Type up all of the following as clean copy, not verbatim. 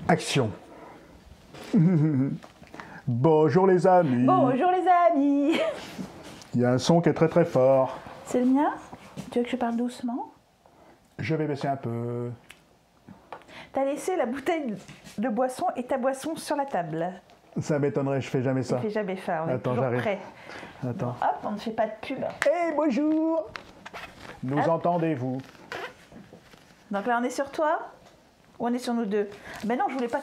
Action. Bonjour les amis. Bonjour les amis. Il y a un son qui est très très fort. C'est le mien? Tu veux que je parle doucement? Je vais baisser un peu. T'as laissé la bouteille de boisson et ta boisson sur la table. Ça m'étonnerait, je fais jamais ça. Tu fais jamais ça, on est Attends, toujours j'arrive. prêt. Attends. Hop, on ne fait pas de pub. Hey, bonjour. Nous Hop. entendez-vous? Donc là, on est sur toi? Ou on est sur nous deux? Ben non, je voulais pas...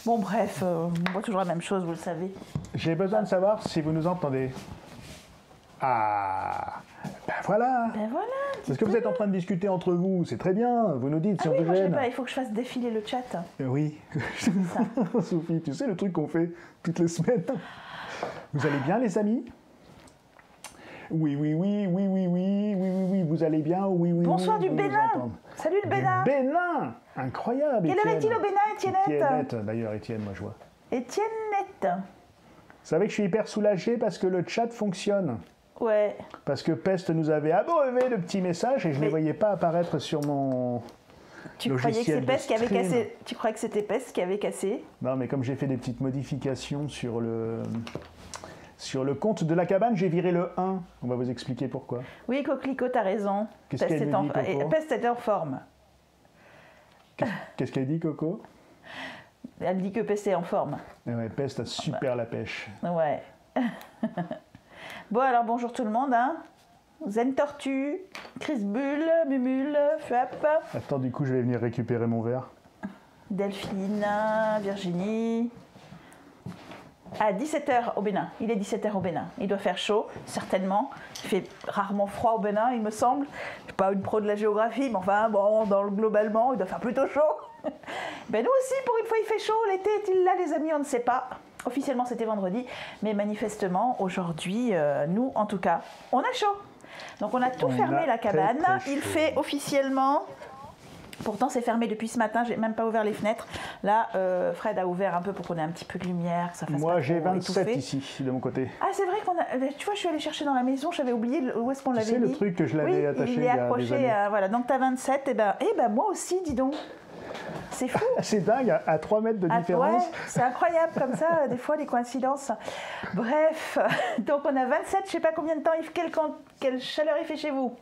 Bon, bref, on voit toujours la même chose, vous le savez. J'ai besoin de savoir si vous nous entendez. Ah, ben voilà. Ben voilà. Parce que vous êtes en train de discuter entre vous, c'est très bien. Vous nous dites si Ah on oui, vous moi, je sais gêne. pas, il faut que je fasse défiler le chat. Oui. Sophie, tu sais le truc qu'on fait toutes les semaines. Vous allez bien les amis? Oui, oui, oui, oui, oui, oui, oui, oui, oui, vous allez bien? Oui, oui, Bonsoir oui, du on vous Bénin. entend. Salut le Bénin. Du Bénin. Incroyable, Quelle heure Étienne. est-il au Bénin, Étiennette? Étiennette, d'ailleurs, Étienne, moi je vois. Étiennette. Vous savez que je suis hyper soulagé parce que le chat fonctionne. Ouais. Parce que Peste nous avait abreuvé de petits messages et je ne les Mais- voyais pas apparaître sur mon Tu croyais que logiciel c'est de Pest qui avait stream. cassé. Tu croyais que c'était Pest qui avait cassé? Non, mais comme j'ai fait des petites modifications sur le compte de la cabane, j'ai viré le 1. On va vous expliquer pourquoi. Oui, Coquelicot, t'as raison. Qu'est-ce qu'elle me dit, Coco? Pest était en forme. Qu'est-ce qu'elle dit, Coco? Elle dit que Pest est en forme. Eh ouais, Peste a super la pêche. Ouais. Bon, alors bonjour tout le monde. Hein. Zen Tortue, Chris Bull, Mumule, Fuap, Attends, du coup, je vais venir récupérer mon verre. Delphine, Virginie. À 17h au Bénin. Il est 17h au Bénin. Il doit faire chaud, certainement. Il fait rarement froid au Bénin, il me semble. Je ne suis pas une pro de la géographie, mais enfin, bon, globalement, il doit faire plutôt chaud. Ben nous aussi, pour une fois, il fait chaud. L'été est-il là, les amis? On ne sait pas. Officiellement, c'était vendredi. Mais manifestement, aujourd'hui, nous, en tout cas, on a chaud. Donc, on a tout On fermé, a la cabane. très, très Il chaud. fait officiellement... Pourtant, c'est fermé depuis ce matin, j'ai même pas ouvert les fenêtres. Là, Fred a ouvert un peu pour qu'on ait un petit peu de lumière, que ça fasse Moi, pas j'ai trop 27 étouffé. ici, de mon côté. Ah, c'est vrai qu'on a... Tu vois, je suis allée chercher dans la maison, j'avais oublié où est-ce qu'on Tu l'avait sais mis. le truc que je l'avais Oui, attaché il il est y a des accroché, années. voilà. Donc, t'as 27, et ben moi aussi, dis donc. C'est fou. C'est dingue, à 3 mètres de Ah, différence. ouais, c'est incroyable comme ça, des fois, les coïncidences. Bref, donc on a 27, je sais pas combien de temps, quelle chaleur il fait chez vous?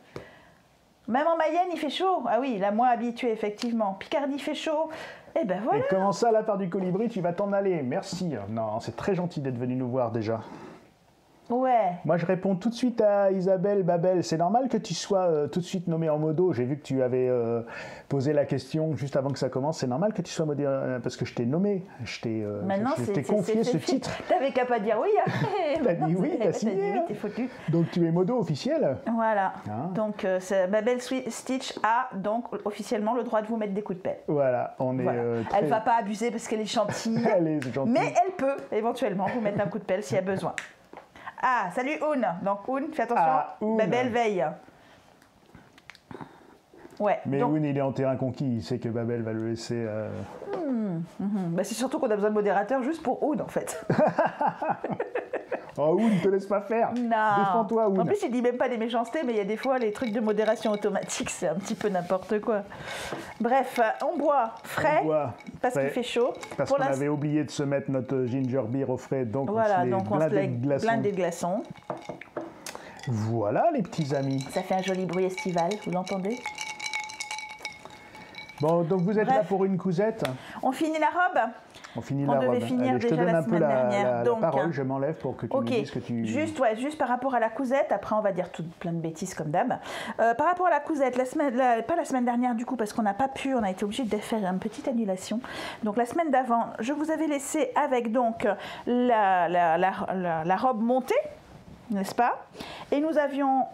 Même en Mayenne, il fait chaud. Ah oui, là, moins habitué, effectivement. Picardie fait chaud. Eh ben voilà. Et comment ça, la part du colibri, tu vas t'en aller? Merci. Non, c'est très gentil d'être venu nous voir déjà. Ouais. Moi, je réponds tout de suite à Isabelle Babel. C'est normal que tu sois tout de suite nommé en modo. J'ai vu que tu avais posé la question juste avant que ça commence. C'est normal que tu sois modé parce que je t'ai nommé. Je Maintenant, t'ai confié ce fait. titre. T'avais qu'à pas dire oui. T'as dit oui, t'as signé. Dit oui, t'es foutu. Donc, tu es modo officiel. Voilà. Hein? Donc, Babel Stitch a donc officiellement le droit de vous mettre des coups de pelle. voilà, on est. Voilà. Très... Elle va pas abuser parce qu'elle est gentille. Elle est gentille. Mais elle peut éventuellement vous mettre un coup de pelle s'il y a besoin. Ah, salut Oun. Donc Oun, fais attention. Ah, Oun. Babel veille. Ouais. Mais donc, Oun, il est en terrain conquis. Il sait que Babel va le laisser. bah, c'est surtout qu'on a besoin de modérateurs juste pour Oun en fait. Oh, Oun, te laisse pas faire. Non. Défends-toi, Oun. En plus, il dit même pas des méchancetés, mais il y a des fois les trucs de modération automatique, c'est un petit peu n'importe quoi. Bref, on boit frais On boit parce frais, qu'il fait chaud. Parce Pour qu'on l'instant- avait oublié de se mettre notre ginger beer au frais, donc Voilà, on se donc on se blindait de glaçons. blinde des glaçons. Voilà, les petits amis. Ça fait un joli bruit estival, vous l'entendez? Bon, donc vous êtes Bref. là pour une cousette. On finit la robe? On finit On la devait robe. finir Allez, je te déjà donne la un peu semaine la dernière, donc, parole, je m'enlève pour que tu Ok, me dises ce que tu... juste par rapport à la cousette, après on va dire plein de bêtises comme d'hab. Par rapport à la cousette, pas la semaine dernière du coup parce qu'on n'a pas pu, on a été obligé de faire une petite annulation. Donc la semaine d'avant, je vous avais laissé avec donc la robe montée, n'est-ce pas? Et nous avions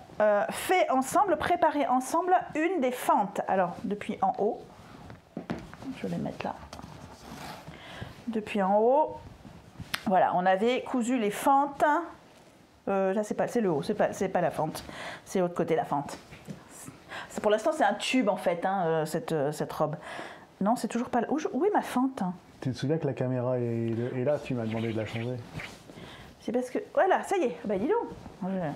préparé ensemble une des fentes. Alors depuis en haut, je vais les mettre là. Depuis en haut, voilà, on avait cousu les fentes. Là, c'est le haut, c'est pas la fente. C'est l'autre côté, la fente. Pour l'instant, c'est un tube, en fait, hein, cette robe. Non, c'est toujours pas... Où est ma fente? Tu te souviens que la caméra est là, tu m'as demandé de la changer. C'est parce que... Voilà, ça y est. Bah, dis donc. Voilà.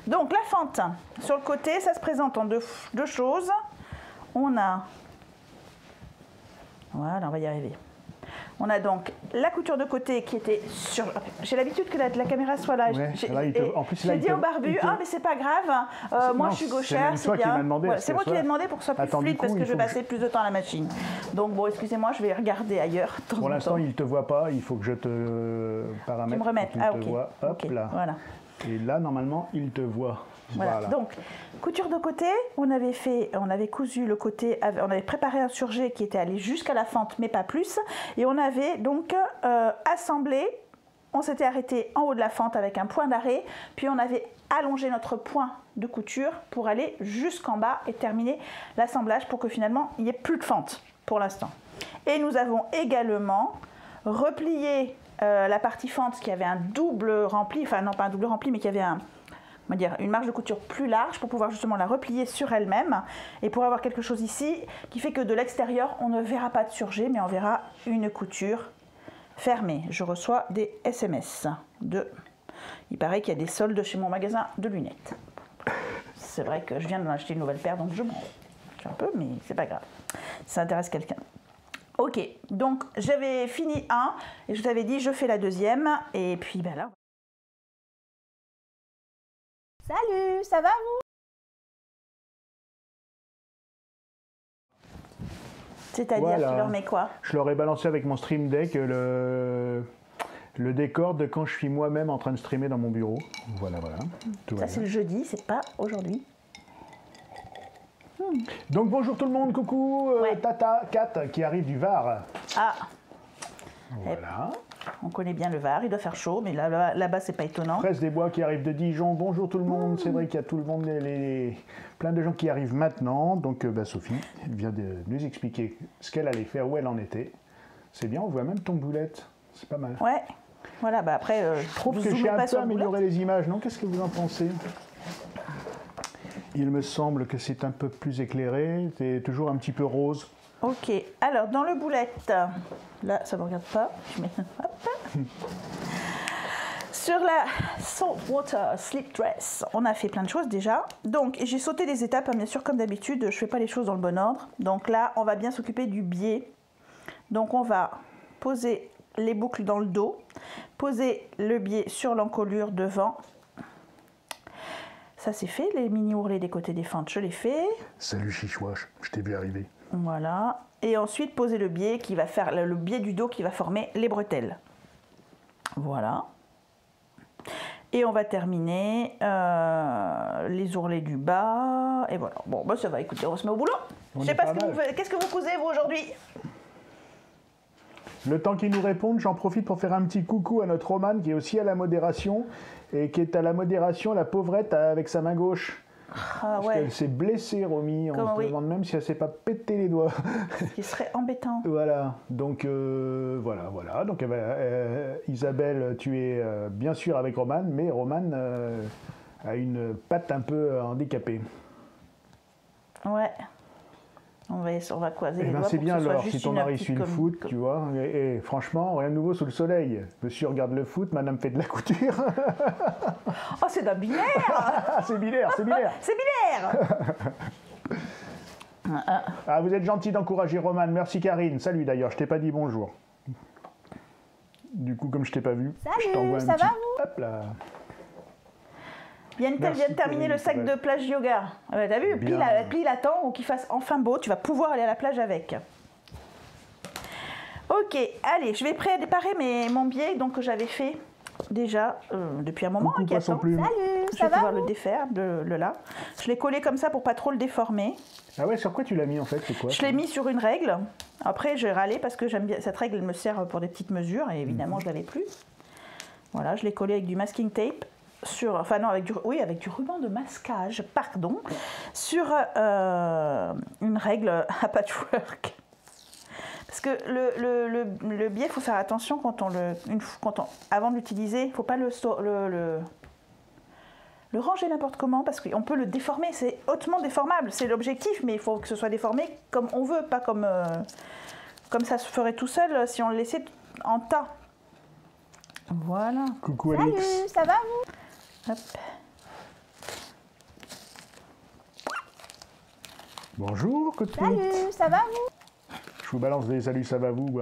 Donc, la fente. Sur le côté, ça se présente en deux choses. on a... Voilà, on va y arriver. On a donc la couture de côté qui était sur... J'ai l'habitude que la caméra soit là. Ouais, en plus, j'ai dit au barbu, ah mais c'est pas grave, moi je suis gauchère, c'est bien. Voilà, c'est moi qui l'ai demandé pour que ce soit plus fluide parce que je vais passer plus de temps à la machine. Donc bon, excusez-moi, je vais regarder ailleurs. Pour l'instant, il ne te voit pas, il faut que je te paramètre. Tu me remettes, ah ok. Hop okay. là. Voilà. Et là, normalement, il te voit. Voilà. Donc, couture de côté, on avait cousu le côté, on avait préparé un surjet qui était allé jusqu'à la fente, mais pas plus. Et on avait donc assemblé, on s'était arrêté en haut de la fente avec un point d'arrêt, puis on avait allongé notre point de couture pour aller jusqu'en bas et terminer l'assemblage pour que finalement, il n'y ait plus de fente pour l'instant. Et nous avons également replié la partie fente qui avait un double rempli, enfin non pas un double rempli, mais qui avait une marge de couture plus large pour pouvoir justement la replier sur elle-même et pour avoir quelque chose ici qui fait que de l'extérieur on ne verra pas de surjet mais on verra une couture fermée. Je reçois des SMS il paraît qu'il y a des soldes chez mon magasin de lunettes. C'est vrai que je viens d'acheter une nouvelle paire donc je m'en fous un peu mais c'est pas grave, ça intéresse quelqu'un. Ok, donc j'avais fini un et je vous avais dit je fais la deuxième et puis ben là. Salut, ça va vous? C'est-à-dire, voilà. Tu leur mets quoi? Je leur ai balancé avec mon Stream Deck le décor de quand je suis moi-même en train de streamer dans mon bureau. Voilà, voilà. Tout ça, c'est le jeudi, c'est pas aujourd'hui. Donc bonjour tout le monde, coucou Tata, Kat qui arrive du Var. Ah. Voilà. On connaît bien le Var, il doit faire chaud, mais là-bas, c'est pas étonnant. Presse des Bois qui arrive de Dijon, bonjour tout le monde. C'est vrai qu'il y a tout le monde, plein de gens qui arrivent maintenant. Donc Sophie vient de nous expliquer ce qu'elle allait faire, où elle en était. C'est bien, on voit même ton boulette, c'est pas mal. Ouais, voilà, après, je trouve que j'ai un peu amélioré les images, non? Qu'est-ce que vous en pensez? Il me semble que c'est un peu plus éclairé, c'est toujours un petit peu rose. Ok, alors dans le boulette, là ça ne me regarde pas, je mets... Hop. Sur la Saltwater Slip Dress, on a fait plein de choses déjà. Donc j'ai sauté des étapes, bien sûr comme d'habitude, je ne fais pas les choses dans le bon ordre. Donc là, on va bien s'occuper du biais. Donc on va poser les boucles dans le dos, poser le biais sur l'encolure devant. Ça c'est fait, les mini ourlets des côtés des fentes, je l'ai fait. Salut Chichouache, je t'ai vu arriver. Voilà, et ensuite poser le biais qui va faire le biais du dos qui va former les bretelles. Voilà. Et on va terminer les ourlets du bas. Et voilà. Bon, ça va, écoutez, on se met au boulot. Je sais pas ce que vous faites. Qu'est-ce que vous cousez, vous, aujourd'hui? Le temps qu'ils nous répondent, j'en profite pour faire un petit coucou à notre Romane qui est aussi à la modération. Et qui est à la modération, la pauvrette, avec sa main gauche. Ah, parce qu'elle s'est blessée, Romy. On se demande même si elle ne s'est pas pété les doigts. Ce qui serait embêtant. Voilà. Donc, voilà. Donc, Isabelle, tu es bien sûr avec Romane, mais Romane a une patte un peu handicapée. Ouais. On va croiser les doigts. C'est bien alors, si ton mari suit le foot, comme... tu vois. Et franchement, rien de nouveau sous le soleil. Monsieur regarde le foot, madame fait de la couture. Oh, c'est d'un binaire. C'est binaire, c'est binaire. C'est binaire. Ah, vous êtes gentil d'encourager Romane. Merci Karine. Salut d'ailleurs, je t'ai pas dit bonjour. Du coup, comme je t'ai pas vu, salut, je t'envoie un ça petit... va vous? Hop là. Yann vient de terminer le sac de plage yoga. T'as vu, plie l'attend ou qu'il fasse enfin beau, tu vas pouvoir aller à la plage avec. Ok, allez, je vais préparer mon biais donc, que j'avais fait déjà depuis un moment. Coucou, qui attend. Salut, je vais pouvoir le défaire de là. Je l'ai collé comme ça pour pas trop le déformer. Ah ouais, sur quoi tu l'as mis en fait? C'est quoi? Je l'ai mis sur une règle. Après, j'ai râlé parce que j'aime bien cette règle, elle me sert pour des petites mesures et évidemment, je l'avais plus. Voilà, je l'ai collé avec du masking tape. Avec du ruban de masquage, pardon, sur une règle à patchwork. Parce que le biais, il faut faire attention avant de l'utiliser, il ne faut pas le ranger n'importe comment, parce qu'on peut le déformer, c'est hautement déformable, c'est l'objectif, mais il faut que ce soit déformé comme on veut, pas comme ça se ferait tout seul si on le laissait en tas. Voilà. Coucou Alix. Salut, ça va vous? Hop. Bonjour, coup de Salut, suite. ça va vous? Je vous balance des salut, ça va vous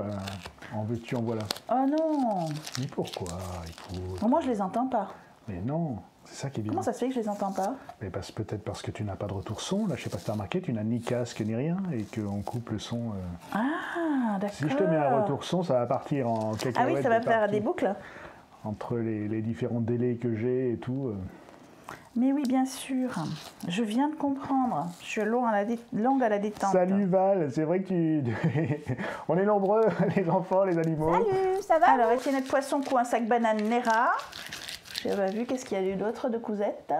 en veux-tu, en voilà. Oh non. Mais pourquoi? Écoute. Moi, je les entends pas. Mais non, c'est ça qui est bien. Comment ça se fait que je les entends pas? Mais peut-être parce que tu n'as pas de retour son. Là, je sais pas si tu as remarqué, tu n'as ni casque ni rien et qu'on coupe le son. Ah, d'accord. Si je te mets un retour son, ça va partir en cacahuète. Ah oui, ça va me faire partout. des boucles. Entre les différents délais que j'ai et tout. Mais oui, bien sûr. Je viens de comprendre. Je suis longue à la détente. Salut Val, c'est vrai que on est nombreux, les enfants, les animaux. Salut, ça va Alors, Étienne de Poisson, coup, un sac banane Nera. J'ai pas vu, qu'est-ce qu'il y a eu d'autre de cousettes?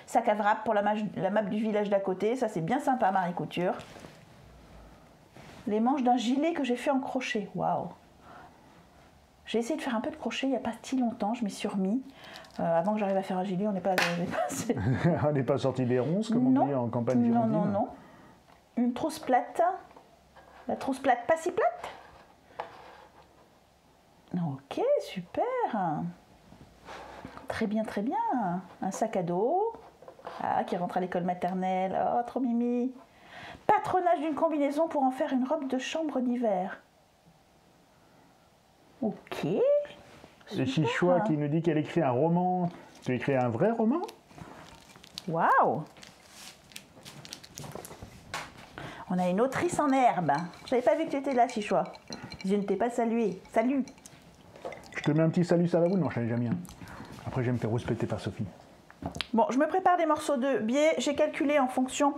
Sac à wrap pour la map du village d'à côté. Ça, c'est bien sympa, Marie Couture. Les manches d'un gilet que j'ai fait en crochet. Waouh! J'ai essayé de faire un peu de crochet il n'y a pas si longtemps. Je m'y suis remis. Avant que j'arrive à faire un gilet, on n'est pas passé. On n'est pas sorti des ronces, comme Non. on dit en campagne Non, girondine. non, non. Une trousse plate. La trousse plate pas si plate. Ok, super. Très bien, très bien. Un sac à dos. Ah, qui rentre à l'école maternelle. Oh, trop mimi. Patronage d'une combinaison pour en faire une robe de chambre d'hiver. Ok. Et Super. Chichoua qui nous dit qu'elle écrit un roman. Tu écris un vrai roman? Waouh. On a une autrice en herbe. Je n'avais pas vu que tu étais là, Chichoua. Je ne t'ai pas salué. Salut. Je te mets un petit salut, ça va vous? Non, je n'en ai jamais un. Après, je vais me faire rouspéter par Sophie. Bon, je me prépare des morceaux de biais. J'ai calculé en fonction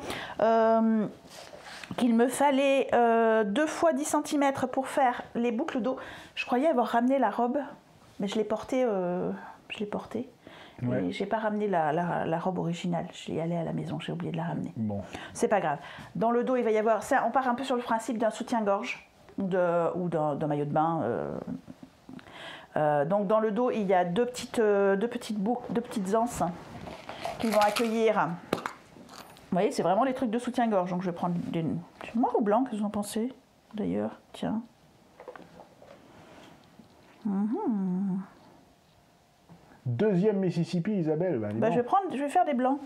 qu'il me fallait 2 fois 10 cm pour faire les boucles d'eau. Je croyais avoir ramené la robe, mais je l'ai portée. Ouais. Et j'ai pas ramené la robe originale. Je l'ai allée à la maison, j'ai oublié de la ramener. Bon. C'est pas grave. Dans le dos, il va y avoir. Ça, on part un peu sur le principe d'un soutien-gorge ou d'un maillot de bain. Donc dans le dos, il y a deux petites anses qui vont accueillir. Vous voyez, c'est vraiment les trucs de soutien-gorge. Donc je vais prendre du noir ou blanc, qu'est-ce que vous en pensez d'ailleurs? Tiens. Deuxième Mississippi, Isabelle. Bah, je vais faire des blancs,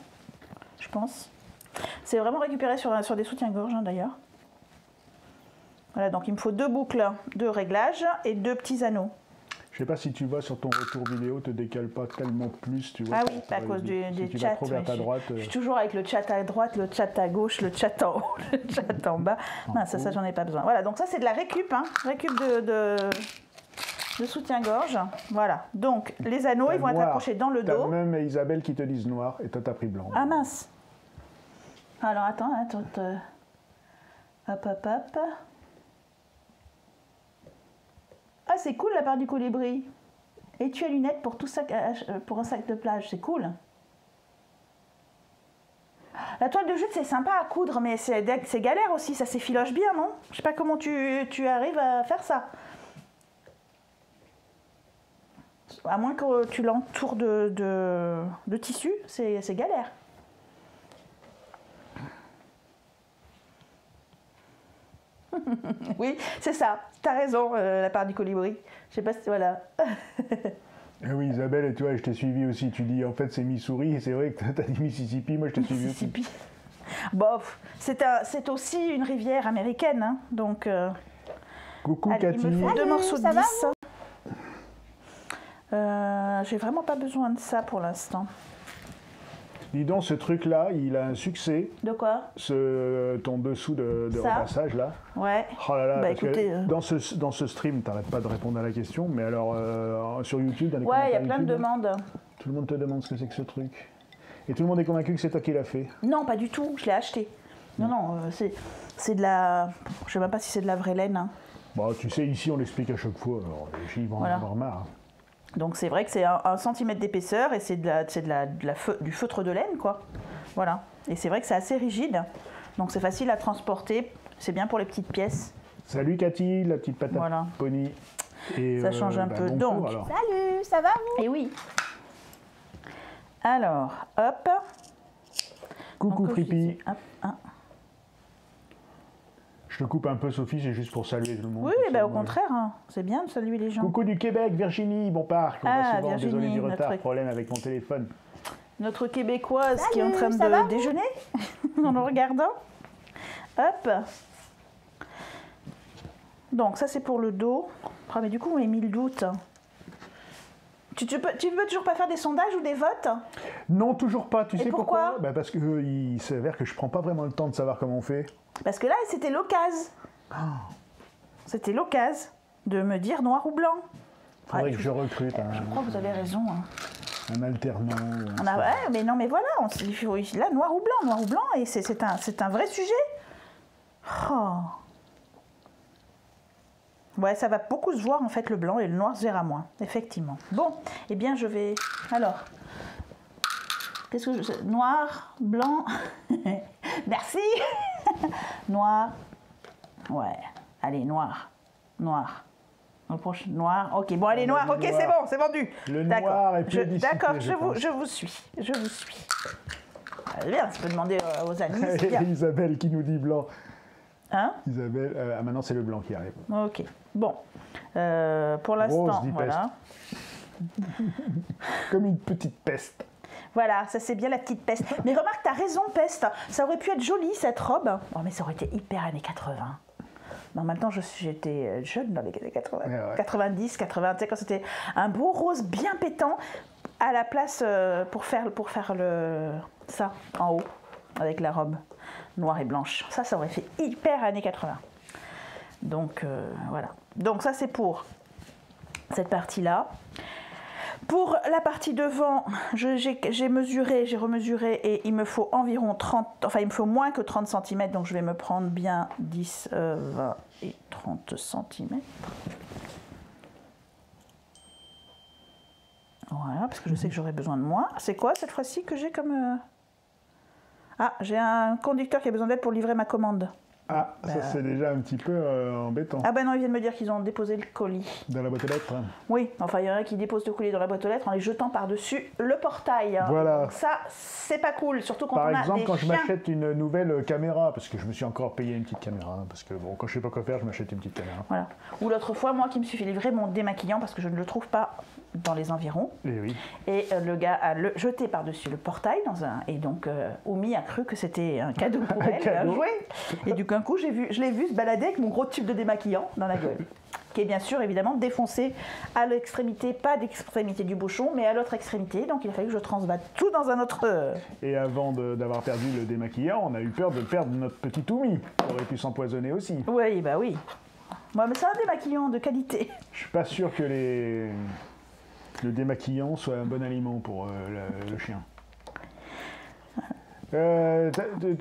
je pense. C'est vraiment récupéré sur des soutiens-gorge d'ailleurs. Voilà, donc il me faut 2 boucles de réglage et 2 petits anneaux. Je sais pas si tu vois sur ton retour vidéo, te décale pas tellement plus, tu vois. Ah oui, à cause du si tu chat. vas trop vers ta droite. Je suis toujours avec le chat à droite, le chat à gauche, le chat en haut, le chat en bas. Non, ça j'en ai pas besoin. Voilà, donc ça c'est de la récup, hein. Récup de soutien-gorge. Voilà, donc les anneaux, T'as ils vont être noir. accrochés dans le T'as dos. même Isabelle qui te disent noir et toi t'as pris blanc. Ah mince. Alors attends. Hop. Ah, c'est cool la part du colibri. Et tu as lunettes pour un sac de plage, c'est cool. La toile de jute, c'est sympa à coudre, mais c'est galère aussi, ça s'effiloche bien, non? Je sais pas comment tu arrives à faire ça. À moins que tu l'entoures de tissu, c'est galère. Oui, c'est ça. T'as raison, la part du colibri. Je sais pas si... Voilà. Ah oui, Isabelle, et tu vois, je t'ai suivi aussi. Tu dis, en fait, c'est Missouri, et c'est vrai que t'as dit Mississippi, moi je t'ai suivi aussi. Mississippi. Bof, c'est aussi une rivière américaine, hein, donc... Coucou allez, Cathy. il me faut 2 morceaux de ça va, 10. J'ai vraiment pas besoin de ça pour l'instant. Dis donc, ce truc-là, il a un succès. De quoi? Ton dessous de Ça repassage, là. Ouais. Oh là là, Bah, parce que écoutez, dans ce stream, t'arrêtes pas de répondre à la question, mais alors, sur YouTube, dans les Ouais, il y a commentaires plein de YouTube, demandes. tout le monde te demande ce que c'est que ce truc. Et tout le monde est convaincu que c'est toi qui l'as fait. Non, pas du tout, je l'ai acheté. Non, c'est de la... Je sais même pas si c'est de la vraie laine. Hein. Bon, tu sais, ici, on l'explique à chaque fois, alors j'y vais en Voilà. avoir marre. Donc c'est vrai que c'est 1 cm d'épaisseur et c'est du feutre de laine, quoi. Voilà. Et c'est vrai que c'est assez rigide. Donc c'est facile à transporter. C'est bien pour les petites pièces. Salut Cathy, la petite patate Voilà. pony. Et, Ça change un peu. bon Donc. cours, alors. Salut, ça va vous? Et oui. Alors, hop. Coucou Donc, Frippy. hop, hein. Je te coupe un peu Sophie, c'est juste pour saluer tout le monde. Oui, parce que bah, au moi, contraire, hein. C'est bien de saluer les gens. Coucou du Québec, Virginie, bon parc. On va Ah, souvent, Virginie, désolé du retard, notre- problème avec mon téléphone. Notre Québécoise qui est en Salut, train ça va, de vous déjeuner en le regardant. Hop. Donc ça c'est pour le dos. Ah, mais du coup on a mis le doute. Tu veux toujours pas faire des sondages ou des votes? Non, toujours pas. Tu Et sais pourquoi? Bah parce que il s'avère que je prends pas vraiment le temps de savoir comment on fait. Parce que là c'était l'occasion. C'était l'occasion de me dire noir ou blanc. Faudrait Ouais, que je recrute Je crois que vous avez raison. Hein. un alternant. On a, ouais, mais non, mais voilà, il faut, là, noir ou blanc, et c'est un vrai sujet. Oh. Ouais, ça va beaucoup se voir en fait le blanc et le noir se verra moins, effectivement. Bon, eh bien je vais. Alors, qu'est-ce que je. Noir, blanc. Merci. Noir. Ouais. Allez, noir. Noir. Le prochain noir. Ok, bon, allez, noir. Ok, c'est bon, c'est vendu. Le noir est plébiscité, D'accord, je pense. je vous suis. Je vous suis. Bien, tu peux demander aux amis. C'est bien. Isabelle qui nous dit blanc. Hein? Isabelle, maintenant c'est le blanc qui arrive. Ok. Bon. Pour l'instant, dit voilà. Comme une petite peste. Voilà, ça c'est bien la petite peste. Mais remarque, t'as raison, peste. Ça aurait pu être joli cette robe. Oh, mais ça aurait été hyper années 80. Mais en même temps, j'étais jeune dans les années 80. Ouais. 90, 80, tu sais, quand c'était un beau rose bien pétant à la place pour faire ça en haut avec la robe noire et blanche. Ça aurait fait hyper années 80. Donc voilà. Donc ça c'est pour cette partie-là. Pour la partie devant, j'ai mesuré, j'ai remesuré et il me faut environ 30, enfin il me faut moins que 30 cm, donc je vais me prendre bien 10, 20 et 30 cm. Voilà, parce que je sais que j'aurai besoin de moins. C'est quoi cette fois-ci que j'ai comme... Ah, j'ai un conducteur qui a besoin d'aide pour livrer ma commande. Ah, ça c'est déjà un petit peu embêtant. Ah ben non, ils viennent me dire qu'ils ont déposé le colis. Dans la boîte aux lettres. Oui, enfin il y en a qui déposent le colis dans la boîte aux lettres en les jetant par-dessus le portail. Voilà. Donc ça, c'est pas cool, surtout quand Par on a exemple, des quand je chiens. m'achète une nouvelle caméra, parce que je me suis encore payé une petite caméra, parce que bon, quand je sais pas quoi faire, je m'achète une petite caméra. Voilà. Ou l'autre fois, moi qui me suis fait livrer mon démaquillant parce que je ne le trouve pas dans les environs. Et oui. Et le gars a jeté par-dessus le portail et donc Oumi a cru que c'était un cadeau pour elle, elle a cadeau. joué. Et du coup, je l'ai vu se balader avec mon gros tube de démaquillant dans la gueule. Qui est bien sûr évidemment défoncé à l'extrémité, pas d'extrémité du bouchon, mais à l'autre extrémité. Donc il a fallu que je transbatte tout dans un autre... Et avant d'avoir perdu le démaquillant, on a eu peur de perdre notre petit Oumi, qui aurait pu s'empoisonner aussi. Oui, bah oui. Ouais, mais c'est un démaquillant de qualité. Je suis pas sûr que le démaquillant soit un bon aliment pour le chien.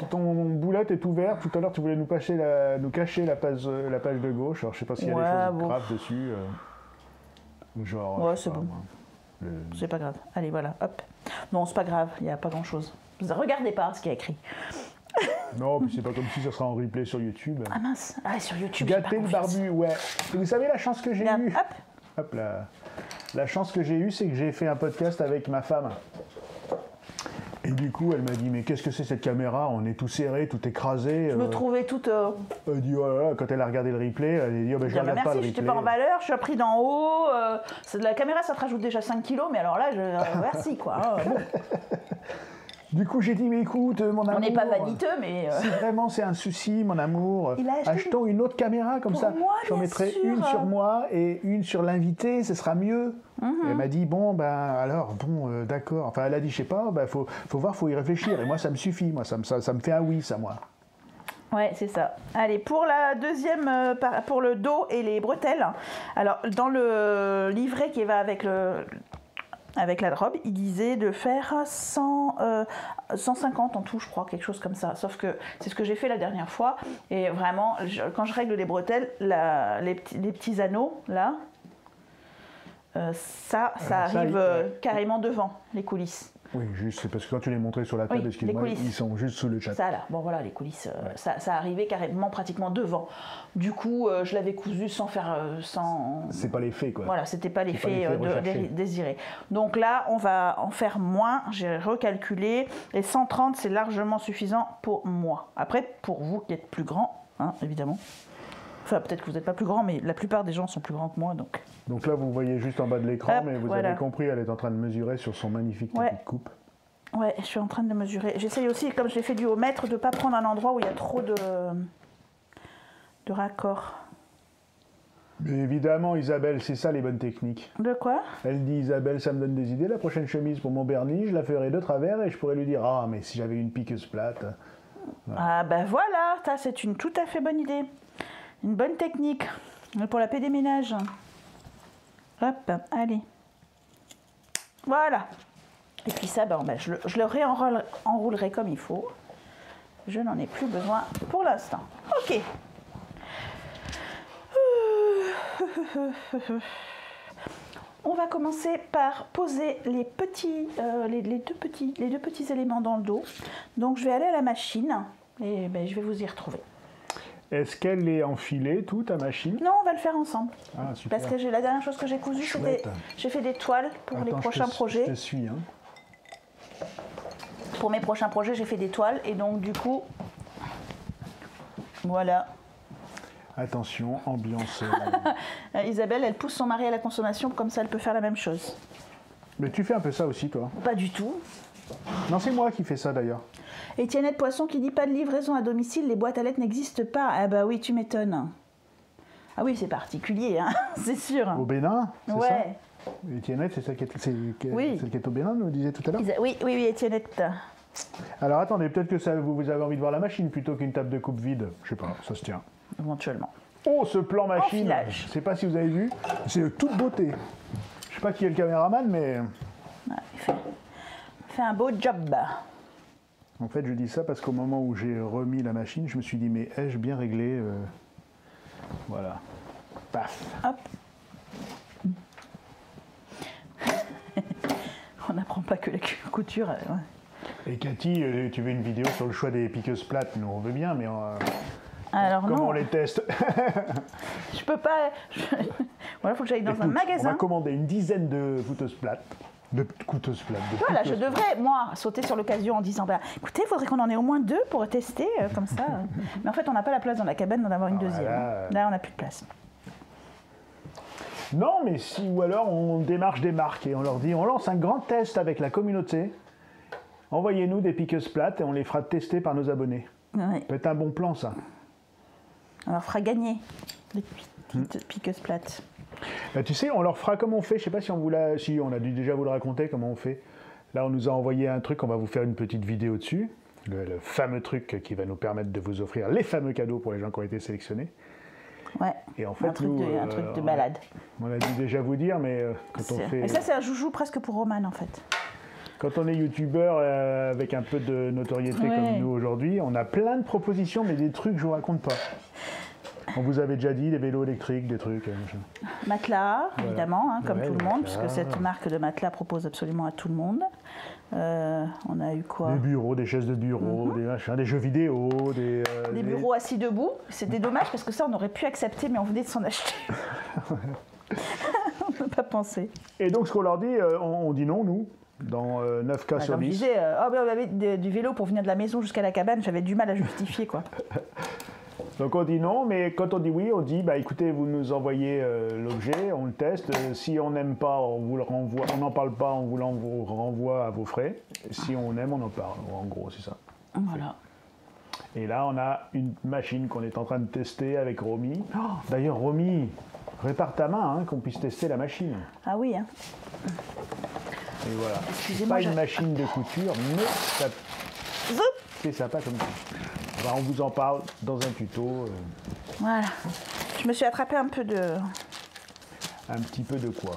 Ton boulette est ouvert. Tout à l'heure, tu voulais nous cacher la page de gauche. Alors, je sais pas s'il y a des choses graves dessus. Genre. Ouais, c'est bon. C'est pas grave. Allez, voilà, hop. Non, c'est pas grave, il n'y a pas grand-chose. Regardez pas ce qu'il y a écrit. Non, puis c'est pas comme si ça serait en replay sur YouTube. Ah mince, ah, sur YouTube. Gâter le barbu, ouais. Et vous savez la chance que j'ai eue? Hop. Hop là. La chance que j'ai eue, c'est que j'ai fait un podcast avec ma femme. Et du coup, elle m'a dit, mais qu'est-ce que c'est cette caméra? On est tout serré, tout écrasé. Je me trouvais toute... Elle dit, oh là là, quand elle a regardé le replay, elle a dit, oh ben je Bien, regarde pas le merci, je replay. n'étais pas en valeur, je suis pris d'en haut. La caméra, ça te rajoute déjà 5 kilos, mais alors là, merci quoi. Bon. Du coup, j'ai dit, mais écoute, mon amour... On n'est pas vaniteux, mais... Si vraiment c'est un souci, mon amour, Il a acheté achetons une autre caméra, comme pour ça. moi, J'en bien mettrai sûr. une sur moi et une sur l'invité, ce sera mieux. Et elle m'a dit, bon, ben alors, bon, d'accord. Enfin, elle a dit, je sais pas, ben, faut voir, faut y réfléchir. Et moi, ça me suffit, moi, ça me fait un oui, ça, moi. Ouais, c'est ça. Allez, pour la deuxième, pour le dos et les bretelles, alors dans le livret qui va avec la robe, il disait de faire 150 en tout, je crois, quelque chose comme ça. Sauf que c'est ce que j'ai fait la dernière fois. Et vraiment, quand je règle les bretelles, les petits anneaux, là, ça arrive carrément devant les coulisses. Oui, juste, c'est parce que quand tu les montrais sur la table, Oui, excuse-moi, les coulisses. ils sont juste sous le chat. Ça là, bon voilà, les coulisses, ça arrivait carrément pratiquement devant. Du coup, je l'avais cousu sans faire... C'est pas l'effet, quoi. Voilà, c'était pas l'effet recherché. désiré. Donc là, on va en faire moins, j'ai recalculé, et 130, c'est largement suffisant pour moi. Après, pour vous qui êtes plus grand, hein, évidemment. Enfin, peut-être que vous n'êtes pas plus grand, mais la plupart des gens sont plus grands que moi, donc... Donc là, vous voyez juste en bas de l'écran, Hop, mais vous voilà. avez compris, elle est en train de mesurer sur son magnifique tapis de coupe. Ouais, je suis en train de mesurer. J'essaye aussi, comme je l'ai fait du haut mètre, de ne pas prendre un endroit où il y a trop de raccords. Mais évidemment, Isabelle, c'est ça les bonnes techniques. De quoi? Elle dit, Isabelle, ça me donne des idées. La prochaine chemise pour mon Bernie, je la ferai de travers et je pourrais lui dire, ah, mais si j'avais une piqueuse plate. Ah ben voilà, ça c'est une tout à fait bonne idée. Une bonne technique pour la paix des ménages. Hop, allez. Voilà. Et puis ça, je le réenroulerai comme il faut. Je n'en ai plus besoin pour l'instant. Ok. On va commencer par poser les deux petits éléments dans le dos. Donc je vais aller à la machine et je vais vous y retrouver. Est-ce qu'elle est enfilée, toute ta machine? Non, on va le faire ensemble. Ah, super. Parce que la dernière chose que j'ai cousue, c'était... J'ai fait des toiles pour les prochains projets. Je te suis, hein. Pour mes prochains projets, j'ai fait des toiles. Et donc, du coup, voilà. Attention, ambiance. Isabelle, elle pousse son mari à la consommation, comme ça, elle peut faire la même chose. Mais tu fais un peu ça aussi, toi? Pas du tout. Non, c'est moi qui fais ça, d'ailleurs. Étiennette Poisson qui dit pas de livraison à domicile, les boîtes à lettres n'existent pas. Ah bah oui, tu m'étonnes. Ah oui, c'est particulier, hein, c'est sûr. Au Bénin, c'est ça? Ouais. Étiennette, c'est celle qui Oui. celle qui est au Bénin, nous disait tout à l'heure? Oui, Étiennette. Alors attendez, peut-être que ça, vous avez envie de voir la machine plutôt qu'une table de coupe vide. Je sais pas, ça se tient. Éventuellement. Oh, ce plan machine! Enfilage. Je sais pas si vous avez vu, c'est de toute beauté. Je sais pas qui est le caméraman, mais... Ouais, il fait un beau job. En fait, je dis ça parce qu'au moment où j'ai remis la machine, je me suis dit, mais ai-je bien réglé Voilà. Paf. Hop. On n'apprend pas que la couture. Ouais. Et Cathy, tu veux une vidéo sur le choix des piqueuses plates? Nous, on veut bien, mais Alors comment non, on les teste? je peux pas. Voilà, faut que j'aille dans un Écoute, magasin. On va commander une dizaine de coûteuses plates. Voilà, je devrais, moi, sauter sur l'occasion en disant, écoutez, il faudrait qu'on en ait au moins 2 pour tester, comme ça. Mais en fait, on n'a pas la place dans la cabane d'en avoir une deuxième. Là, on n'a plus de place. Non, mais si, ou alors on démarche des marques et on leur dit, on lance un grand test avec la communauté. Envoyez-nous des piqueuses plates et on les fera tester par nos abonnés. Ouais. Ça peut être un bon plan, ça. On leur fera gagner les piqueuses plates. Tu sais, on leur fera comme on fait. Je sais pas si on a dû déjà vous le raconter comment on fait. Là, on nous a envoyé un truc. On va vous faire une petite vidéo dessus. Le fameux truc qui va nous permettre de vous offrir les fameux cadeaux pour les gens qui ont été sélectionnés. Ouais. Et en fait, un truc de malade. On a dû déjà vous dire, mais quand on fait. Et ça, c'est un joujou presque pour Roman, en fait. Quand on est youtubeur avec un peu de notoriété comme nous aujourd'hui, on a plein de propositions, mais des trucs que je vous raconte pas. On vous avait déjà dit, des vélos électriques, des trucs. Matelas, voilà. Évidemment, hein, comme tout le monde, matelas. puisque cette marque de matelas propose absolument à tout le monde. On a eu quoi? Des bureaux, des chaises de bureau, des machins, des jeux vidéo, des bureaux assis debout. C'était dommage parce que ça, on aurait pu accepter, mais on venait de s'en acheter. On n'a pas pensé. Et donc, ce qu'on leur dit, on dit non, nous, dans 9 cas sur 10. Je disais, on avait du vélo pour venir de la maison jusqu'à la cabane, j'avais du mal à justifier, quoi. Donc on dit non, mais quand on dit oui, on dit écoutez, vous nous envoyez l'objet, on le teste. Si on n'aime pas, on vous le renvoie. On n'en parle pas, on vous renvoie à vos frais. Si on aime, on en parle. En gros, c'est ça. Voilà. Et là, on a une machine qu'on est en train de tester avec Romy. Oh, d'ailleurs, Romy, répare ta main, qu'on puisse tester la machine. Ah oui, hein. Et voilà. C'est pas une machine de couture, mais ça... c'est sympa comme ça. Alors, on vous en parle dans un tuto. Voilà. Je me suis attrapé un peu de... Un petit peu de quoi?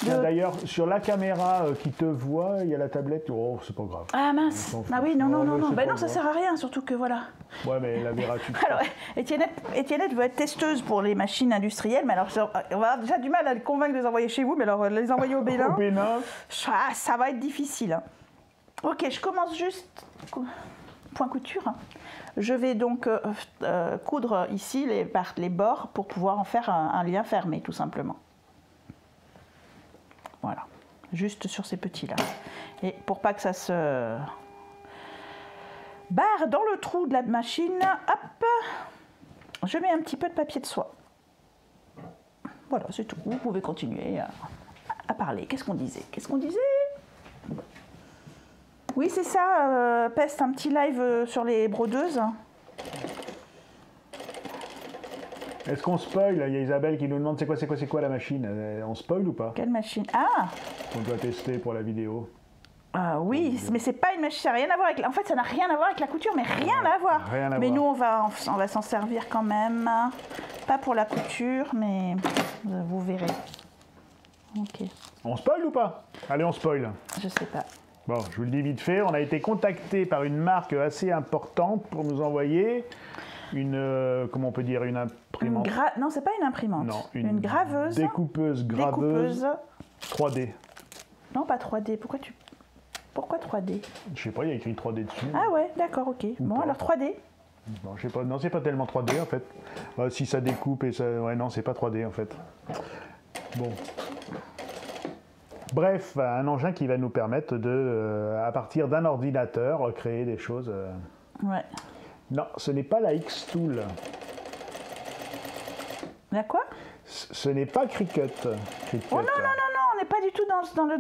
D'ailleurs, sur la caméra qui te voit, il y a la tablette. Oh, c'est pas grave. Ah mince. Ah oui, non. Ben non, ça sert à rien, surtout que voilà. Ouais, mais la verra tu. Alors, Étiennette veut être testeuse pour les machines industrielles, mais alors on va avoir déjà du mal à les convaincre de les envoyer chez vous, mais alors les envoyer au Bénin. Au Bénin. Ça va être difficile. Hein. Ok, je commence juste. Point couture. Je vais donc coudre ici les bords pour pouvoir en faire un lien fermé, tout simplement. Voilà, juste sur ces petits-là. Et pour pas que ça se barre dans le trou de la machine, hop, je mets un petit peu de papier de soie. Voilà, c'est tout. Vous pouvez continuer à parler. Qu'est-ce qu'on disait? Oui, c'est ça, Peste, un petit live sur les brodeuses. Est-ce qu'on spoil? Il y a Isabelle qui nous demande c'est quoi la machine? On spoil ou pas? Quelle machine? Ah, On doit tester pour la vidéo. oui, mais c'est pas une machine, ça n'a rien à voir avec... En fait, ça n'a rien à voir avec la couture, mais rien à voir. Rien à mais voir. nous, on va s'en servir quand même. Pas pour la couture, mais vous verrez. Ok, On spoil ou pas? Allez, on spoil. je sais pas. Bon, je vous le dis vite fait, on a été contacté par une marque assez importante pour nous envoyer comment on peut dire, une imprimante. Non, c'est pas une imprimante. Non, une graveuse. Découpeuse graveuse 3D. Non, pas 3D. Pourquoi 3D? Je sais pas, il y a écrit 3D dessus. Ah ouais, d'accord, ok. Bon, pas. alors 3D. Non, je sais pas, non, c'est pas tellement 3D en fait. Si ça découpe et ça. Ouais, non, c'est pas 3D en fait. Bon. Bref, un engin qui va nous permettre de, à partir d'un ordinateur, créer des choses. Ouais. Non, ce n'est pas la X-Tool. La quoi? Ce n'est pas Cricut. Oh non, on n'est pas du tout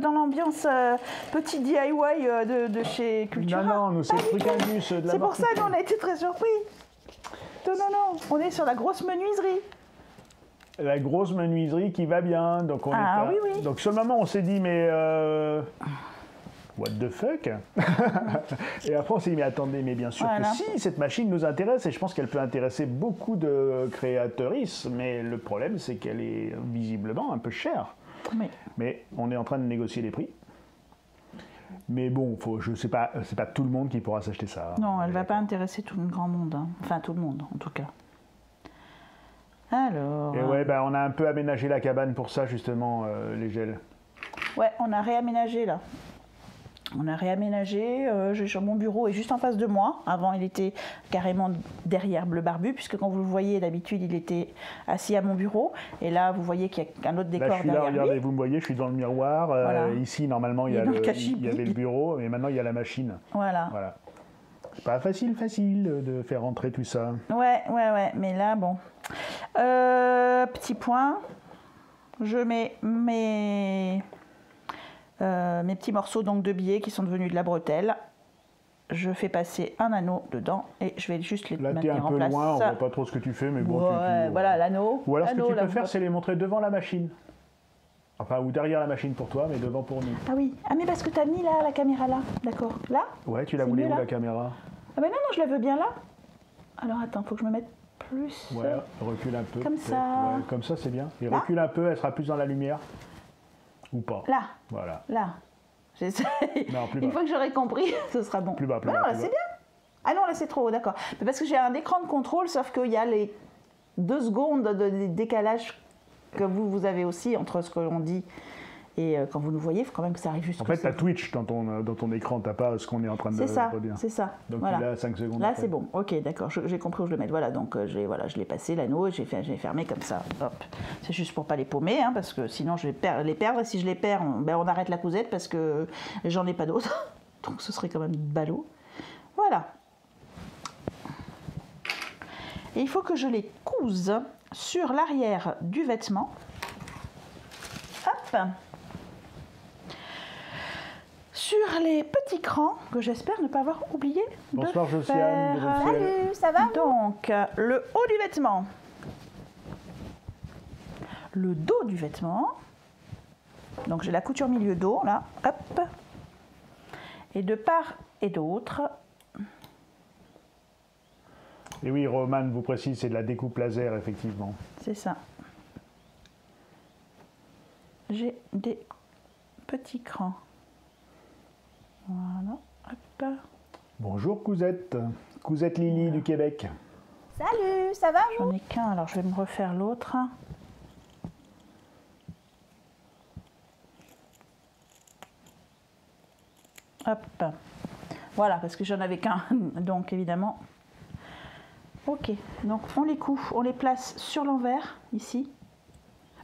dans l'ambiance petit DIY de chez Cultura. Non, nous c'est Trucindus de la C'est pour ça marque. que nous on a été très surpris. Non, on est sur la grosse menuiserie. La grosse menuiserie qui va bien. Donc on est pas... oui. Donc sur le moment, on s'est dit, mais what the fuck? Et après, on s'est dit, mais attendez, mais bien sûr Voilà. que si, cette machine nous intéresse, et je pense qu'elle peut intéresser beaucoup de créatrices, mais le problème, c'est qu'elle est visiblement un peu chère. Oui. Mais on est en train de négocier les prix. Mais bon, je sais pas, c'est pas tout le monde qui pourra s'acheter ça. Non, elle va pas intéresser tout le grand monde. Hein. Enfin, tout le monde, en tout cas. Alors... Et ouais, on a un peu aménagé la cabane pour ça, justement, les gels. Ouais, on a réaménagé, là. On a réaménagé, mon bureau est juste en face de moi. Avant, il était carrément derrière Bleu Barbu, puisque quand vous le voyez, d'habitude, il était assis à mon bureau. Et là, vous voyez qu'il y a un autre décor Là, je suis là, derrière regardez, lui. vous me voyez, je suis dans le miroir. Voilà. Ici, normalement, il y avait le bureau, mais maintenant, il y a la machine. Voilà. Voilà. C'est pas facile de faire rentrer tout ça. Ouais. Mais là, bon. Petit point. Je mets mes petits morceaux donc, de biais qui sont devenus de la bretelle. Je fais passer un anneau dedans et je vais juste les Là, tu es maintenir un en peu place. loin, on voit pas trop ce que tu fais, mais bon, Ouais, voilà l'anneau. Ou alors, ce que L'anneau, tu là, peux vous faire, voyez. c'est les montrer devant la machine. Enfin, ou derrière la machine pour toi, mais devant pour nous. Ah oui. Ah mais parce que tu as mis là la caméra là. D'accord. Là? Ouais, tu la C'est voulais mieux, où, là la caméra? Ah ben non, je la veux bien là. Alors attends, faut que je me mette plus. Ouais, recule un peu. Comme peut-être. ça. Ouais, comme ça, c'est bien. Et Là recule un peu, elle sera plus dans la lumière. Ou pas. Là. Voilà. Là. J'essaie. Non, plus Une bas. fois que j'aurai compris, ce sera bon. Plus bas, plus Ah non, bas, là plus c'est bas. bien. Ah non, là c'est trop haut, d'accord. Mais parce que j'ai un écran de contrôle, sauf qu'il y a les 2 secondes de décalage que vous avez aussi entre ce que l'on dit et quand vous nous voyez, il faut quand même que ça arrive juste En comme fait, tu ça. as Twitch dans ton écran, tu n'as pas ce qu'on est en train de C'est ça, redire. c'est ça. Donc voilà. il a 5 secondes. Là, après. c'est bon. Ok, d'accord. J'ai compris où je le mets. Voilà, donc je l'ai passé l'anneau et j'ai fermé comme ça. Hop. C'est juste pour pas les paumer, hein, parce que sinon je vais les perdre. Et si je les perds, on arrête la cousette parce que j'en ai pas d'autres. Donc ce serait quand même ballot. Voilà. Et il faut que je les couse sur l'arrière du vêtement. Hop. Sur les petits crans que j'espère ne pas avoir oublié. Bonsoir, de Josiane, de faire. Bruxelles. Salut, ça va? Donc, le haut du vêtement, le dos du vêtement. Donc, j'ai la couture milieu dos, là, hop. Et de part et d'autre, Et oui, Roman vous précise, c'est de la découpe laser, effectivement. c'est ça. J'ai des petits crans. Voilà, hop. Bonjour, Cousette. Cousette Lily du Québec. Salut, ça va vous? J'en ai qu'un, alors je vais me refaire l'autre. Hop. Voilà, parce que j'en avais qu'un, donc évidemment. Ok, donc on les coud, on les place sur l'envers, ici,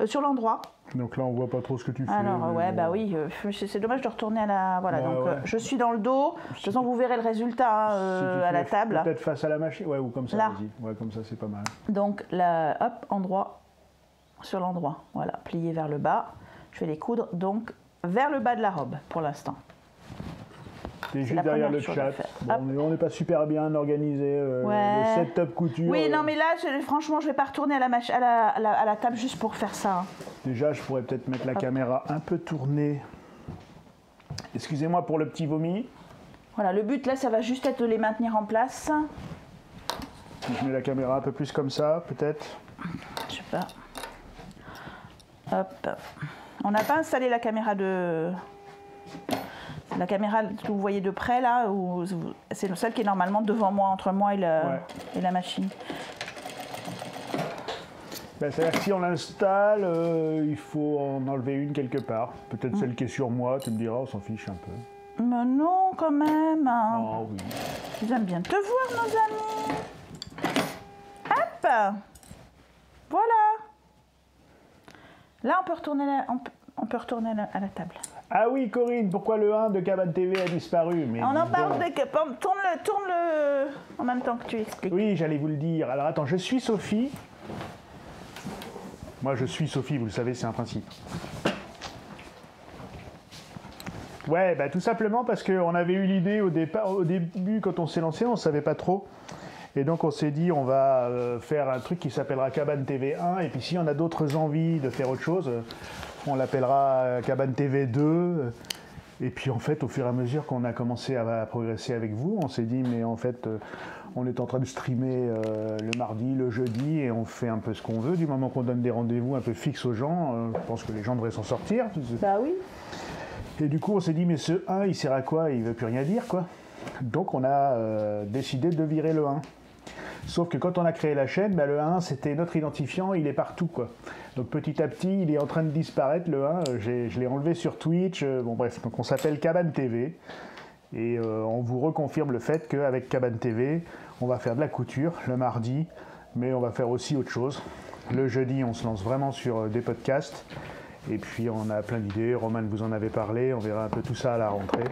sur l'endroit. Donc là, on voit pas trop ce que tu fais. Alors, mais ouais, bon. bah oui, c'est dommage de retourner à la... Voilà, Ouais, donc ouais. je suis dans le dos. De toute façon, vous verrez le résultat hein, Si tu à la fais table. Peut-être face à la machine, ouais, ou comme ça, Là. vas-y. Ouais, comme ça, c'est pas mal. Donc, là, hop, endroit sur l'endroit. Voilà, plié vers le bas. Je vais les coudre donc vers le bas de la robe pour l'instant. T'es C'est juste la derrière première le chose chat. à faire. Bon, Hop. on n'est pas super bien organisé. Ouais. Le setup couture. Oui, non, mais là, franchement, je vais pas retourner à la table juste pour faire ça. Déjà, je pourrais peut-être mettre la caméra un peu tournée. Excusez-moi pour le petit vomi. Voilà, le but là, ça va juste être de les maintenir en place. Si je mets la caméra un peu plus comme ça, peut-être. Je sais pas. Hop. On n'a pas installé la caméra de... La caméra que vous voyez de près là, c'est celle qui est normalement devant moi, entre moi et la machine. Ben, c'est-à-dire que si on l'installe, il faut en enlever une quelque part. Peut-être celle qui est sur moi, tu me diras, on s'en fiche un peu. Mais non, quand même. Oh oui. J'aime bien te voir, nos amis. Hop. Voilà. Là, on peut retourner, à la table. Ah oui, Corinne, pourquoi le 1 de Cabane TV a disparu? Mais On en dis parle donc. tourne-le en même temps que tu expliques. Oui, j'allais vous le dire. Alors attends, je suis Sophie. Moi, je suis Sophie, vous le savez, c'est un principe. Ouais, bah tout simplement parce qu'on avait eu l'idée au début, quand on s'est lancé, on ne savait pas trop. Et donc on s'est dit, on va faire un truc qui s'appellera Cabane TV 1. Et puis si on a d'autres envies de faire autre chose, on l'appellera Cabane TV 2. Et puis en fait, au fur et à mesure qu'on a commencé à progresser avec vous, on s'est dit, mais en fait, on est en train de streamer le mardi, le jeudi, et on fait un peu ce qu'on veut. Du moment qu'on donne des rendez-vous un peu fixes aux gens, je pense que les gens devraient s'en sortir. Bah oui. Et du coup, on s'est dit, mais ce 1, il sert à quoi? Il veut plus rien dire, quoi. Donc on a décidé de virer le 1. Sauf que quand on a créé la chaîne, bah, le 1, c'était notre identifiant, il est partout, quoi. Donc petit à petit, il est en train de disparaître, le 1. Je l'ai enlevé sur Twitch. Bon bref, donc on s'appelle Cabane TV. Et on vous reconfirme le fait qu'avec Cabane TV, on va faire de la couture le mardi, mais on va faire aussi autre chose. Le jeudi, on se lance vraiment sur des podcasts. Et puis on a plein d'idées, Roman vous en avez parlé, on verra un peu tout ça à la rentrée.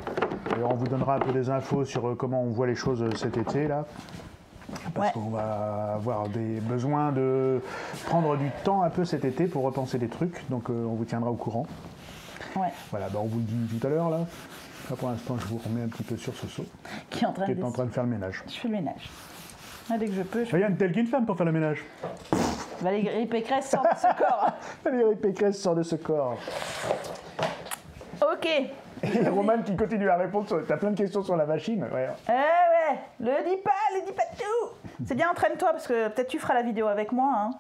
Et on vous donnera un peu des infos sur comment on voit les choses cet été là. Parce qu'on va avoir des besoins de prendre du temps un peu cet été pour repenser des trucs, donc on vous tiendra au courant. Ouais. Voilà, bah on vous le dit tout à l'heure là. Là pour l'instant je vous remets un petit peu sur ce seau, Qui est en train de faire le ménage. Je fais le ménage. Ah, dès que je peux. Rien de tel qu'une femme pour faire le ménage. Valérie Pécresse sort de ce corps. Valérie Pécresse sort de ce corps. Ok. Et Roman qui continue à répondre, t'as plein de questions sur la machine. Ouais. Ouais, le dis pas tout. C'est bien, entraîne-toi parce que peut-être tu feras la vidéo avec moi. Hein.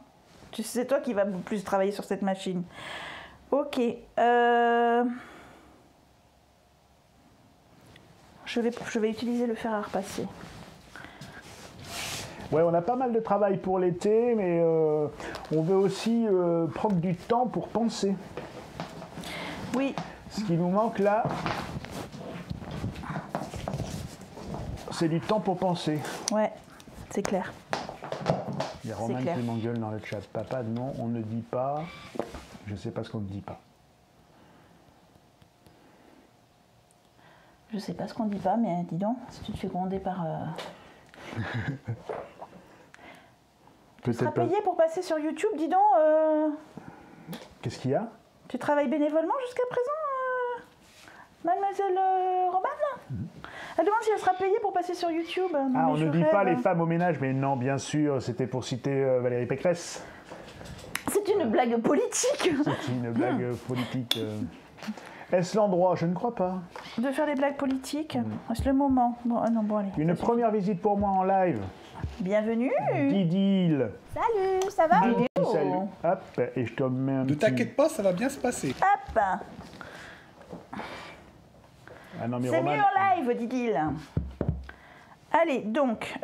C'est toi qui vas plus travailler sur cette machine. Ok. Je vais utiliser le fer à repasser. Ouais, on a pas mal de travail pour l'été, mais on veut aussi prendre du temps pour penser. Oui. Ce qui nous manque là, c'est du temps pour penser. Ouais, c'est clair. Il y a Roman qui m'engueule dans le chat. Papa, non, on ne dit pas. Je sais pas ce qu'on ne dit pas. Je sais pas ce qu'on dit pas, mais dis donc, si tu te fais gronder par... Tu seras payé pour passer sur YouTube, dis donc. Qu'est-ce qu'il y a? Tu travailles bénévolement jusqu'à présent, mademoiselle Romane? Elle demande si elle sera payée pour passer sur YouTube. Ah, on ne dit pas les femmes au ménage, mais non, bien sûr, c'était pour citer Valérie Pécresse. C'est une blague politique. C'est une blague politique. Est-ce l'endroit? Je ne crois pas. De faire des blagues politiques? Est-ce le moment? Bon, non, bon, allez. Une première visite pour moi en live. Bienvenue. Didil. Salut, ça va? Didil, salut. Hop, et je te mets un Ne t'inquiète pas, ça va bien se passer. Hop. Ah non, mais C'est Roman... mieux en live, dit-il. Allez, donc...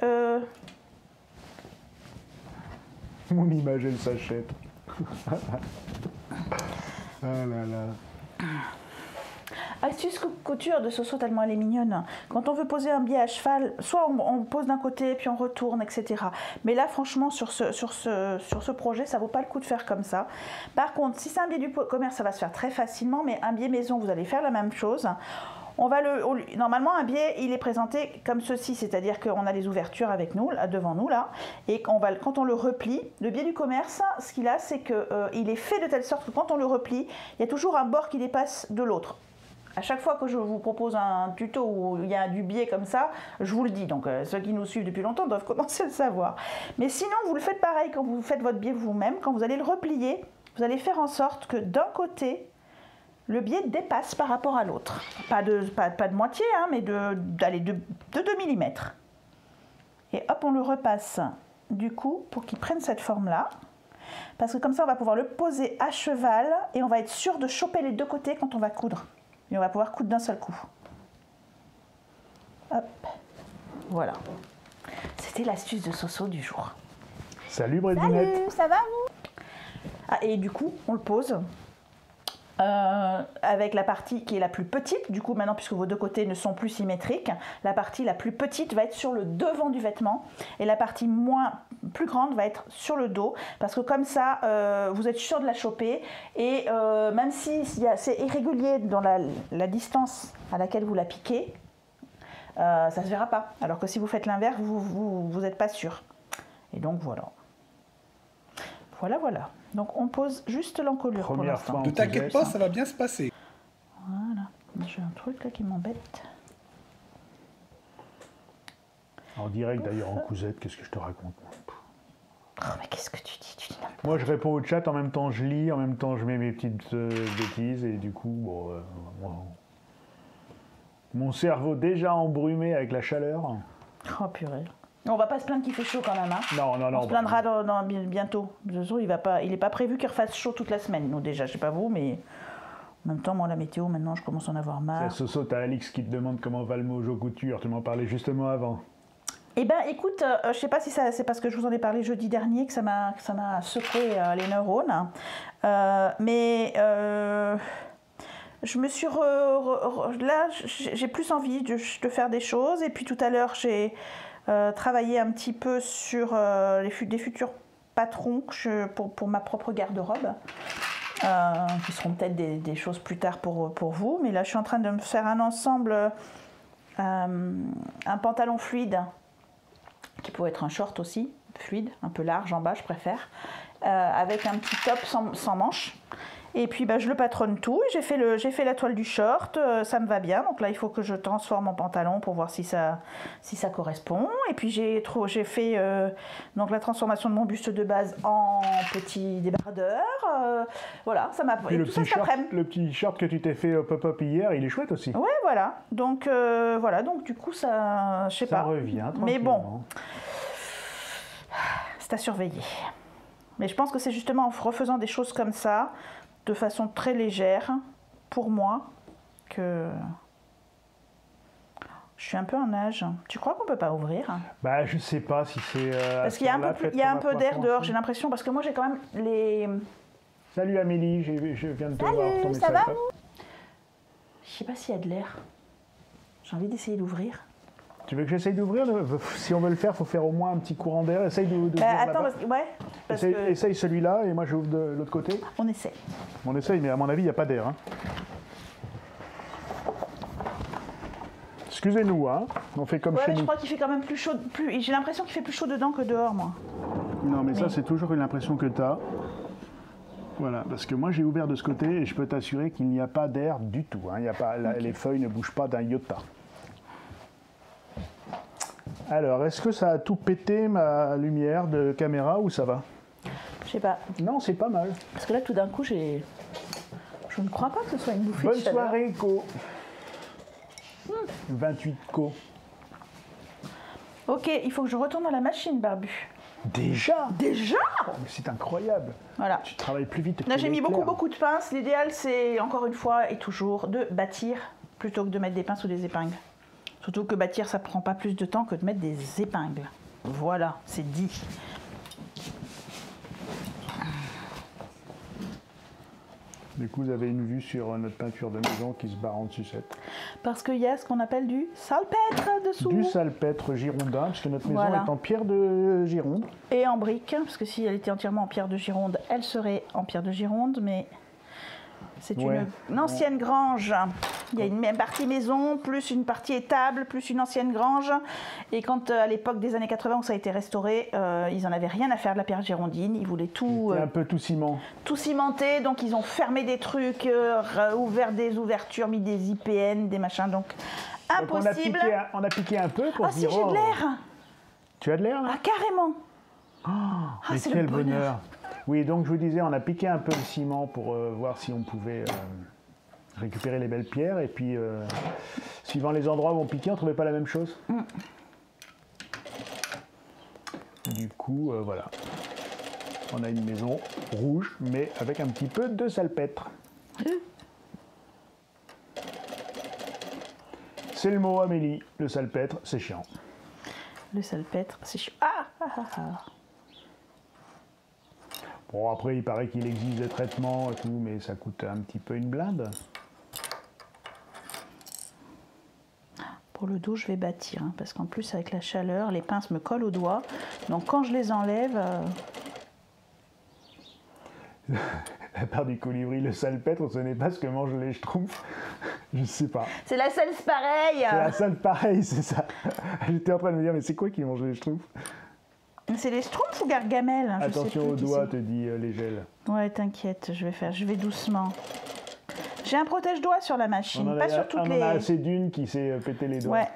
Mon image, elle s'achète. Ah là là. Astuce couture de Soso tellement elle est mignonne. Quand on veut poser un biais à cheval, soit on pose d'un côté puis on retourne, etc. Mais là, franchement, sur ce projet, ça vaut pas le coup de faire comme ça. Par contre, si c'est un biais du commerce, ça va se faire très facilement, mais un biais maison, vous allez faire la même chose. Normalement, un biais, il est présenté comme ceci, c'est-à-dire qu'on a les ouvertures avec nous, là, devant nous, là, et quand on le replie, le biais du commerce, ce qu'il a, c'est qu'il est fait de telle sorte que quand on le replie, il y a toujours un bord qui dépasse de l'autre. À chaque fois que je vous propose un tuto où il y a du biais comme ça, je vous le dis. Donc ceux qui nous suivent depuis longtemps doivent commencer à le savoir. Mais sinon, vous le faites pareil quand vous faites votre biais vous-même. Quand vous allez le replier, vous allez faire en sorte que d'un côté, le biais dépasse par rapport à l'autre. Pas de moitié, hein, mais de 2 mm. Et hop, on le repasse du coup pour qu'il prenne cette forme-là. Parce que comme ça, on va pouvoir le poser à cheval et on va être sûr de choper les deux côtés quand on va coudre. Et on va pouvoir coudre d'un seul coup. Hop, voilà. C'était l'astuce de Soso du jour. Salut Brédinette. Salut, ça va vous? Ah, et du coup, on le pose avec la partie qui est la plus petite. Du coup, maintenant, puisque vos deux côtés ne sont plus symétriques, la partie la plus petite va être sur le devant du vêtement et la partie plus grande va être sur le dos. Parce que comme ça, vous êtes sûr de la choper et même si c'est irrégulier dans la distance à laquelle vous la piquez, ça ne se verra pas. Alors que si vous faites l'inverse, vous n'êtes pas sûr. Et donc voilà. Voilà. Donc on pose juste l'encolure pour Première l'instant. fois. Ne t'inquiète pas, ça va bien se passer. Voilà. J'ai un truc là qui m'embête. En direct d'ailleurs en cousette, qu'est-ce que je te raconte? Oh, mais qu'est-ce que tu dis? Tu dis n'importe Moi je réponds au chat, en même temps je lis, en même temps je mets mes petites bêtises et du coup, mon cerveau déjà embrumé avec la chaleur. quoi. Oh purée. On va pas se plaindre qu'il fait chaud quand même. Hein. Non. On se plaindra bientôt. De toute façon, il n'est pas prévu qu'il refasse chaud toute la semaine. Nous déjà, je sais pas vous, mais en même temps, moi la météo, maintenant, je commence à en avoir marre. Soso, t'as Alix qui te demande comment va le Mojo Couture. Tu m'en parlais justement avant. Eh ben, écoute, je sais pas si c'est parce que je vous en ai parlé jeudi dernier que ça m'a secoué les neurones. Mais je me suis là, j'ai plus envie de faire des choses. Et puis tout à l'heure, j'ai travaillé un petit peu sur des futurs patrons pour ma propre garde-robe. Qui seront peut-être des choses plus tard pour vous. Mais là, je suis en train de me faire un ensemble, un pantalon fluide, qui pourrait être un short aussi, fluide, un peu large en bas, je préfère, avec un petit top sans manches. Et puis je le patronne tout, j'ai fait la toile du short, ça me va bien, donc là il faut que je transforme en pantalon pour voir si ça correspond. Et puis j'ai fait donc la transformation de mon buste de base en petit débardeur, voilà, ça m'a pris tout ça cet après-midi. Le petit short que tu t'es fait au pop-up hier, il est chouette aussi. Ouais, voilà, donc du coup ça, je sais pas. Ça revient tranquillement. Mais bon, c'est à surveiller. Mais je pense que c'est justement en refaisant des choses comme ça, de façon très légère, pour moi, que je suis un peu en âge. Tu crois qu'on peut pas ouvrir? Bah, je sais pas si c'est... parce qu'il y a un peu d'air dehors, j'ai l'impression, parce que moi j'ai quand même les... Salut Amélie, je viens de te voir. Ton ça message. va Je sais pas s'il y a de l'air. J'ai envie d'essayer d'ouvrir. Tu veux que j'essaye d'ouvrir? Si on veut le faire, il faut faire au moins un petit courant d'air. Essaye d'ouvrir attends, là-bas. Essaye celui-là et moi j'ouvre de l'autre côté. On essaie. On essaye, mais à mon avis, il n'y a pas d'air. Hein. Excusez-nous, hein. On fait comme chez mais nous. je crois qu'il fait quand même plus chaud. J'ai l'impression qu'il fait plus chaud dedans que dehors, moi. Non, mais ça, c'est toujours une impression que tu as. Voilà, parce que moi, j'ai ouvert de ce côté et je peux t'assurer qu'il n'y a pas d'air du tout. Hein. Il y a pas, les feuilles ne bougent pas d'un iota. Alors, est-ce que ça a tout pété, ma lumière de caméra, ou ça va? Je sais pas. Non, c'est pas mal. Parce que là, tout d'un coup, je ne crois pas que ce soit une bouffée Bonne de chaleur. soirée, Co. 28 Co. Ok, il faut que je retourne à la machine, Barbu. Déjà? Déjà? Mais c'est incroyable. Voilà. Tu travailles plus vite. Là, que j'ai mis l'éclair. beaucoup de pinces. L'idéal, c'est, encore une fois, et toujours, de bâtir plutôt que de mettre des pinces ou des épingles. Surtout que bâtir, ça prend pas plus de temps que de mettre des épingles. Voilà, c'est dit. Du coup, vous avez une vue sur notre peinture de maison qui se barre en sucette. Parce qu'il y a ce qu'on appelle du salpêtre dessous. Du salpêtre girondin, parce que notre maison Voilà. est en pierre de Gironde. Et en brique, parce que si elle était entièrement en pierre de Gironde, elle serait en pierre de Gironde, mais C'est Ouais. une ancienne grange. Il y a une partie maison, plus une partie étable, plus une ancienne grange. Et quand, à l'époque des années 80, où ça a été restauré, ils n'en avaient rien à faire de la pierre girondine. Ils voulaient tout, C'est un peu tout ciment. tout cimenter. Donc, ils ont fermé des trucs, ouvert des ouvertures, mis des IPN, des machins. Donc, Donc impossible. on a piqué un peu pour Ah se si, dire... j'ai de oh, l'air. Tu as de l'air là? Ah, carrément. Mais c'est quel le bonheur. Oui, donc je vous disais, on a piqué un peu le ciment pour voir si on pouvait récupérer les belles pierres. Et puis, suivant les endroits où on piquait, on ne trouvait pas la même chose. Du coup, voilà. On a une maison rouge, mais avec un petit peu de salpêtre. C'est le mot, Amélie. Le salpêtre, c'est chiant. Le salpêtre, c'est chiant. Ah. Bon, après, il paraît qu'il existe des traitements et tout, mais ça coûte un petit peu une blinde. Pour le dos, je vais bâtir, hein, parce qu'en plus, avec la chaleur, les pinces me collent aux doigts. Donc, quand je les enlève... La part du colibri, le salpêtre, ce n'est pas ce que mangent les schtroumpfs. Je sais pas. C'est la salse pareille. C'est la salle pareil, c'est ça. J'étais en train de me dire, mais c'est quoi qui mange les schtroumpfs? C'est les schtroumpfs ou Gargamel, hein, je sais Attention plus aux qui doigts, c'est. te dit les gels. Ouais, t'inquiète, je vais doucement. J'ai un protège-doigts sur la machine, pas sur toutes on les... en a assez d'une qui s'est pété les doigts. Ouais.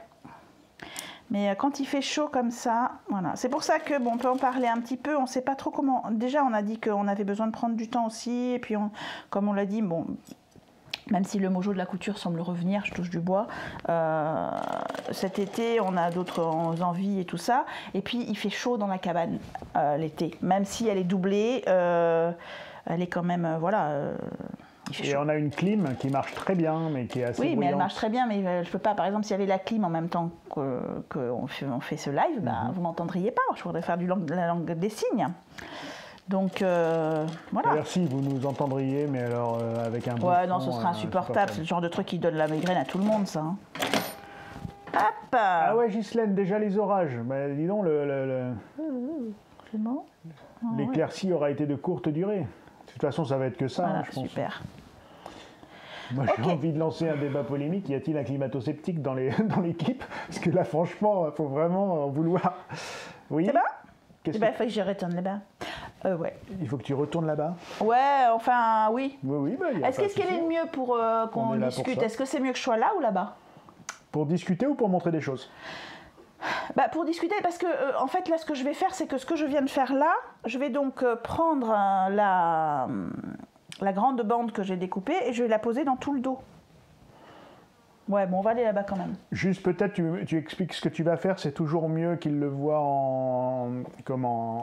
Mais quand il fait chaud comme ça, voilà. C'est pour ça que, bon, on peut en parler un petit peu, on ne sait pas trop comment... Déjà, on a dit qu'on avait besoin de prendre du temps aussi, et puis, comme on l'a dit, bon... Même si le mojo de la couture semble revenir, je touche du bois, cet été, on a d'autres envies et tout ça. Et puis, il fait chaud dans la cabane l'été. Même si elle est doublée, elle est quand même, il fait Et chaud. on a une clim qui marche très bien, mais qui est assez Oui, mais elle bruyante. marche très bien, mais je peux pas. Par exemple, s'il y avait la clim en même temps qu'on fait ce live, bah, vous m'entendriez pas. Je voudrais faire la langue des signes. Donc, voilà. D'ailleurs, si, vous nous entendriez, mais alors avec un Ouais, bon non, son, ce sera insupportable. C'est le genre de truc qui donne la migraine à tout le monde, ça. hein. Hop. Ah ouais, Ghislaine, déjà les orages. Bah, dis donc, C'est bon. l'éclaircie aura été de courte durée. De toute façon, ça va être que ça, Voilà, hein, je pense. super. Moi, j'ai Ok. envie de lancer un débat polémique. Y a-t-il un climato-sceptique dans l'équipe? Parce que là, franchement, il faut vraiment en vouloir. Oui. C'est bon Qu'est-ce Eh ben, il faut que j'y retourne là-bas. Ouais. Il faut que tu retournes là-bas. Ouais, enfin, oui. Oui, bah, y a Est-ce pas de qu'est-ce qu'il souci. est le mieux pour On qu'on est là pour discute? ça. Est-ce que c'est mieux que je sois là ou là-bas? Pour discuter ou pour montrer des choses? Bah, pour discuter, parce que en fait, là, ce que je vais faire, c'est que ce que je viens de faire là, je vais donc prendre la grande bande que j'ai découpée et je vais la poser dans tout le dos. Ouais, bon, on va aller là-bas quand même. Juste peut-être, tu expliques ce que tu vas faire. C'est toujours mieux qu'il le voit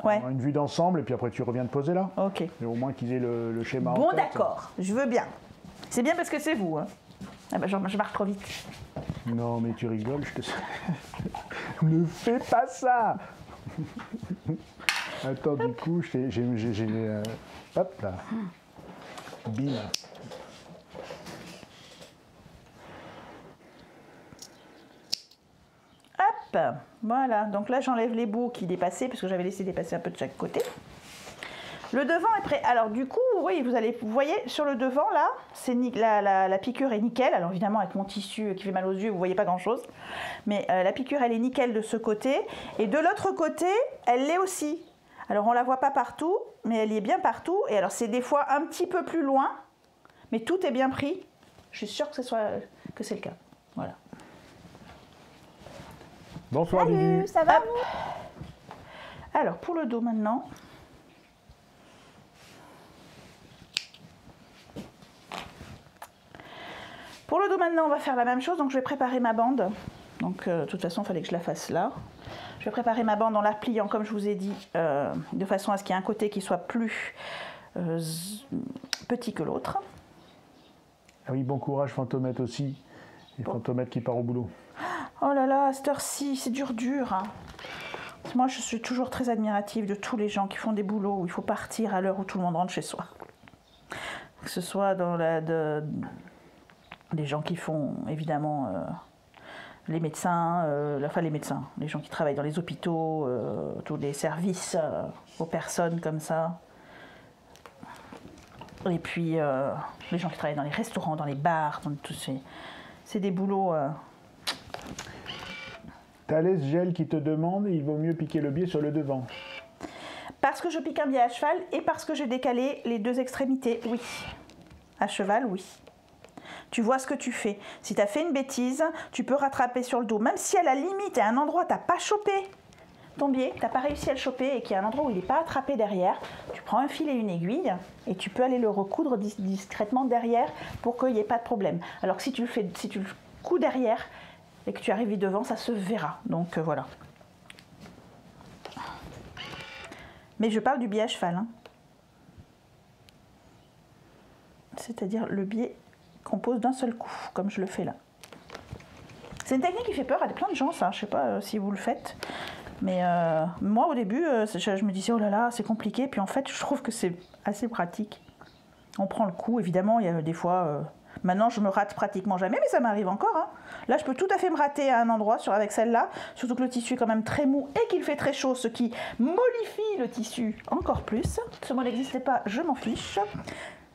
Ouais. en une vue d'ensemble. Et puis après, tu reviens te poser là. Ok. Et au moins qu'ils aient le schéma en Bon, tête. d'accord, je veux bien. C'est bien parce que c'est vous. Hein. Ah bah, je marche trop vite. Non, mais tu rigoles, je te... Ne fais pas ça. Attends, du coup, hop là. Bim. Hop, voilà. Donc là, j'enlève les bouts qui dépassaient parce que j'avais laissé dépasser un peu de chaque côté. Le devant est prêt. Alors du coup, oui, vous voyez sur le devant là, la piqûre est nickel. Alors évidemment avec mon tissu qui fait mal aux yeux, vous voyez pas grand chose. Mais la piqûre elle est nickel de ce côté. Et de l'autre côté, elle l'est aussi. Alors on la voit pas partout, mais elle y est bien partout. Et alors c'est des fois un petit peu plus loin, mais tout est bien pris. Je suis sûre que c'est le cas. Voilà. Bonsoir, Salut, Dudu. ça va Hop. Alors pour le dos maintenant. Pour le dos maintenant, on va faire la même chose. Donc je vais préparer ma bande. Donc de toute façon, il fallait que je la fasse là. Je vais préparer ma bande en la pliant, comme je vous ai dit, de façon à ce qu'il y ait un côté qui soit plus petit que l'autre. Ah oui, bon courage, Fantomette aussi. Et Fantomette qui part au boulot. Oh là là, à cette heure-ci, c'est dur. Hein. Moi, je suis toujours très admirative de tous les gens qui font des boulots où il faut partir à l'heure où tout le monde rentre chez soi. Que ce soit dans les gens qui font, évidemment, les médecins, les gens qui travaillent dans les hôpitaux, tous les services aux personnes comme ça. Et puis, les gens qui travaillent dans les restaurants, dans les bars, dans tous ces... C'est des boulots... Thalès Gel qui te demande, il vaut mieux piquer le biais sur le devant. Parce que je pique un biais à cheval et parce que j'ai décalé les deux extrémités, oui. À cheval, oui. Tu vois ce que tu fais. Si tu as fait une bêtise, tu peux rattraper sur le dos. Même si à la limite, à un endroit, tu n'as pas chopé ton biais, tu n'as pas réussi à le choper et qu'il y a un endroit où il n'est pas attrapé derrière, tu prends un fil et une aiguille et tu peux aller le recoudre discrètement derrière pour qu'il n'y ait pas de problème. Alors que si tu le couds derrière et que tu arrives devant, ça se verra. Donc voilà. Mais je parle du biais à cheval. Hein. C'est-à-dire le biais qu'on pose d'un seul coup, comme je le fais là. C'est une technique qui fait peur à plein de gens, ça. Je ne sais pas si vous le faites. Mais moi, au début, je me disais, oh là là, c'est compliqué. Puis en fait, je trouve que c'est assez pratique. On prend le coup, évidemment, il y a des fois... Maintenant, je me rate pratiquement jamais, mais ça m'arrive encore. Hein. Là, je peux tout à fait me rater à un endroit avec celle-là, surtout que le tissu est quand même très mou et qu'il fait très chaud, ce qui mollifie le tissu encore plus. Ce mot n'existait pas, je m'en fiche.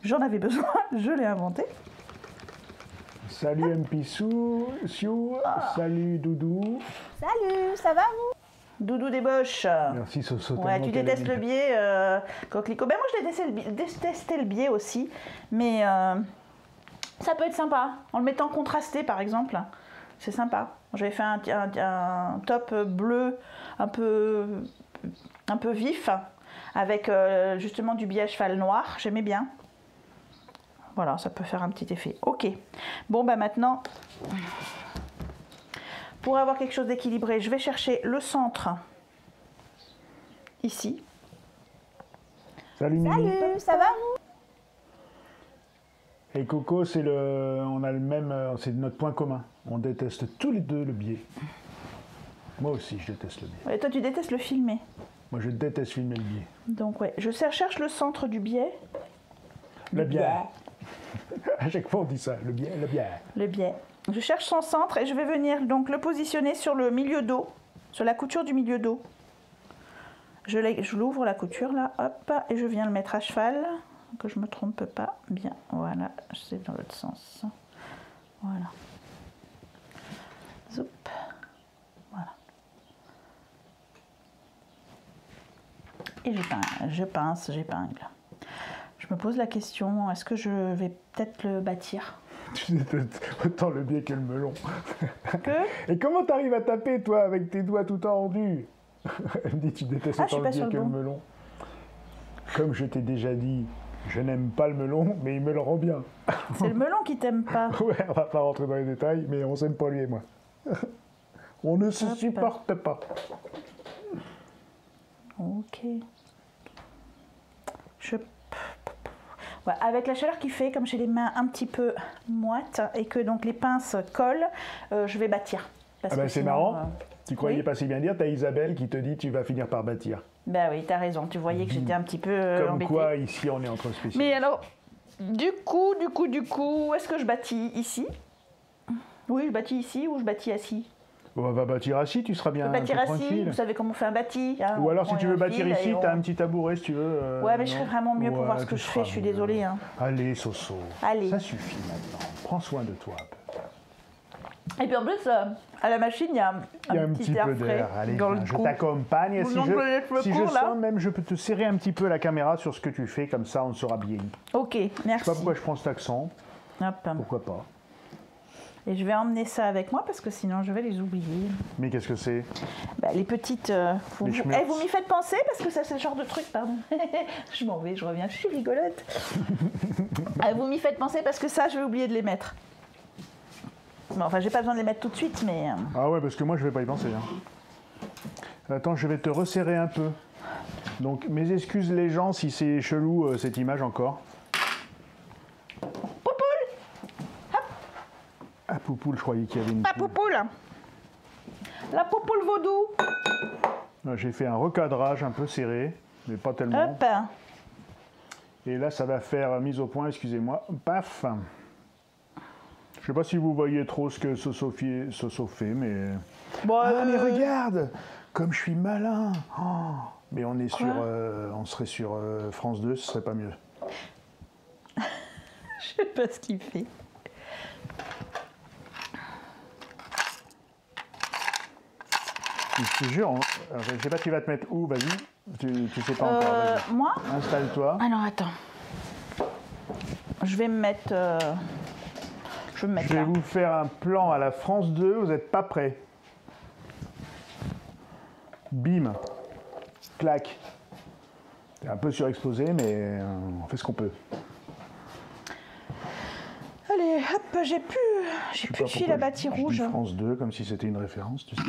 J'en avais besoin, je l'ai inventé. Salut Mpissou, salut Doudou. Salut, ça va vous? Doudou débauche. Merci Soso. Ouais, tu détestes le biais, coquelicot. Ben moi, je détestais le biais aussi, mais ça peut être sympa. En le mettant contrasté, par exemple, c'est sympa. J'avais fait un top bleu un peu vif, avec justement du biais à cheval noir. J'aimais bien. Voilà, ça peut faire un petit effet. Ok. Bon, bah maintenant, pour avoir quelque chose d'équilibré, je vais chercher le centre ici. Salut Mimi. Salut, ça va vous? Et Coco, on a le même, c'est notre point commun. On déteste tous les deux le biais. Moi aussi, je déteste le biais. Et toi, tu détestes le filmer. Moi, je déteste filmer le biais. Donc, ouais, je cherche le centre du biais. Le biais. À chaque fois, on dit ça. Le biais, le biais. Le biais. Je cherche son centre et je vais venir donc le positionner sur le milieu dos, sur la couture du milieu dos. Je l'ouvre la couture là, hop, et je viens le mettre à cheval, que je me trompe pas. Bien, voilà, c'est dans l'autre sens. Voilà. Zoup. Voilà. Et je pince, j'épingle. Je me pose la question, est-ce que je vais peut-être le bâtir? Tu détestes autant le biais que le melon. Que? Et comment t'arrives à taper, toi, avec tes doigts tout tendus? Elle me dit, tu détestes autant le biais que le melon. Comme je t'ai déjà dit, je n'aime pas le melon, mais il me le rend bien. C'est le melon qui t'aime pas. Ouais, on va pas rentrer dans les détails, mais on s'aime pas lui et moi. On ne se supporte pas. Ok. Ouais, avec la chaleur qu'il fait, comme j'ai les mains un petit peu moites et que donc les pinces collent, je vais bâtir. Ah ben c'est marrant. Tu croyais pas si bien dire, t'as Isabelle qui te dit tu vas finir par bâtir. Ben oui, t'as raison. Tu voyais que j'étais un petit peu Comme embêtée. quoi, ici, on est entre spécialistes. Mais alors, du coup, est-ce que je bâtis ici? Oui, je bâtis ici ou je bâtis assis? On va bâtir assis, tu seras bien bâtir assis, tranquille. vous savez comment on fait un bâti. Hein, ou alors si tu veux bâtir ici, t'as un petit tabouret si tu veux. Ouais, mais je serais vraiment mieux pour voir ce que je fais, je suis désolée. Hein. Allez, Soso. Allez. Ça suffit maintenant. Prends soin de toi un peu. Et puis en plus, à la machine, il y a un petit air peu frais d'air. Allez, dans le je cou. t'accompagne. Si je sens même, je peux te serrer un petit peu la caméra sur ce que tu fais, comme ça on sera bien. Ok, merci. Je sais pas pourquoi je prends cet accent. Hop. Pourquoi pas. Et je vais emmener ça avec moi parce que sinon je vais les oublier. Mais qu'est-ce que c'est? Bah, les petites... vous m'y faites penser parce que ça c'est le genre de truc, pardon. Je m'en vais, je reviens, je suis rigolote. Vous m'y faites penser parce que ça je vais oublier de les mettre. Bon, enfin j'ai pas besoin de les mettre tout de suite mais... Ah ouais, parce que moi je vais pas y penser. Hein. Attends, je vais te resserrer un peu. Donc mes excuses les gens si c'est chelou cette image encore. Ah, Poupoule, je croyais qu'il y avait une La poule. Poupoule. La Poupoule vaudou. J'ai fait un recadrage un peu serré, mais pas tellement. Hop. Et là, ça va faire mise au point, excusez-moi. Paf. Je sais pas si vous voyez trop ce que Soso fait, mais... Bon, mais regarde, comme je suis malin. Oh, mais on est on serait sur France 2, ce serait pas mieux. sais pas ce qu'il fait. Je te jure, je sais pas, tu vas te mettre où, vas-y. Tu sais pas encore, vas-y. Moi? Installe-toi. Alors attends. Je vais me mettre. Je vais me mettre Je vais là. vous faire un plan à la France 2, vous n'êtes pas prêts. Bim. Clac. C'est un peu surexposé, mais on fait ce qu'on peut. Allez, hop, j'ai plus de fil à bâti Je rouge. dis France 2 comme si c'était une référence, tu sais.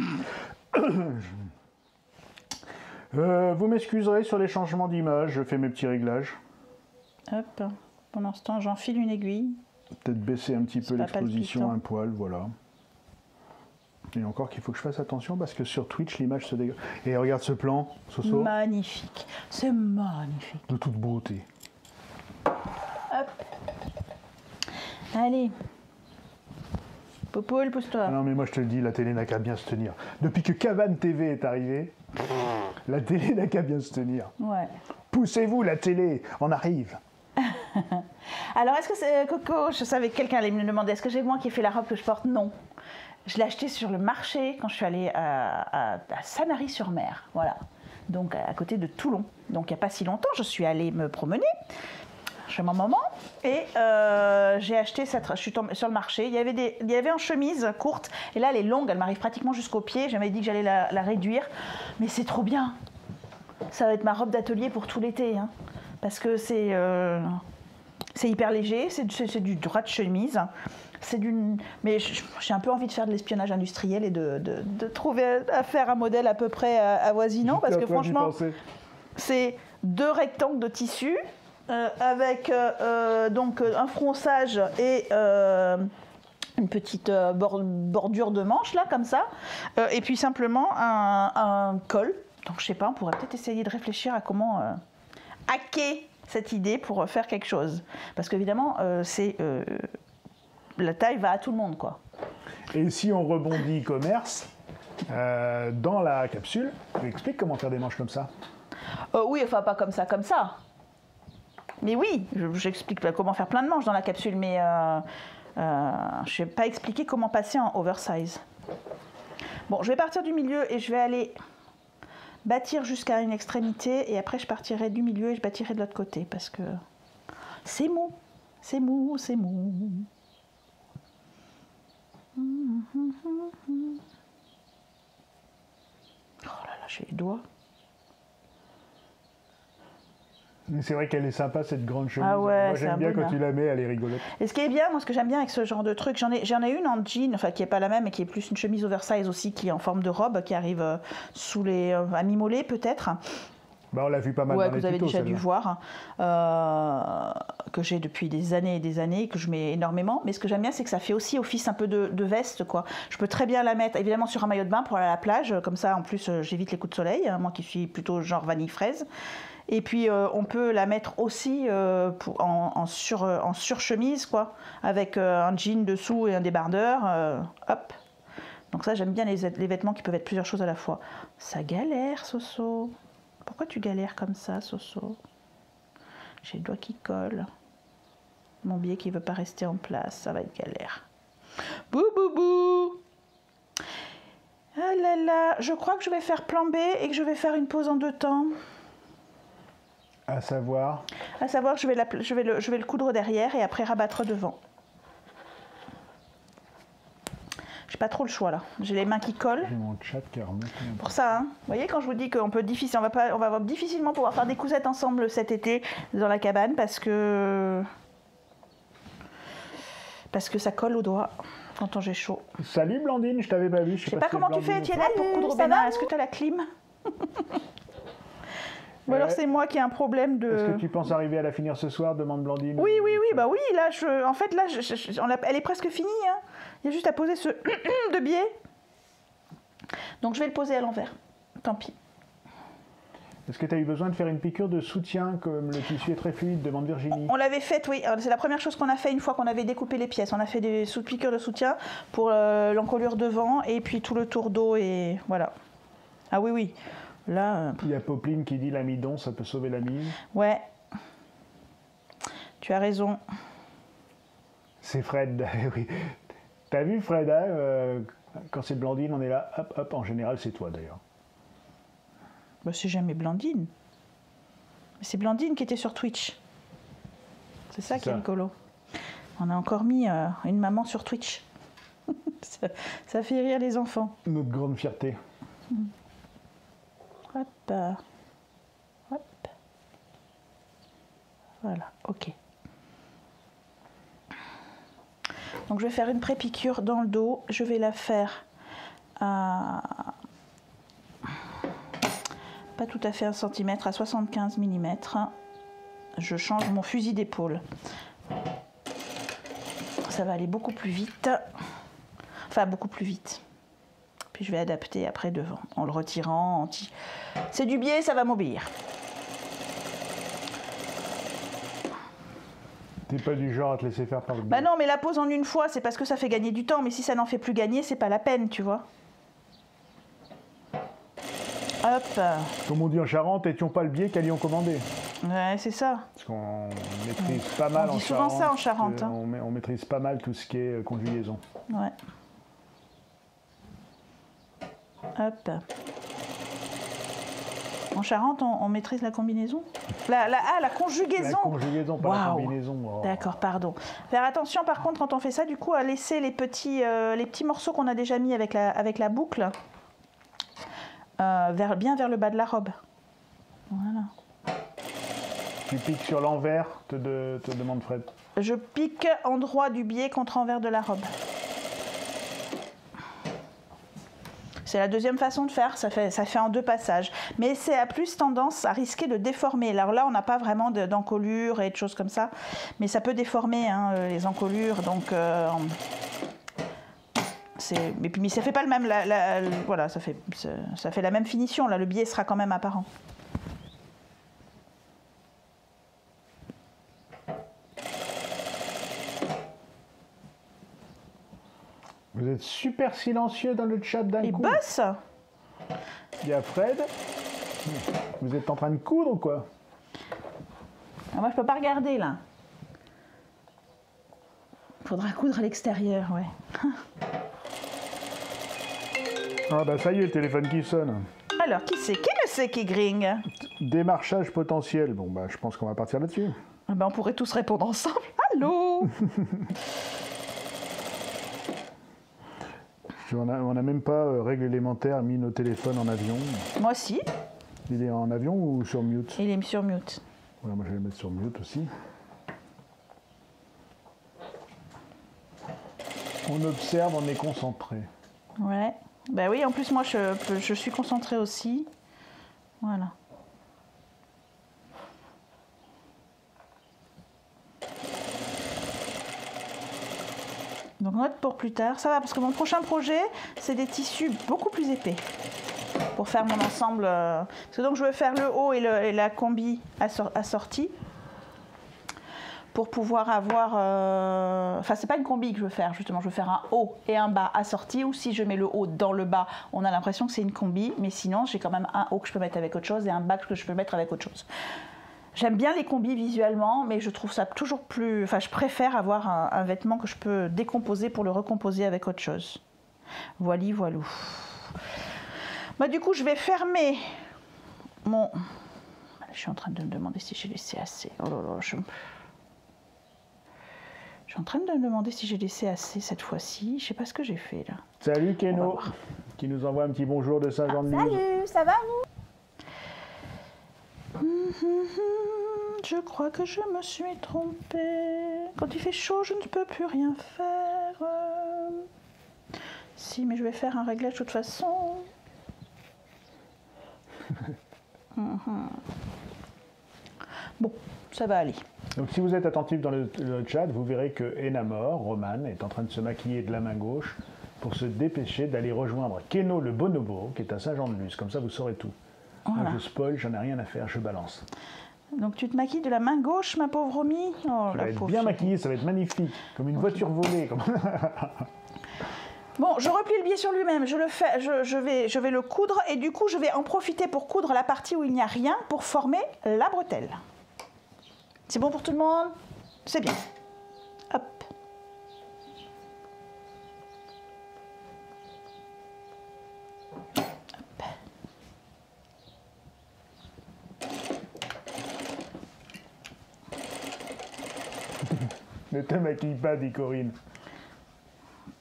Vous m'excuserez sur les changements d'image, je fais mes petits réglages. Hop, pendant ce temps, j'enfile une aiguille. Peut-être baisser un petit peu pas l'exposition palpitant. un poil, voilà. Et encore qu'il faut que je fasse attention parce que sur Twitch, l'image se dégage. Et regarde ce plan, Soso, Magnifique, c'est magnifique. de toute beauté. Hop. Allez. Popoule, pousse-toi. Ah non mais moi je te le dis, la télé n'a qu'à bien se tenir. Depuis que Cabane TV est arrivé, la télé n'a qu'à bien se tenir. Ouais. Poussez-vous la télé, on arrive. Alors, est-ce que c'est Coco? Je savais que quelqu'un allait me le demander. Est-ce que j'ai moi qui ai fait la robe que je porte? Non. Je l'ai achetée sur le marché quand je suis allée à Sanary-sur-Mer. Voilà. Donc, à côté de Toulon. Donc, il n'y a pas si longtemps, je suis allée me promener chez ma maman et j'ai acheté cette. Je suis tombée sur le marché. Il y avait en chemise courte et là, elle est longue. Elle m'arrive pratiquement jusqu'au pied. J'avais dit que j'allais la réduire. Mais c'est trop bien. Ça va être ma robe d'atelier pour tout l'été. Hein, parce que c'est hyper léger, c'est du droit de chemise. Mais j'ai un peu envie de faire de l'espionnage industriel et de trouver à faire un modèle à peu près avoisinant. Parce que franchement, c'est 2 rectangles de tissu avec donc un fronçage et une petite bordure de manche là comme ça. Et puis simplement un col. Donc je sais pas, on pourrait peut-être essayer de réfléchir à comment hacker cette idée pour faire quelque chose. Parce qu'évidemment, la taille va à tout le monde, quoi. Et si on rebondit e-commerce, dans la capsule, tu expliques comment faire des manches comme ça. Oui, enfin pas comme ça, comme ça. Mais oui, j'explique comment faire plein de manches dans la capsule, mais je ne vais pas expliquer comment passer en oversize. Bon, je vais partir du milieu et je vais aller bâtir jusqu'à une extrémité et après je partirai du milieu et je bâtirai de l'autre côté parce que c'est mou, c'est mou, c'est mou. Oh là là, j'ai les doigts. Mais c'est vrai qu'elle est sympa cette grande chemise. Ah ouais, moi c'est j'aime un bien bonheur. quand tu la mets, elle est rigolote. Et ce qui est bien, moi ce que j'aime bien avec ce genre de truc, j'en ai une en jean, enfin qui n'est pas la même, mais qui est plus une chemise oversize aussi, qui est en forme de robe, qui arrive sous les à mi-mollet peut-être. Bah, on l'a vu pas mal Ouais, dans que les vous avez tutos, déjà dû celle-là. voir, que j'ai depuis des années et des années, que je mets énormément. Mais ce que j'aime bien, c'est que ça fait aussi office un peu de veste, quoi. Je peux très bien la mettre, évidemment, sur un maillot de bain pour aller à la plage. Comme ça, en plus, j'évite les coups de soleil, hein, moi qui suis plutôt genre vanille-fraise. Et puis, on peut la mettre aussi en surchemise, quoi, avec un jean dessous et un débardeur. Hop. Donc ça, j'aime bien les vêtements qui peuvent être plusieurs choses à la fois. Ça galère, Soso. Pourquoi tu galères comme ça, Soso? J'ai le doigt qui colle. Mon biais qui ne veut pas rester en place, ça va être galère. Bou bou bou. Ah là là, je crois que je vais faire plan B et que je vais faire une pause en 2 temps. À savoir, À savoir que je vais le coudre derrière et après rabattre devant. J'ai pas trop le choix là. J'ai les mains qui collent. j'ai mon chat qui remonte. Pour ça, hein. Vous voyez quand je vous dis qu'on peut on va difficilement pouvoir faire des cousettes ensemble cet été dans la cabane parce que ça colle aux doigts quand j'ai chaud. Salut Blandine, je t'avais pas vu. Je sais pas comment tu fais, Étienne, pour coudre au ça bénin. va, Est-ce que tu as la clim? Ou alors c'est moi qui ai un problème de... Est-ce que tu penses arriver à la finir ce soir, demande Blandine. Oui, bah oui, là, en fait, là, elle est presque finie, hein. Il y a juste à poser ce de biais. Donc je vais le poser à l'envers. Tant pis. Est-ce que tu as eu besoin de faire une piqûre de soutien comme le tissu est très fluide, demande Virginie. On l'avait faite, oui. C'est la première chose qu'on a fait une fois qu'on avait découpé les pièces. On a fait des piqûres de soutien pour l'encolure devant et puis tout le tour d'eau et voilà. Ah oui, oui. Là, Il y a Popeline qui dit l'amidon, ça peut sauver la mise. ouais. Tu as raison. C'est Fred, oui. T'as vu Fred, hein, quand c'est Blandine, on est là, hop, hop, en général c'est toi d'ailleurs. Bah, c'est jamais Blandine. C'est Blandine qui était sur Twitch. C'est ça qui est rigolo. On a encore mis une maman sur Twitch. ça fait rire les enfants. Notre grande fierté. Hop. Hop. Voilà, ok. Donc je vais faire une pré-piqûre dans le dos. Je vais la faire à pas tout à fait 1 cm, à 75 mm. Je change mon fusil d'épaule. Ça va aller beaucoup plus vite. Enfin, beaucoup plus vite. Puis je vais adapter après devant, en le retirant. C'est du biais, ça va m'obéir. T'es pas du genre à te laisser faire par le biais. Bah non, mais la pose en une fois, c'est parce que ça fait gagner du temps. Mais si ça n'en fait plus gagner, c'est pas la peine, tu vois. Hop. Comme on dit en Charente, étions pas le biais qu'à Lyon commandé. Ouais, c'est ça. Parce qu'on maîtrise pas mal On en dit souvent Charente. ça en Charente. Hein. On maîtrise pas mal tout ce qui est conjugaison. Ouais. Hop. En Charente, on maîtrise la combinaison. La conjugaison. La conjugaison, pas la Waouh. combinaison. Oh. D'accord, pardon. Faire attention par contre quand on fait ça, du coup, à laisser les petits morceaux qu'on a déjà mis avec la boucle bien vers le bas de la robe. Voilà. Tu piques sur l'envers, te demande Fred. Je pique endroit du biais contre envers de la robe. C'est la deuxième façon de faire, ça fait en 2 passages. Mais c'est à plus tendance à risquer de déformer. Alors là, on n'a pas vraiment d'encolure et de choses comme ça. Mais ça peut déformer les encolures. Donc, mais ça fait pas le même... voilà, ça fait la même finition. Là, le biais sera quand même apparent. Vous êtes super silencieux dans le chat d'un Il coup. bosse. Il y a Fred. Vous êtes en train de coudre ou quoi? Moi, je peux pas regarder, là. Faudra coudre à l'extérieur, ouais. Ah bah ça y est, le téléphone qui sonne. Alors, qui c'est? Qui le sait qui gringue? Démarchage potentiel. Bon bah je pense qu'on va partir là-dessus. Ah ben, on pourrait tous répondre ensemble. Allô? On n'a même pas, règle élémentaire, mis nos téléphones en avion. Moi aussi. Il est en avion ou sur mute? Il est sur mute. Voilà, moi je vais le mettre sur mute aussi. On observe, on est concentré. Ouais. Ben oui, en plus, moi, je suis concentrée aussi. Voilà. Donc note pour plus tard, ça va parce que mon prochain projet c'est des tissus beaucoup plus épais pour faire mon ensemble. Parce que donc je veux faire le haut et la combi assortie pour pouvoir avoir. Enfin c'est pas une combi que je veux faire justement, je veux faire un haut et un bas assortis ou si je mets le haut dans le bas, on a l'impression que c'est une combi, mais sinon j'ai quand même un haut que je peux mettre avec autre chose et un bas que je peux mettre avec autre chose. J'aime bien les combis visuellement, mais je trouve ça toujours plus... Enfin, je préfère avoir un vêtement que je peux décomposer pour le recomposer avec autre chose. Voili, voilou. Bah, du coup, je vais fermer mon... Je suis en train de me demander si j'ai laissé assez. Oh là là, je suis en train de me demander si j'ai laissé assez cette fois-ci. Je sais pas ce que j'ai fait, là. Salut Keno, qui nous envoie un petit bonjour de Saint-Jean-de-Luz. Salut, ça va vous? Je crois que je me suis trompée. Quand il fait chaud, je ne peux plus rien faire. Si, mais je vais faire un réglage de toute façon. Bon, ça va aller. Donc si vous êtes attentif dans le chat, vous verrez que Enamor, Romane, est en train de se maquiller de la main gauche pour se dépêcher d'aller rejoindre Keno le bonobo, qui est à Saint-Jean-de-Luz. Comme ça, vous saurez tout. Voilà. Moi, je spoil, j'en ai rien à faire, je balance. Donc tu te maquilles de la main gauche, ma pauvre Romy. Oh, Tu la vas être pauvre bien fille. maquillée, ça va être magnifique. Comme une voiture volée. Comme... Bon, je replie le biais sur lui-même. Je vais le coudre et du coup, je vais en profiter pour coudre la partie où il n'y a rien pour former la bretelle. C'est bon pour tout le monde? C'est bien. Hop. Ne te maquille pas, dit Corinne.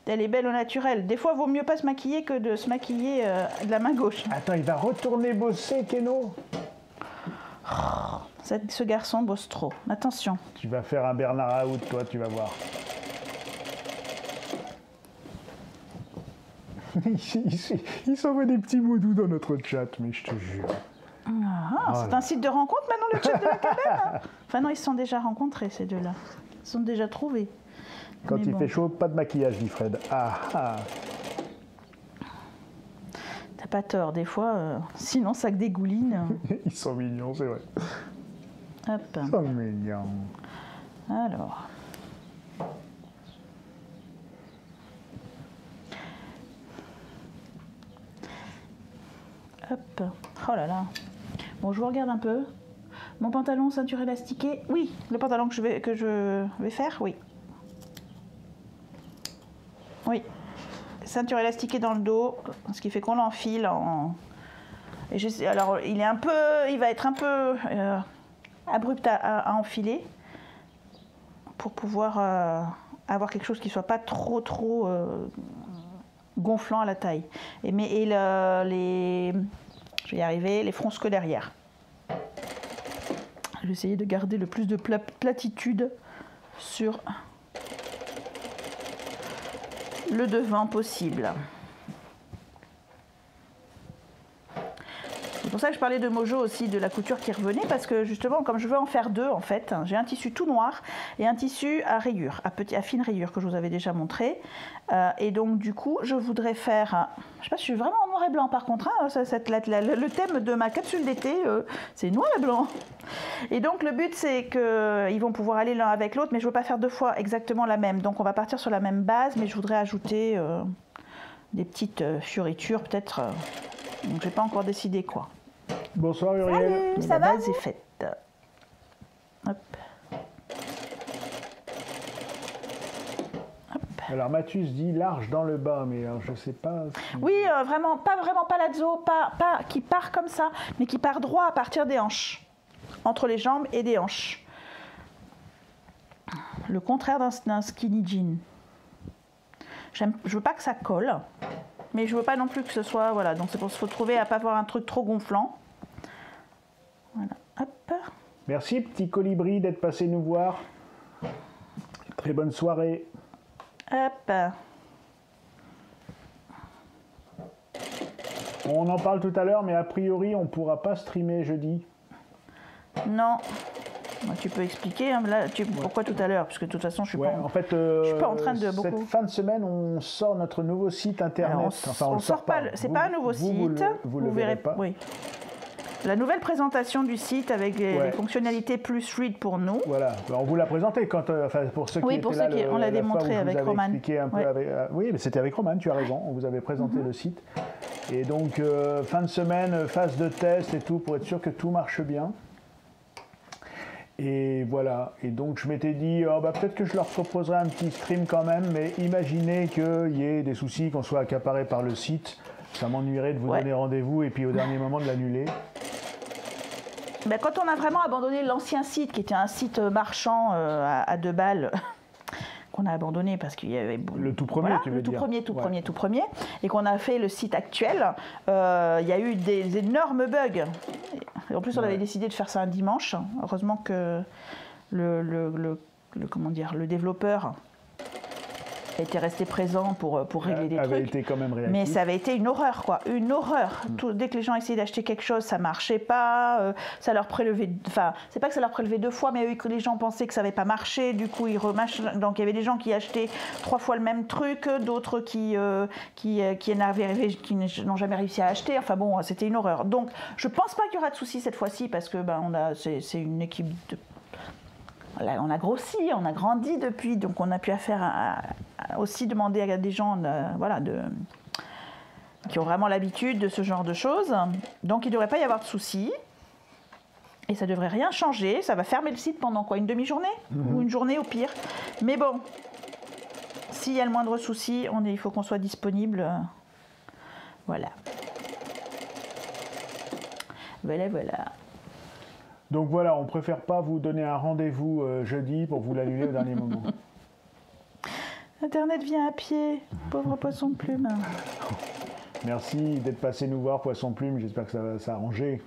Elle est belle au naturel. Des fois, vaut mieux pas se maquiller que de se maquiller de la main gauche. Attends, il va retourner bosser, Keno. Ce garçon bosse trop. Attention. Tu vas faire un Bernard Raoult, toi, tu vas voir. Il s'envoie des petits mots doux dans notre chat, mais je te jure. C'est un site de rencontre maintenant, le chat de la cabane. Enfin non, ils se sont déjà rencontrés, ces deux-là. Ils se sont déjà trouvés. Quand Mais il bon. fait chaud, pas de maquillage, dit Fred. Ah. T'as pas tort, des fois, sinon ça dégouline. Ils sont mignons, c'est vrai. Hop. Ils sont mignons. Alors. Hop. Oh là là. Bon, je vous regarde un peu. Mon pantalon, ceinture élastiquée. Oui, le pantalon que je vais faire, oui. Oui. Ceinture élastiquée dans le dos, ce qui fait qu'on l'enfile en... Et alors, il va être un peu abrupt à enfiler pour pouvoir avoir quelque chose qui soit pas trop gonflant à la taille. Je vais y arriver, les fronces que derrière. Je vais essayer de garder le plus de platitude sur le devant possible. C'est pour ça que je parlais de Mojo aussi, de la couture qui revenait, parce que justement, comme je veux en faire deux, en fait, j'ai un tissu tout noir et un tissu à rayures, à fine rayure que je vous avais déjà montré. Et donc, du coup, je voudrais faire... je ne sais pas si je suis vraiment en noir et blanc, par contre. Hein, le thème de ma capsule d'été, c'est noir et blanc. Et donc, le but, c'est qu'ils vont pouvoir aller l'un avec l'autre, mais je ne veux pas faire deux fois exactement la même. Donc, on va partir sur la même base, mais je voudrais ajouter des petites fioritures, peut-être... donc, je n'ai pas encore décidé quoi. Bonsoir Uriel. Salut, ça La va base est faite. Hop. Alors Mathus dit large dans le bas, mais alors, je sais pas. Si... Oui, vraiment palazzo, pas qui part comme ça, mais qui part droit à partir des hanches, entre les jambes et des hanches. Le contraire d'un skinny jean. Je veux pas que ça colle, mais je veux pas non plus que ce soit, voilà. Donc c'est pour se retrouver à pas avoir un truc trop gonflant. Voilà. Hop. Merci petit colibri d'être passé nous voir. Très bonne soirée. Hop. On en parle tout à l'heure, mais a priori, on pourra pas streamer jeudi. Non. Bah, tu peux expliquer hein, là, pourquoi tout à l'heure, parce que de toute façon, je suis pas. En fait, je suis pas en train de beaucoup. Cette fin de semaine, on sort notre nouveau site internet. Alors, enfin, on le sort pas. C'est pas un nouveau site. Vous le verrez pas. Oui. La nouvelle présentation du site avec les fonctionnalités plus fluides pour nous. Voilà, on vous l'a présenté quand, pour ceux qui oui, étaient pour là. Ceux qui, on l'a démontré avec Roman. Oui, mais c'était avec Roman, tu as raison. On vous avait présenté le site. Et donc, fin de semaine, phase de test et tout, pour être sûr que tout marche bien. Et voilà. Et donc, je m'étais dit, peut-être que je leur proposerai un petit stream quand même, mais imaginez qu'il y ait des soucis, qu'on soit accaparé par le site. Ça m'ennuierait de vous donner rendez-vous et puis au dernier moment de l'annuler. Ben, quand on a vraiment abandonné l'ancien site, qui était un site marchand à 2 balles, qu'on a abandonné parce qu'il y avait... Le tout premier, tu veux dire. Le tout premier, et qu'on a fait le site actuel, il y a eu des énormes bugs. Et en plus, on avait décidé de faire ça un dimanche. Heureusement que le développeur était resté présent pour régler des trucs. Été quand même réactif. Mais ça avait été une horreur, quoi. Une horreur. Dès que les gens essayaient d'acheter quelque chose, ça marchait pas. Ça leur prélevait... Enfin, c'est pas que ça leur prélevait 2 fois, mais les gens pensaient que ça avait pas marché. Du coup, ils donc il y avait des gens qui achetaient 3 fois le même truc, d'autres qui n'ont jamais réussi à acheter. Enfin bon, c'était une horreur. Donc, je pense pas qu'il y aura de soucis cette fois-ci, parce que c'est une équipe de... On a grossi, on a grandi depuis, donc on a pu aussi demander à des gens qui ont vraiment l'habitude de ce genre de choses. Donc il ne devrait pas y avoir de soucis. Et ça ne devrait rien changer. Ça va fermer le site pendant quoi, une demi-journée ou une journée au pire. Mais bon, s'il y a le moindre souci, il faut qu'on soit disponible. Voilà. Voilà. Donc voilà, on préfère pas vous donner un rendez-vous jeudi pour vous l'annuler au dernier moment. Internet vient à pied, pauvre poisson plume. Merci d'être passé nous voir, Poisson Plume. J'espère que ça va s'arranger.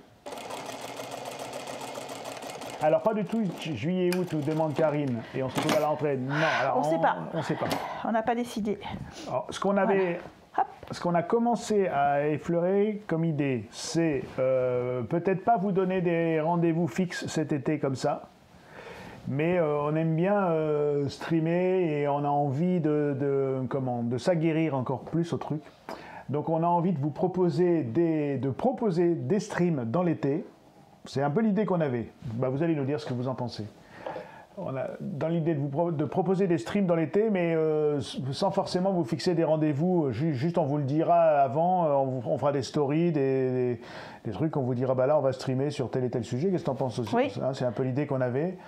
Alors, pas du tout juillet août, nous demande Karine. Et on se retrouve à la rentrée. Non, alors On sait pas. On sait pas. On n'a pas décidé. Alors, ce qu'on avait... Hop. Ce qu'on a commencé à effleurer comme idée, c'est peut-être pas vous donner des rendez-vous fixes cet été comme ça, mais on aime bien streamer et on a envie de s'aguerrir encore plus au truc. Donc on a envie de vous proposer des streams dans l'été. C'est un peu l'idée qu'on avait. Bah, vous allez nous dire ce que vous en pensez. On a dans l'idée de proposer des streams dans l'été, mais sans forcément vous fixer des rendez-vous. Juste on vous le dira avant, on fera des stories, des trucs, on vous dira bah là on va streamer sur tel et tel sujet. Qu'est-ce que tu en penses aussi? Oui. C'est un peu l'idée qu'on avait.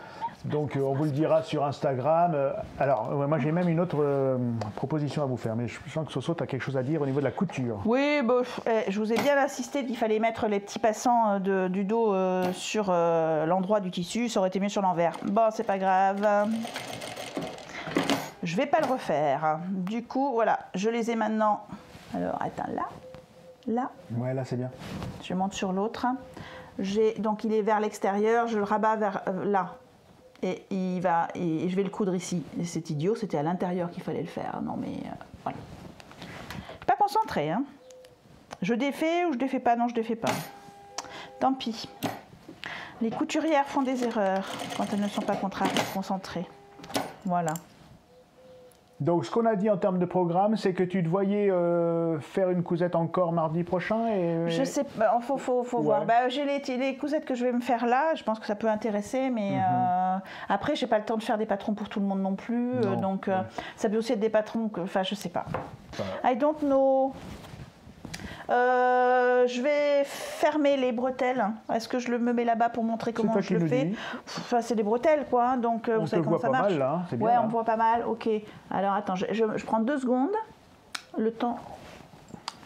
Donc on vous le dira sur Instagram. Alors moi j'ai même une autre proposition à vous faire, mais je sens que Soso, tu as quelque chose à dire au niveau de la couture. Oui, bon, je vous ai bien insisté qu'il fallait mettre les petits passants du dos sur l'endroit du tissu. Ça aurait été mieux sur l'envers. Bon, c'est pas grave. Je vais pas le refaire. Du coup, voilà, je les ai maintenant. Alors, attends, là. Ouais, là c'est bien. Je monte sur l'autre. Donc il est vers l'extérieur, je le rabats vers là. Et je vais le coudre ici. Et c'est idiot, c'était à l'intérieur qu'il fallait le faire. Non mais voilà. Pas concentré, hein. Je défais ou je défais pas? Non, je défais pas. Tant pis. Les couturières font des erreurs quand elles ne sont pas concentrées. Voilà. Donc ce qu'on a dit en termes de programme, c'est que tu te voyais faire une cousette encore mardi prochain Je sais pas, faut voir. Bah, j'ai les cousettes que je vais me faire là, je pense que ça peut intéresser, mais après j'ai pas le temps de faire des patrons pour tout le monde non plus, donc ça peut aussi être des patrons que, enfin je sais pas. I don't know. Je vais fermer les bretelles. Est-ce que je me mets là-bas pour montrer comment je le fais? Enfin, c'est des bretelles, quoi. Donc, vous savez comment ça marche. On voit pas mal, là. C'est bien, ouais, on voit pas mal. Ok. Alors, attends, je prends 2 secondes. Le temps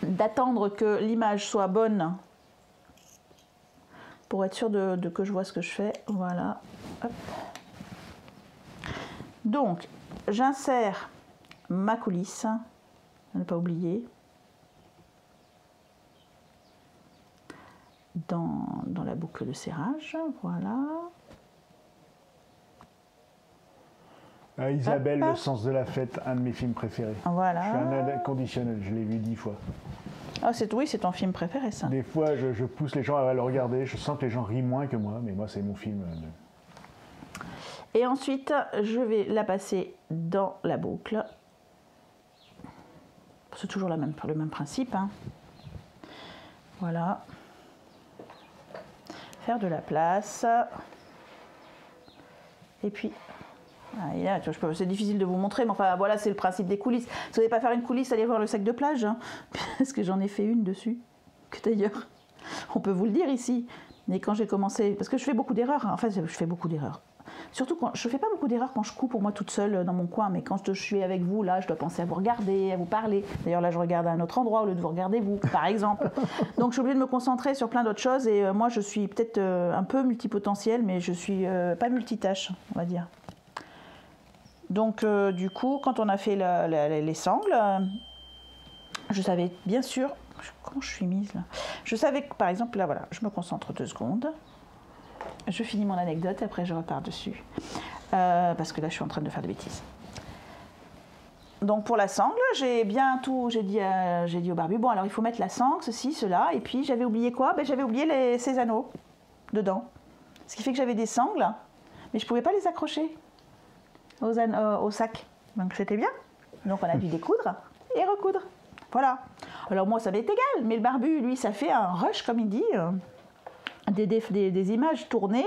d'attendre que l'image soit bonne pour être sûr que je vois ce que je fais. Voilà. Hop. Donc, j'insère ma coulisse. Ne pas oublier. Dans la boucle de serrage, voilà. Isabelle, Le sens de la fête, un de mes films préférés. Voilà. Je suis un inconditionnel, je l'ai vu 10 fois. Ah, oui, c'est ton film préféré, ça. Des fois, je pousse les gens à le regarder, je sens que les gens rient moins que moi, mais moi, c'est mon film. Et ensuite, je vais la passer dans la boucle. C'est toujours le même principe, hein. Voilà. Faire de la place. Et puis, c'est difficile de vous montrer, mais enfin voilà, c'est le principe des coulisses. Si vous ne savez pas faire une coulisse, allez voir le sac de plage, hein, parce que j'en ai fait une dessus, que d'ailleurs, on peut vous le dire ici. Mais quand j'ai commencé, parce que je fais beaucoup d'erreurs, en fait, je fais beaucoup d'erreurs. Surtout quand je fais pas beaucoup d'erreurs quand je couds pour moi toute seule dans mon coin, mais quand je suis avec vous, là, je dois penser à vous regarder, à vous parler. D'ailleurs, là, je regarde à un autre endroit au lieu de vous regarder vous, par exemple. Donc, je suis obligée de me concentrer sur plein d'autres choses. Et moi, je suis peut-être un peu multipotentielle, mais je suis pas multitâche, on va dire. Donc, du coup, quand on a fait les sangles, je savais bien sûr. Comment je suis mise là? Je savais que, par exemple, là, voilà, je me concentre 2 secondes. Je finis mon anecdote et après je repars dessus. Parce que là, je suis en train de faire des bêtises. Donc, pour la sangle, j'ai bien tout. J'ai dit au barbu, bon, alors il faut mettre la sangle, ceci, cela. Et puis, j'avais oublié quoi? J'avais oublié ces anneaux dedans. Ce qui fait que j'avais des sangles, mais je ne pouvais pas les accrocher au sac. Donc, c'était bien. Donc, on a dû découdre et recoudre. Voilà. Alors, moi, ça m'est égal. Mais le barbu, lui, ça fait un rush, comme il dit. Des images tournées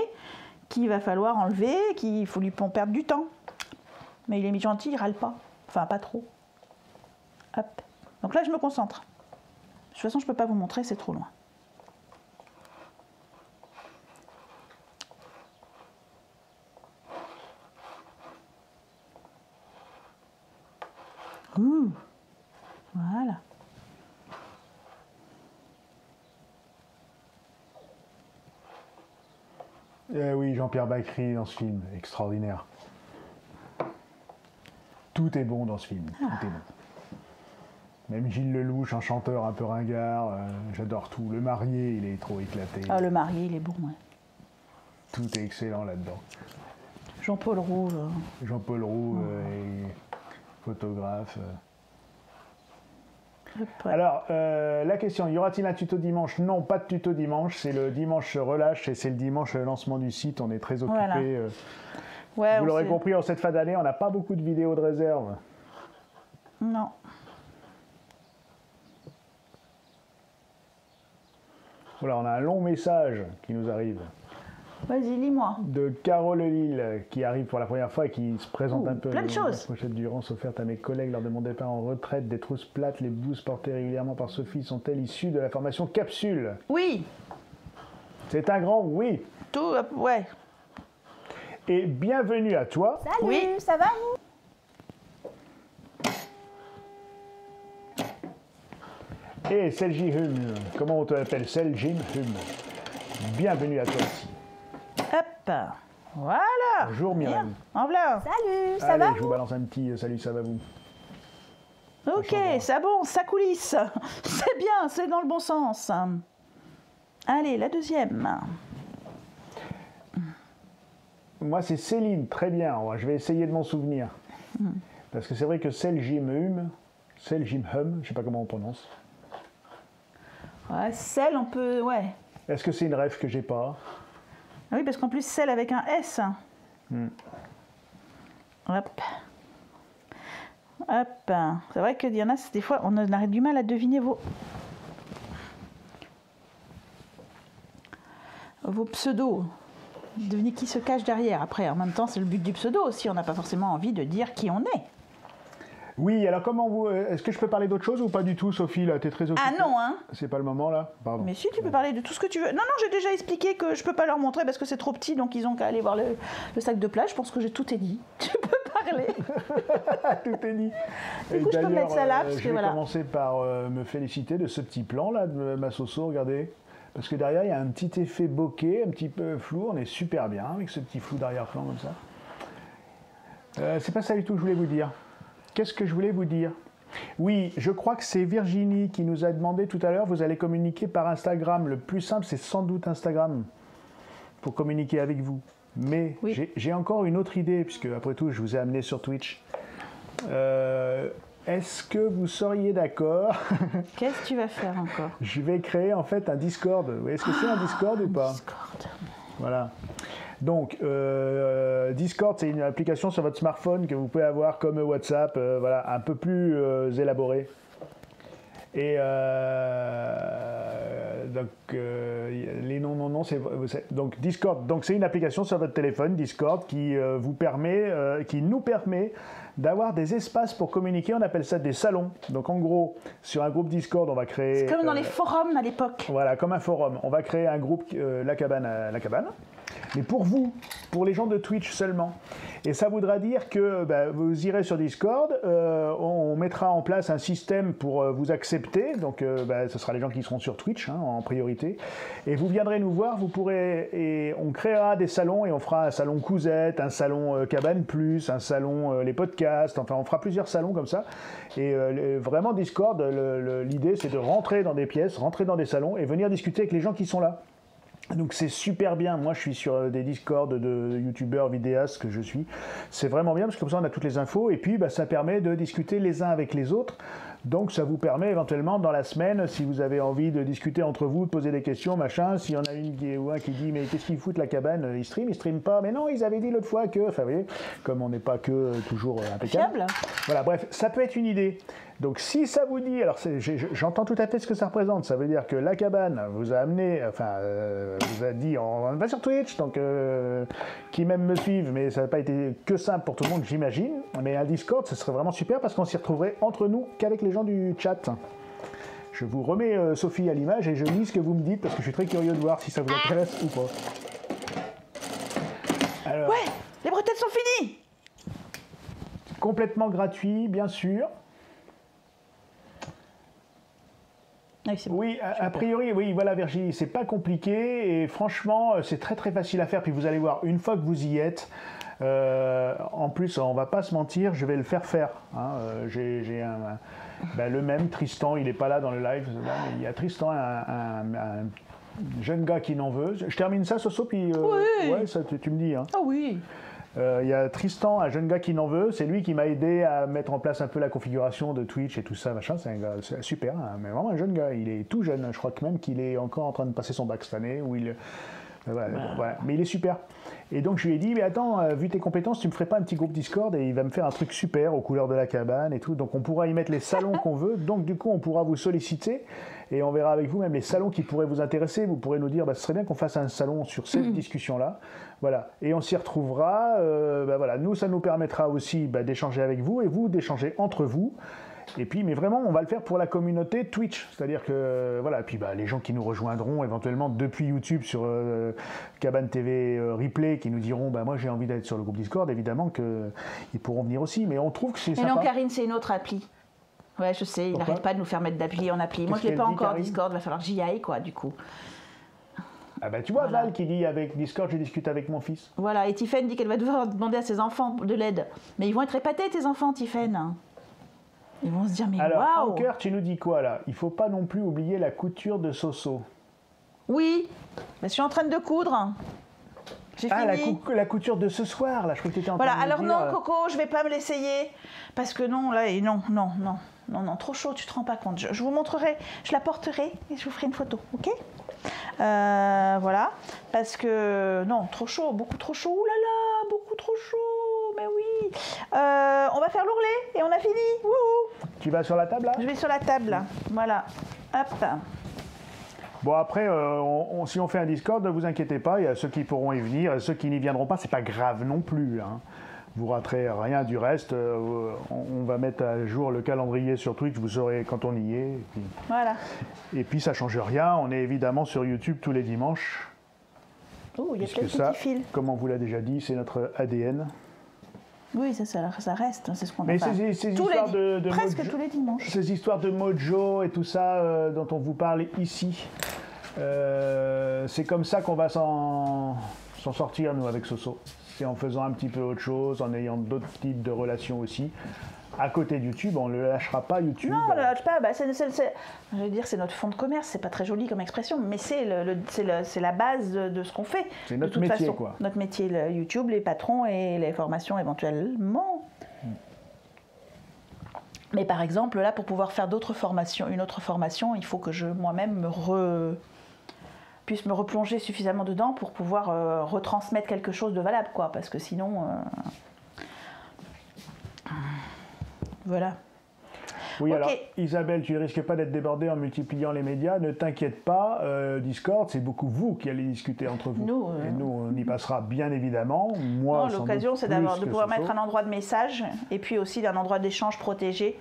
qu'il va falloir enlever, qu'il faut lui perdre du temps. Mais il est gentil, il râle pas. Enfin, pas trop. Hop. Donc là, je me concentre. De toute façon, je ne peux pas vous montrer, c'est trop loin. Ouh. Voilà. Oui, Jean-Pierre Bacry dans ce film, extraordinaire. Tout est bon dans ce film, tout est bon. Même Gilles Lelouch, un chanteur un peu ringard, j'adore tout. Le marié, il est trop éclaté. Ah, le marié, il est bon, ouais. Tout est excellent là-dedans. Jean-Paul Roux. Jean-Paul Roux, photographe. Ouais. Alors, la question, y aura-t-il un tuto dimanche? Non, pas de tuto dimanche, c'est le dimanche relâche et c'est le dimanche lancement du site, on est très occupé. Voilà. Ouais, Vous l'aurez sait. compris, en cette fin d'année, on n'a pas beaucoup de vidéos de réserve. Non. Voilà, on a un long message qui nous arrive Vas-y, lis-moi. de Carole Lille qui arrive pour la première fois et qui se présente un peu. plein de choses. La pochette Durance offerte à mes collègues lors de mon départ en retraite, des trousses plates, les blouses portées régulièrement par Sophie sont-elles issues de la formation Capsule? Oui, C'est un grand oui. tout, ouais. Et bienvenue à toi. Salut, Oui. ça va vous? Et Seljin Hum, comment on t'appelle? Seljin Hum. Bienvenue à toi aussi. Hop. Voilà. Bonjour Myriam. En voilà. Salut, ça Allez, va je vous balance un petit salut, ça va vous? Ok, changera. ça bon, ça coulisse. C'est bien, c'est dans le bon sens. Allez, la deuxième. Moi, c'est Céline, très bien. Je vais essayer de m'en souvenir. Parce que c'est vrai que Seljin Hum, je ne sais pas comment on prononce. Ouais, celle, on peut, ouais. Est-ce que c'est une rêve que j'ai pas? Ah oui, parce qu'en plus, celle avec un S. Hop. Hop. C'est vrai qu'il y en a, des fois, on a du mal à deviner vos pseudos. Deviner qui se cache derrière. Après, en même temps, c'est le but du pseudo aussi. On n'a pas forcément envie de dire qui on est. Oui, alors comment vous... Est-ce que je peux parler d'autre chose ou pas du tout, Sophie, là? T'es très occupée. Ah non, hein. C'est pas le moment, là? Pardon. Mais si, tu peux parler de tout ce que tu veux. Non, non, j'ai déjà expliqué que je peux pas leur montrer parce que c'est trop petit, donc ils ont qu'à aller voir le sac de plage. Je pense que j'ai tout est dit. Tu peux parler. Tout est dit. Du coup, je peux mettre ça là, parce je que vais voilà. commencer par me féliciter de ce petit plan, là, de ma Soso, regardez. Parce que derrière, il y a un petit effet bokeh, un petit peu flou. On est super bien avec ce petit flou d'arrière-plan, comme ça. C'est pas ça du tout que je voulais vous dire. Qu'est-ce que je voulais vous dire? Oui, je crois que c'est Virginie qui nous a demandé tout à l'heure, vous allez communiquer par Instagram. Le plus simple, c'est sans doute Instagram pour communiquer avec vous. Mais Oui. j'ai encore une autre idée, puisque après tout, je vous ai amené sur Twitch. Est-ce que vous seriez d'accord? Qu'est-ce que tu vas faire encore? Je vais créer en fait un Discord. Vous voyez ce que c'est un Discord ou pas? Discord. Voilà. Donc, Discord, c'est une application sur votre smartphone que vous pouvez avoir comme WhatsApp, voilà, un peu plus élaborée. Et donc, les non, c'est donc Discord. Donc, c'est une application sur votre téléphone, Discord, qui vous permet, qui nous permet d'avoir des espaces pour communiquer. On appelle ça des salons. Donc, en gros, sur un groupe Discord, on va créer. C'est comme dans les forums à l'époque. Voilà, comme un forum. On va créer un groupe, la cabane à la cabane. Mais pour vous, pour les gens de Twitch seulement. Et ça voudra dire que vous irez sur Discord, on mettra en place un système pour vous accepter. Donc, ce sera les gens qui seront sur Twitch en priorité. Et vous viendrez nous voir, vous pourrez, et on créera des salons et on fera un salon Cousette, un salon Cabane Plus, un salon les podcasts. Enfin, on fera plusieurs salons comme ça. Et vraiment, Discord, l'idée, c'est de rentrer dans des pièces, rentrer dans des salons et venir discuter avec les gens qui sont là. Donc c'est super bien, moi je suis sur des Discord de youtubeurs, vidéastes que je suis, c'est vraiment bien parce que comme ça on a toutes les infos et puis ça permet de discuter les uns avec les autres, donc ça vous permet éventuellement dans la semaine, si vous avez envie de discuter entre vous, de poser des questions, machin, s'il y en a une ou un qui dit mais qu'est-ce qu'ils foutent la cabane, ils streament pas, mais non ils avaient dit l'autre fois que, enfin vous voyez, comme on n'est pas que toujours impeccable. Fiable. Voilà, bref, ça peut être une idée. Donc si ça vous dit, alors j'entends tout à fait ce que ça représente, ça veut dire que la cabane vous a amené, vous a dit, on va sur Twitch, donc qui même me suivent, mais ça n'a pas été que simple pour tout le monde, j'imagine, mais un Discord, ce serait vraiment super parce qu'on s'y retrouverait entre nous qu'avec les gens du chat. Je vous remets Sophie à l'image et je lis ce que vous me dites parce que je suis très curieux de voir si ça vous intéresse ou pas. Alors, Ouais, les bretelles sont finies. complètement gratuit, bien sûr. c'est bon. Oui, a priori, oui, voilà Virginie, c'est pas compliqué et franchement, c'est très très facile à faire. Puis vous allez voir, une fois que vous y êtes, en plus, on va pas se mentir, je vais le faire faire. Hein. J'ai le même Tristan, il est pas là dans le live, là, mais il y a Tristan, un jeune gars qui n'en veut. Je termine ça, Soso, puis Oui. ouais, ça, tu me dis. Hein. Ah oui. Il y a Tristan, un jeune gars qui n'en veut. C'est lui qui m'a aidé à mettre en place un peu la configuration de Twitch et tout ça, machin. C'est un gars super, hein, mais vraiment un jeune gars. Il est tout jeune. Je crois que même qu'il est encore en train de passer son bac cette année. Voilà. Mais il est super. Et donc je lui ai dit, mais attends, vu tes compétences, tu me ferais pas un petit groupe Discord et il va me faire un truc super aux couleurs de la cabane et tout. Donc on pourra y mettre les salons qu'on veut. Donc du coup, on pourra vous solliciter et on verra avec vous même les salons qui pourraient vous intéresser. Vous pourrez nous dire, ce serait bien qu'on fasse un salon sur cette discussion-là. Voilà. Et on s'y retrouvera. Voilà. Nous, ça nous permettra aussi d'échanger avec vous et vous d'échanger entre vous. Et puis, mais vraiment, on va le faire pour la communauté Twitch. C'est-à-dire que, voilà, et puis les gens qui nous rejoindront éventuellement depuis YouTube sur Cabane TV Replay, qui nous diront, moi j'ai envie d'être sur le groupe Discord, évidemment qu'ils pourront venir aussi. Mais on trouve que c'est sympa. Et non, Karine, c'est une autre appli. Ouais, je sais, il n'arrête pas de nous faire mettre d'appli en appli. Moi, je ne l'ai pas encore, Karine Discord, il va falloir que j'y aille, quoi, du coup. Ah tu vois, voilà. Val qui dit avec Discord, j'ai discuté avec mon fils. Voilà, et Tiffaine dit qu'elle va devoir demander à ses enfants de l'aide. Mais ils vont être épatés, tes enfants, Tiffaine. Ils vont se dire, mais alors, waouh. Anker, tu nous dis quoi là? Il faut pas non plus oublier la couture de Soso. Oui, je suis en train de coudre. J'ai fini. La couture de ce soir là, je crois que tu étais en train de alors dire... non, Coco, je vais pas me l'essayer. Parce que non, là, non, trop chaud, tu te rends pas compte. Je vous montrerai, je la porterai et je vous ferai une photo, ok? Voilà, parce que non, trop chaud, beaucoup trop chaud. Ouh là là, beaucoup trop chaud, mais oui. On va faire l'ourlet et on a fini. Wouhou. Tu vas sur la table là? Je vais sur la table, là. Voilà. Hop. Bon après, si on fait un Discord, ne vous inquiétez pas, il y a ceux qui pourront y venir, et ceux qui n'y viendront pas, c'est pas grave non plus. Hein. Vous raterez rien du reste. On va mettre à jour le calendrier sur Twitch, vous saurez quand on y est. Et puis, voilà. Et puis ça change rien, on est évidemment sur YouTube tous les dimanches. Oh, il y a quelques ça, petits fils. comme on vous l'a déjà dit, c'est notre ADN. Oui, ça reste, c'est ce qu'on a. Mais ces histoires de presque mojo, tous les dimanches. Ces histoires de mojo et tout ça dont on vous parle ici, c'est comme ça qu'on va s'en sortir, nous, avec Soso. C'est en faisant un petit peu autre chose, en ayant d'autres types de relations aussi. À côté de YouTube, on ne le lâchera pas, YouTube. Non, on ne le lâche pas. Je veux dire, c'est notre fond de commerce. C'est pas très joli comme expression, mais c'est la base de ce qu'on fait. C'est notre métier, façon. Quoi. Notre métier, le YouTube, les patrons et les formations éventuellement. Mais par exemple, là, pour pouvoir faire une autre formation, il faut que moi-même puisse me replonger suffisamment dedans pour pouvoir retransmettre quelque chose de valable, quoi. Parce que sinon... Voilà. Oui, okay. Alors Isabelle, tu ne risques pas d'être débordée en multipliant les médias. Ne t'inquiète pas, Discord, c'est beaucoup vous qui allez discuter entre vous. Et nous, on y passera bien évidemment. Moi, l'occasion, c'est de pouvoir mettre un endroit de message et puis aussi un endroit d'échange protégé.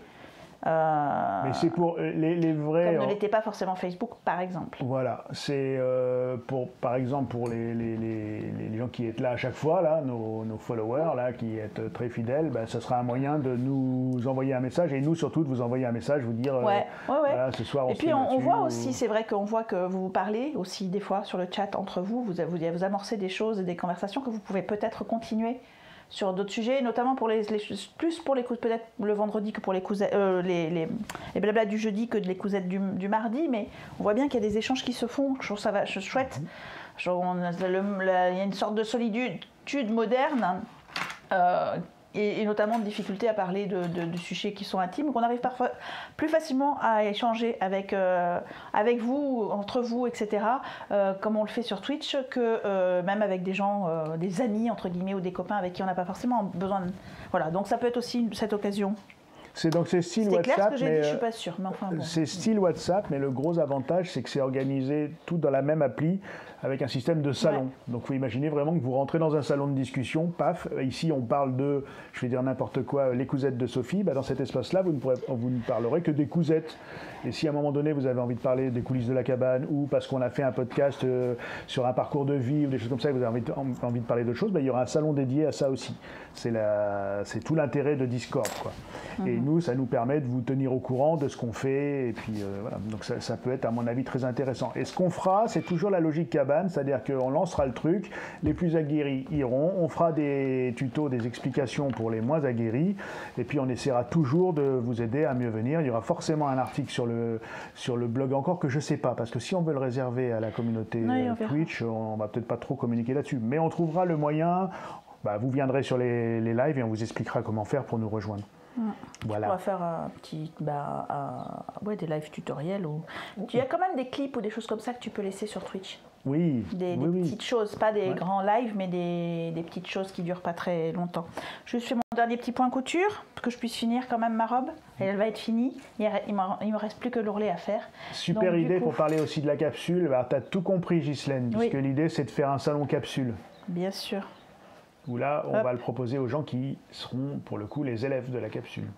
Mais c'est pour les vrais... Comme ne l'était pas forcément Facebook, par exemple. Voilà, c'est par exemple pour les gens qui sont là à chaque fois, là, nos followers, là, qui êtes très fidèles, ce sera un moyen de nous envoyer un message et nous surtout de vous envoyer un message, vous dire voilà, ce soir on et puis on voit aussi, c'est vrai qu'on voit que vous parlez aussi des fois sur le chat entre vous amorcez des choses et des conversations que vous pouvez peut-être continuer sur d'autres sujets, notamment pour plus pour les coups peut-être le vendredi que pour les blabla du jeudi que les cousettes du mardi, mais on voit bien qu'il y a des échanges qui se font. Je trouve ça chouette. Il y a une sorte de solitude moderne et notamment de difficulté à parler de sujets qui sont intimes, qu'on arrive parfois plus facilement à échanger avec vous, entre vous, etc., comme on le fait sur Twitch, que même avec des gens, des amis, entre guillemets, ou des copains avec qui on n'a pas forcément besoin de... Voilà, donc ça peut être aussi cette occasion. C'est style WhatsApp. Clair ce que j'ai dit, je suis pas sûre, mais enfin bon. C'est style WhatsApp, mais le gros avantage, c'est que c'est organisé tout dans la même appli avec un système de salon. Ouais. Donc, vous imaginez vraiment que vous rentrez dans un salon de discussion, paf, ici on parle de, je vais dire n'importe quoi, les cousettes de Sophie. Dans cet espace-là, vous ne parlerez que des cousettes. Et si à un moment donné, vous avez envie de parler des coulisses de la cabane ou parce qu'on a fait un podcast sur un parcours de vie ou des choses comme ça, et vous avez envie de parler d'autres choses, il y aura un salon dédié à ça aussi. C'est tout l'intérêt de Discord, quoi. Et nous, ça nous permet de vous tenir au courant de ce qu'on fait. Et puis voilà, donc ça peut être à mon avis très intéressant. Et ce qu'on fera, c'est toujours la logique cabane, c'est-à-dire qu'on lancera le truc, les plus aguerris iront, on fera des tutos, des explications pour les moins aguerris, et puis on essaiera toujours de vous aider à mieux venir. Il y aura forcément un article sur le blog encore que je sais pas, parce que si on veut le réserver à la communauté Twitch, on va peut-être pas trop communiquer là-dessus, mais on trouvera le moyen. Bah, vous viendrez sur les lives et on vous expliquera comment faire pour nous rejoindre. Voilà. On va faire un petit, des live tutoriels. Il y a quand même des clips ou des choses comme ça que tu peux laisser sur Twitch. Oui. Des petites choses, pas des grands lives, mais des petites choses qui durent pas très longtemps. Je fais mon dernier petit point couture, pour que je puisse finir quand même ma robe. Et elle va être finie. Il me reste plus que l'ourlet à faire. Super idée pour parler aussi de la capsule. Tu as tout compris, Ghislaine, puisque l'idée c'est de faire un salon capsule. Bien sûr. Où là, on va le proposer aux gens qui seront, pour le coup, les élèves de la capsule.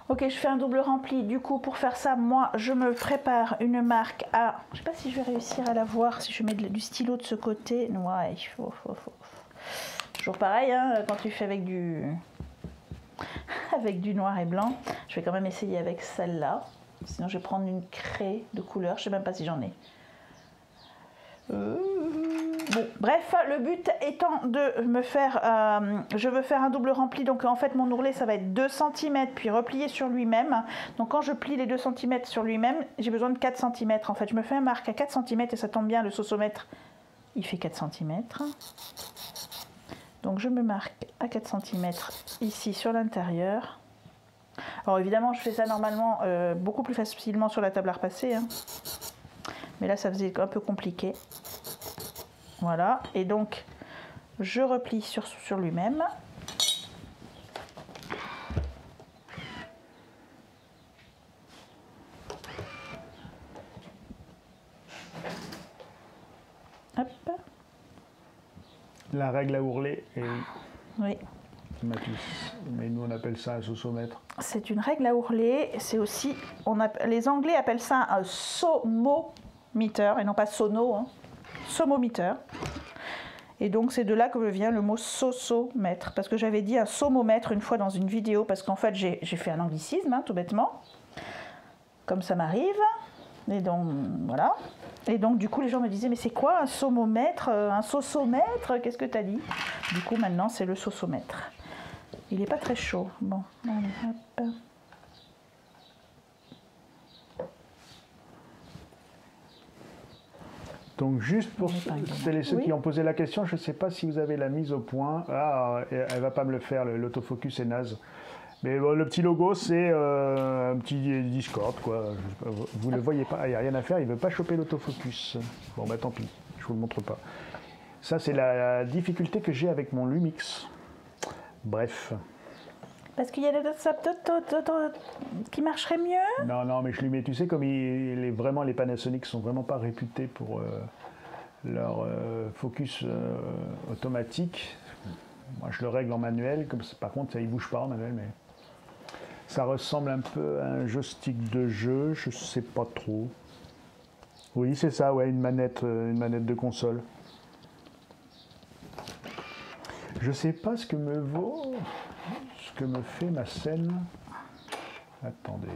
Ok, je fais un double rempli. Du coup, pour faire ça, moi, je me prépare une marque à... Je ne sais pas si je vais réussir à la voir, si je mets du stylo de ce côté. Ouais, il faut. Toujours pareil, hein, quand tu fais avec du noir et blanc. Je vais quand même essayer avec celle-là. Sinon, je vais prendre une craie de couleur. Je ne sais même pas si j'en ai. Bon, bref, le but étant de me faire, je veux faire un double rempli, donc en fait mon ourlet ça va être 2 cm puis replié sur lui-même. Donc quand je plie les 2 cm sur lui-même, j'ai besoin de 4 cm. En fait je me fais un marque à 4 cm et ça tombe bien, le saucomètre il fait 4 cm. Donc je me marque à 4 cm ici sur l'intérieur. Alors évidemment je fais ça normalement beaucoup plus facilement sur la table à repasser, hein. Mais là ça faisait un peu compliqué. Voilà, et donc je replie sur lui-même. Hop. La règle à ourler est... Oui. Mais nous on appelle ça un saucomètre. C'est une règle à ourler, c'est aussi, les Anglais appellent ça un somometer et non pas sono, hein. Somometer. Et donc c'est de là que vient le mot saucomètre, parce que j'avais dit un saumomètre une fois dans une vidéo, parce qu'en fait j'ai fait un anglicisme, hein, tout bêtement, comme ça m'arrive, et donc voilà. Et donc du coup les gens me disaient mais c'est quoi un saumomètre, un saucomètre, qu'est-ce que tu as dit? Du coup maintenant c'est le saucomètre. Il n'est pas très chaud. Bon, allez, hop. Donc juste pour celles et ceux qui ont posé la question, je ne sais pas si vous avez la mise au point. Ah, elle ne va pas me le faire, l'autofocus est naze. Mais bon, le petit logo, c'est un petit Discord, quoi. Vous ne le voyez pas, il n'y a rien à faire, il ne veut pas choper l'autofocus. Bon, bah tant pis, je ne vous le montre pas. Ça, c'est la difficulté que j'ai avec mon Lumix. Bref. Parce qu'il y a d'autres qui marcheraient mieux. Non, mais je lui mets, tu sais, comme vraiment les Panasonic sont vraiment pas réputés pour leur focus automatique. Moi, je le règle en manuel, comme par contre, ça ne bouge pas en manuel, mais ça ressemble un peu à un joystick de jeu, je sais pas trop. Oui, c'est ça, ouais, une manette de console. Je sais pas ce que me vaut, ce que me fait ma scène. Attendez.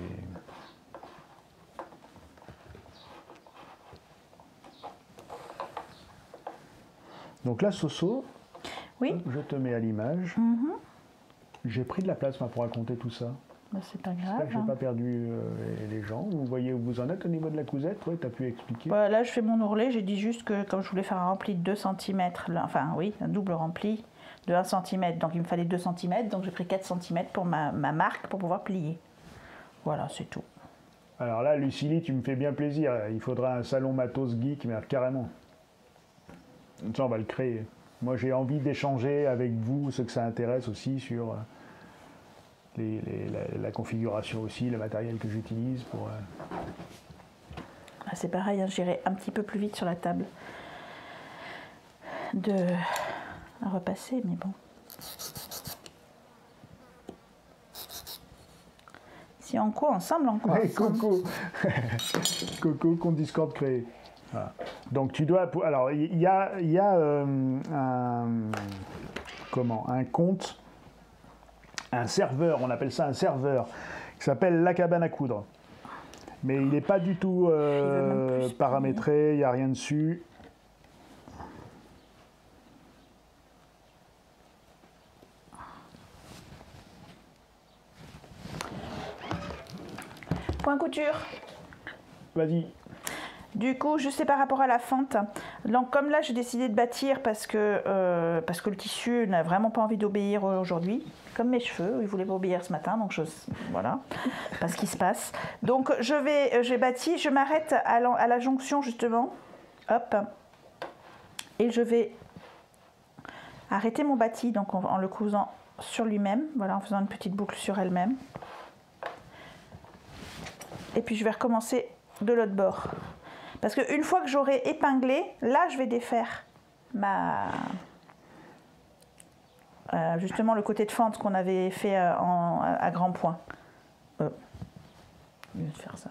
Donc là, Soso, oui. Je te mets à l'image. J'ai pris de la place pour raconter tout ça. Bah, c'est pas grave. J'espère que je n'ai pas perdu les gens. Vous voyez où vous en êtes au niveau de la cousette? Oui, tu as pu expliquer. Bah, là, je fais mon ourlet. J'ai dit juste que comme je voulais faire un rempli de 2 cm, enfin oui, un double rempli de 1 cm, donc il me fallait 2 cm, donc j'ai pris 4 cm pour ma marque pour pouvoir plier. Voilà, c'est tout. Alors là, Lucily, tu me fais bien plaisir. Il faudra un salon matos geek, mais carrément. Ça, on va le créer. Moi, j'ai envie d'échanger avec vous, ceux que ça intéresse aussi, sur la configuration aussi, le matériel que j'utilise pour... C'est pareil, hein, j'irai un petit peu plus vite sur la table à repasser, mais bon. Si en quoi, ensemble, en quoi? Hey, Coco Coco, compte Discord créé. Voilà. Donc tu dois... Alors, il y a un compte un serveur, on appelle ça un serveur, qui s'appelle la cabane à coudre. Mais il n'est pas du tout paramétré, il n'y a rien dessus. Point couture. Vas-y. Du coup, je sais par rapport à la fente. Donc, comme là, j'ai décidé de bâtir parce que le tissu n'a vraiment pas envie d'obéir aujourd'hui. Comme mes cheveux, il voulait pas obéir ce matin, donc voilà, pas ce qui se passe. Donc, j'ai bâti, je m'arrête à la jonction justement, hop, et je vais arrêter mon bâti, donc en le cousant sur lui-même, voilà, en faisant une petite boucle sur elle-même. Et puis, je vais recommencer de l'autre bord. Parce qu'une fois que j'aurai épinglé, là, je vais défaire justement le côté de fente qu'on avait fait à grands points. Je vais faire ça.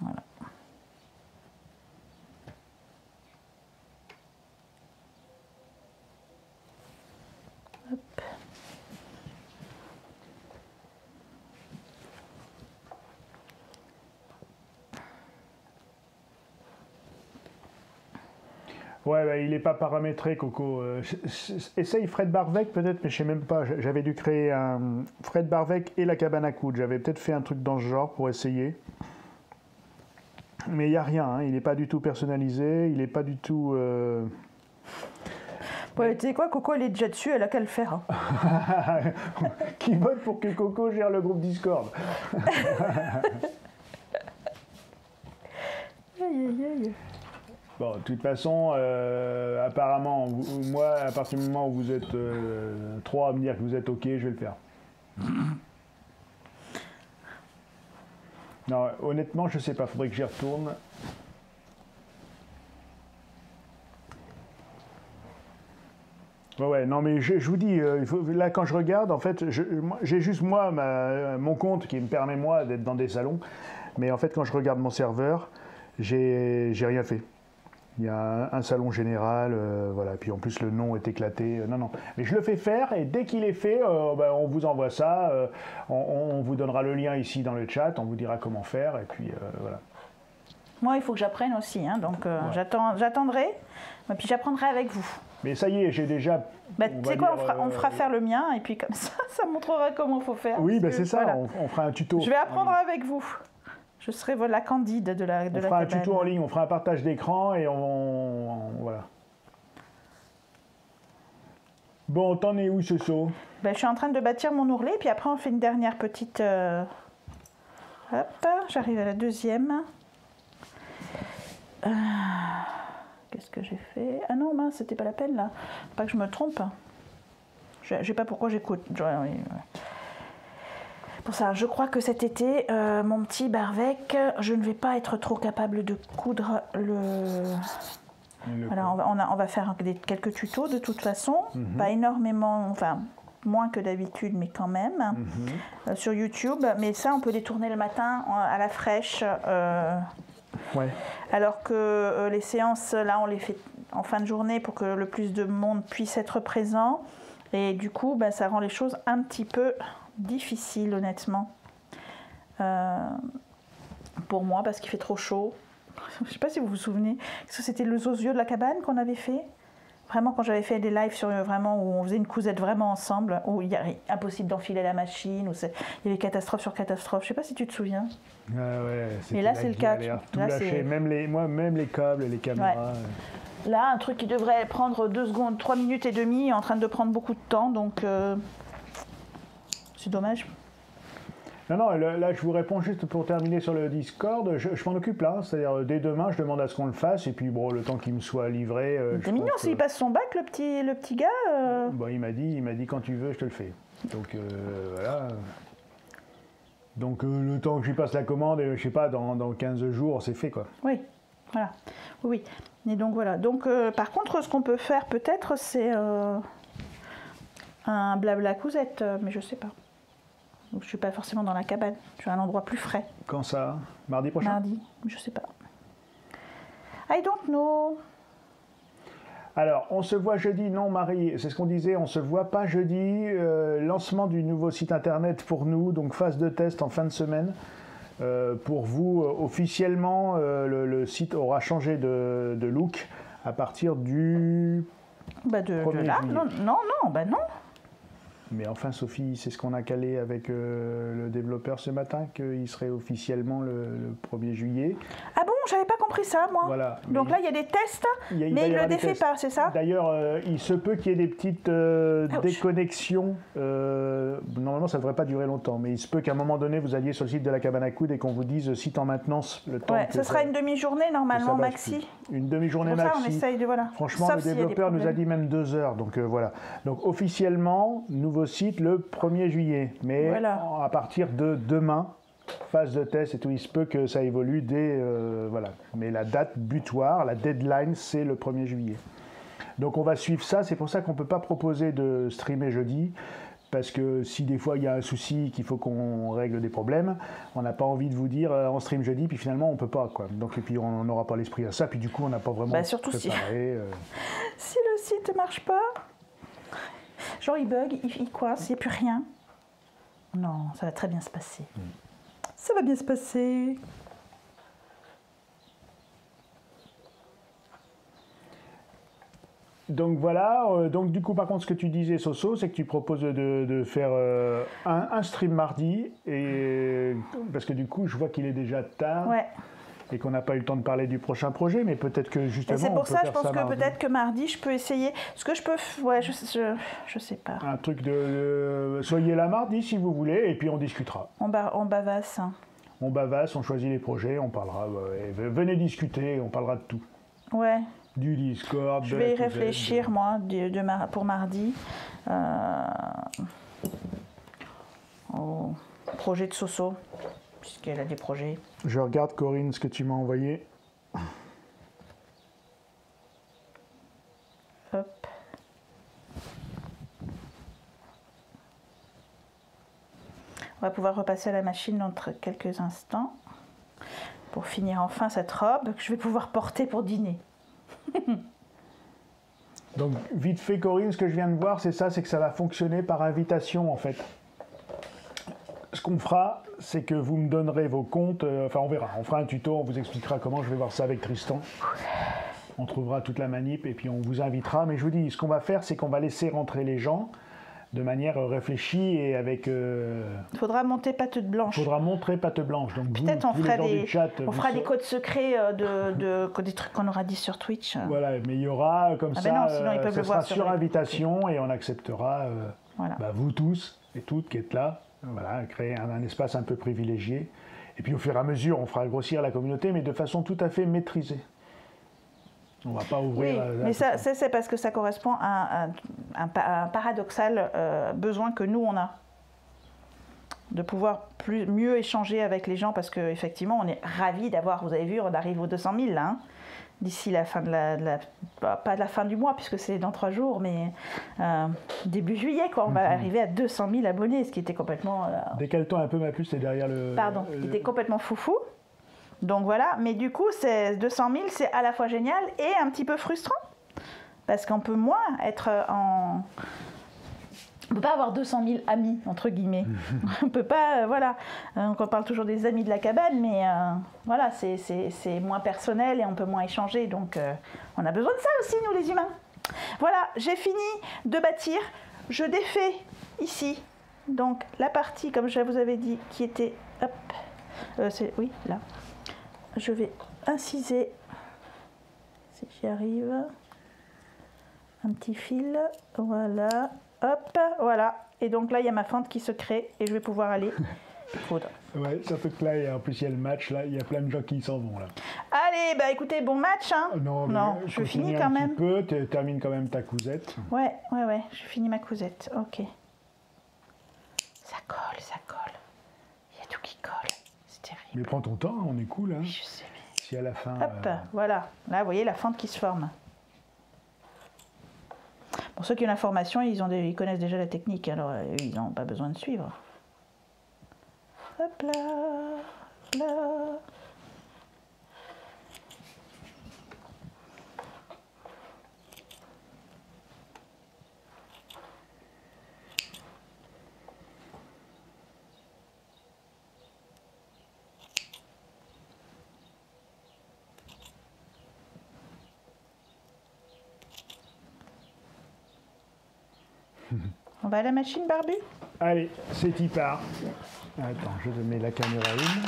Voilà. Hop. Ouais, bah, il n'est pas paramétré, Coco. Essaye Fred Barvec peut-être, mais je sais même pas. J'avais dû créer un Fred Barvec et la cabane à coudre. J'avais peut-être fait un truc dans ce genre pour essayer. Mais il n'y a rien, hein. Il n'est pas du tout personnalisé, il n'est pas du tout... Ouais, tu sais quoi, Coco, elle est déjà dessus, elle a qu'à le faire. Hein. Qui vote pour que Coco gère le groupe Discord? Aïe, aïe, aïe. Bon, de toute façon, apparemment, moi, à partir du moment où vous êtes 3 à me dire que vous êtes OK, je vais le faire. Non, honnêtement, je sais pas, faudrait que j'y retourne. Ouais, non, mais je vous dis, là, quand je regarde, en fait, j'ai juste moi, mon compte qui me permet, moi, d'être dans des salons. Mais en fait, quand je regarde mon serveur, j'ai rien fait. Il y a un salon général, voilà. Puis en plus, le nom est éclaté. Non. Mais je le fais faire et dès qu'il est fait, on vous envoie ça. On vous donnera le lien ici dans le chat. On vous dira comment faire. Et puis, voilà. Moi, il faut que j'apprenne aussi. Hein, donc, Ouais. j'attendrai. Et puis, j'apprendrai avec vous. Mais ça y est, j'ai déjà... Tu sais quoi, on fera faire le mien. Et puis, comme ça montrera comment il faut faire. Oui, parce c'est que, ça. voilà. On fera un tuto. Je vais apprendre avec vous. Je serai la candide de la cabane. On fera un tuto en ligne. On fera un partage d'écran et voilà. Bon, t'en es où, Soso? Ben, je suis en train de bâtir mon ourlet, puis après on fait une dernière petite... Hop, j'arrive à la deuxième. Qu'est-ce que j'ai fait? Ah non, mince, c'était pas la peine là. Pas que je me trompe. Je sais pas pourquoi j'écoute. Pour ça, je crois que cet été, mon petit Barvec, je ne vais pas être trop capable de coudre Voilà, on va faire quelques tutos de toute façon, pas énormément, enfin moins que d'habitude, mais quand même, sur YouTube. Mais ça, on peut les tourner le matin à la fraîche. Ouais. Alors que les séances, là, on les fait en fin de journée pour que le plus de monde puisse être présent. Et du coup, ça rend les choses un petit peu difficiles, honnêtement. Pour moi, parce qu'il fait trop chaud. Je ne sais pas si vous vous souvenez. Est-ce que c'était le zosieux de la cabane qu'on avait fait? Vraiment, quand j'avais fait des lives sur vraiment où on faisait une cousette vraiment ensemble, où il y a impossible d'enfiler la machine, où il y avait catastrophe sur catastrophe. Je ne sais pas si tu te souviens. Ah ouais, et là, c'est le cas. Tout lâché, même les câbles et les caméras. Ouais. Là, un truc qui devrait prendre 2 secondes, 3 minutes et demie, est en train de prendre beaucoup de temps, donc c'est dommage. Non, là, je vous réponds juste pour terminer sur le Discord. Je m'en occupe là, c'est-à-dire dès demain, je demande à ce qu'on le fasse, et puis bon, le temps qu'il me soit livré. C'est mignon, s'il passe son bac, le petit gars. Bon, il m'a dit quand tu veux, je te le fais. Donc voilà. Donc le temps que je lui passe la commande, je sais pas, dans 15 jours, c'est fait quoi. Oui, voilà. Oui. Et donc voilà. Donc par contre, ce qu'on peut faire peut-être, c'est un blabla cousette, mais je sais pas. Donc, je suis pas forcément dans la cabane. Je suis à un endroit plus frais. Quand ça? Mardi prochain? Mardi, je sais pas. I don't know. Alors, on se voit jeudi, non Marie, c'est ce qu'on disait, on se voit pas jeudi. Lancement du nouveau site internet pour nous, donc phase de test en fin de semaine. Pour vous, officiellement, le site aura changé de look à partir du Bah 1er là, juillet. non. Mais enfin, Sophie, c'est ce qu'on a calé avec le développeur ce matin, qu'il serait officiellement le 1er juillet. Ah bon, j'avais pas compris ça, moi. Voilà. Donc Mais là, il y a des tests, il va y mais il avoir le des défait tests. pas, c'est ça? D'ailleurs, il se peut qu'il y ait des petites déconnexions. Normalement, ça ne devrait pas durer longtemps, mais il se peut qu'à un moment donné, vous alliez sur le site de la cabane à coude et qu'on vous dise site en maintenance le temps. Ouais, que ce sera une demi-journée normalement, ça maxi. bascule. Une demi-journée Pour ça, on maxi. essaye de voilà. Franchement, Sauf le s'il y a des développeur nous a problèmes. dit même 2 heures. Donc voilà. Donc officiellement, nouveau site le 1er juillet. Mais Voilà. à partir de demain, phase de test et tout, il se peut que ça évolue dès. Voilà. Mais la date butoir, la deadline, c'est le 1er juillet. Donc on va suivre ça. C'est pour ça qu'on ne peut pas proposer de streamer jeudi. Parce que si des fois il y a un souci, qu'il faut qu'on règle des problèmes, on n'a pas envie de vous dire on stream jeudi, puis finalement on peut pas, quoi. Donc et puis on n'aura pas l'esprit à ça, puis du coup on n'a pas vraiment Surtout préparé. Si le site marche pas, genre il bug, il coince, il n'y a plus rien. Non, ça va très bien se passer. Ça va bien se passer. Donc voilà, donc du coup par contre ce que tu disais Soso, c'est que tu proposes de faire un stream mardi, et parce que du coup je vois qu'il est déjà tard Ouais. et qu'on n'a pas eu le temps de parler du prochain projet, mais peut-être que justement Et c'est on pour peut ça, je faire pense que mardi. peut-être que mardi, je peux essayer. Ce que je peux. Ouais, je sais pas. Un truc soyez là mardi si vous voulez, et puis on discutera. On bavasse. Hein. On bavasse, on choisit les projets, on parlera. Et venez discuter, on parlera de tout. Ouais. Du Discord. Je de vais y la Touzette, réfléchir, moi, pour mardi. Au projet de Soso, puisqu'elle a des projets. Je regarde Corinne ce que tu m'as envoyé. Hop. On va pouvoir repasser à la machine dans quelques instants pour finir enfin cette robe que je vais pouvoir porter pour dîner. Donc, vite fait, Corinne, ce que je viens de voir, c'est ça, c'est que ça va fonctionner par invitation, en fait. Ce qu'on fera, c'est que vous me donnerez vos comptes, enfin, on verra. On fera un tuto, on vous expliquera comment, je vais voir ça avec Tristan. On trouvera toute la manip et puis on vous invitera. Mais je vous dis, ce qu'on va faire, c'est qu'on va laisser rentrer les gens de manière réfléchie et avec... Il faudra monter patte blanche. Il faudra montrer patte blanche. Donc, Peut-être on tous fera, les gens du chat, on fera des codes secrets des trucs qu'on aura dit sur Twitch. Voilà, mais il y aura comme Ah ça, ben non, sinon ils peuvent ça le sera voir sur invitation et on acceptera, Voilà. vous tous et toutes qui êtes là, voilà, créer un espace un peu privilégié. Et puis au fur et à mesure, on fera grossir la communauté, mais de façon tout à fait maîtrisée. On ne va pas ouvrir... Oui, mais ça, c'est parce que ça correspond à un paradoxal besoin que nous, on a. De pouvoir mieux échanger avec les gens, parce qu'effectivement, on est ravis d'avoir, vous avez vu, on arrive aux 200 000 là, hein, d'ici la fin pas de la fin du mois, puisque c'est dans 3 jours, mais début juillet, quoi, on va arriver à 200 000 abonnés, ce qui était complètement... Décale-toi un peu, ma puce, c'est derrière le... Pardon, qui était complètement foufou. Donc voilà, mais du coup, 200 000, c'est à la fois génial et un petit peu frustrant. Parce qu'on peut moins être en... On ne peut pas avoir 200 000 amis, entre guillemets. On ne peut pas, voilà. Donc on parle toujours des amis de la cabane, mais voilà, c'est moins personnel et on peut moins échanger. Donc on a besoin de ça aussi, nous les humains. Voilà, j'ai fini de bâtir. Je défais ici, donc la partie, comme je vous avais dit, qui était... Hop, oui, là. Je vais inciser, si j'y arrive, un petit fil, voilà, hop, voilà. Et donc là, il y a ma fente qui se crée et je vais pouvoir aller coudre. Ouais, surtout que là, en plus, il y a le match, là, il y a plein de gens qui s'en vont, là. Allez, bah écoutez, bon match, hein. Non, je finis un quand petit même. peu, termine quand même ta cousette. Ouais, je finis ma cousette, ok. Ça colle. Il y a tout qui colle. Terrible. Mais prends ton temps, on est cool. Hein. Oui, je sais, mais... Si à la fin... Hop, voilà. Là, vous voyez la fente qui se forme. Pour ceux qui ont l'information, ils connaissent déjà la technique, alors eux, ils n'ont pas besoin de suivre. Hop là, hop là. On va à la machine, Barbu? Allez, c'est y part. Attends, je te mets la caméra une.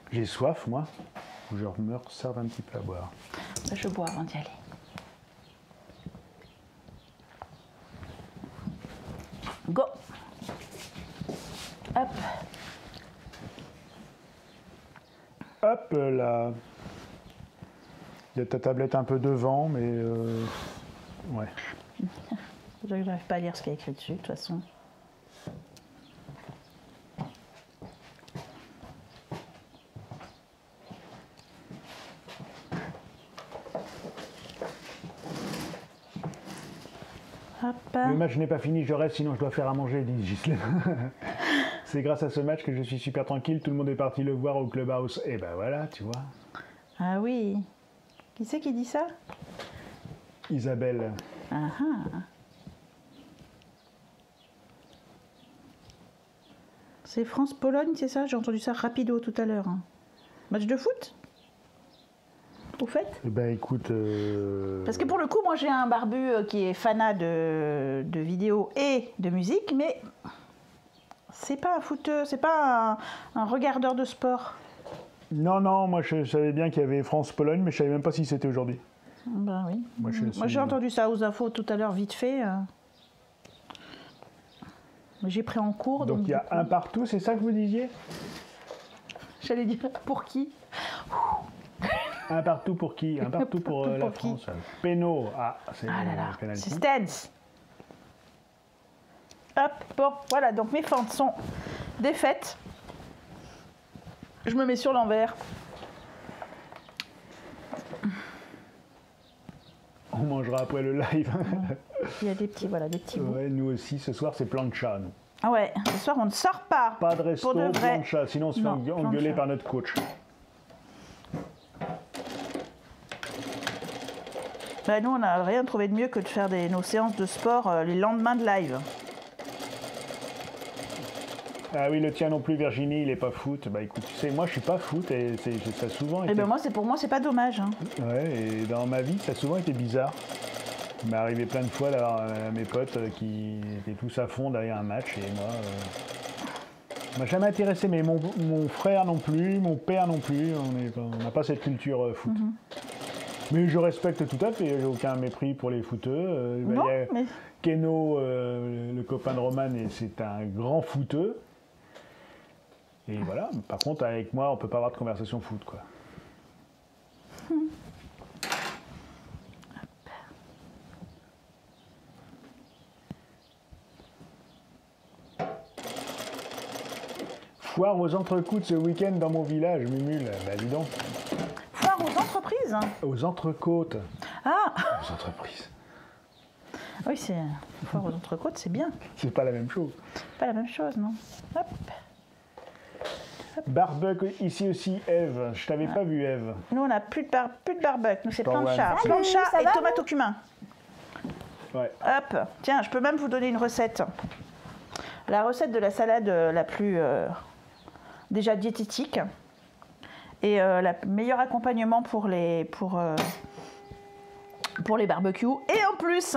J'ai soif, moi. Je me resserve un petit peu à boire. Je bois avant d'y aller. Go! Hop! Hop là. Il y a ta tablette un peu devant, mais ouais. Je n'arrive pas à lire ce qu'il y a écrit dessus, de toute façon. Hop. Le match n'est pas fini, je reste, sinon je dois faire à manger, dit Ghislaine. C'est grâce à ce match que je suis super tranquille, tout le monde est parti le voir au Clubhouse. Et ben voilà, tu vois. Ah oui. Qui c'est qui dit ça? Isabelle. Ah ah. C'est France-Pologne, c'est ça? J'ai entendu ça rapido tout à l'heure. Hein. Match de foot? Au fait? Eh ben écoute... Parce que pour le coup, moi j'ai un barbu qui est fanat de vidéos et de musique, mais c'est pas un footeux, c'est pas un regardeur de sport. Non, non, moi je savais bien qu'il y avait France-Pologne, mais je savais même pas si c'était aujourd'hui. Ben oui. Moi, J'ai entendu ça aux infos tout à l'heure, vite fait. J'ai pris en cours. Donc il y a un partout, c'est ça que vous disiez? J'allais dire pour qui? Un partout pour qui? Un partout pour la qui France. Péno. Ah, c'est Ah là là, penalty. c'est Stens. Hop, bon, voilà, donc mes fentes sont défaites. Je me mets sur l'envers. On mangera après le live. Il y a des petits, voilà, des petits bouts. Ouais, nous aussi, ce soir, c'est plancha, nous. Ah ouais, ce soir on ne sort pas. Pas de resto, Pour de vrai. plancha, sinon on se fait Non, engueuler plancha. par notre coach. Bah, nous, on n'a rien trouvé de mieux que de faire nos séances de sport les lendemains de live. Ah oui, le tien non plus, Virginie, il est pas foot. Bah écoute, tu sais, moi je suis pas foot et ça a souvent été... Et ben moi, pour moi, c'est pas dommage. Hein. Ouais, et dans ma vie, ça a souvent été bizarre. Il m'est arrivé plein de fois d'avoir mes potes qui étaient tous à fond derrière un match et moi... Ça m'a jamais intéressé, mais mon frère non plus, mon père non plus, on n'a pas cette culture foot. Mais je respecte tout à fait, j'ai aucun mépris pour les footeux. Non, il y a mais... Keno, le copain de Roman, et c'est un grand footeux. Et voilà, par contre, avec moi, on peut pas avoir de conversation foot, quoi. Foire aux entrecôtes ce week-end dans mon village, Mumule. Bah dis donc. Foire aux entreprises. Aux entrecôtes. Ah Aux entreprises. oui, c'est foire aux entrecôtes, c'est bien. C'est pas la même chose. Pas la même chose, non? Hop. Barbecue, ici aussi, Eve. Je t'avais pas vu, Eve. Nous, on n'a plus de barbecue. Nous, c'est t'envoie plancha. un petit- Plancha ça et va, tomate au cumin. Ouais. Hop. Tiens, je peux même vous donner une recette. La recette de la salade la plus déjà diététique et le meilleur accompagnement pour les barbecues. Et en plus,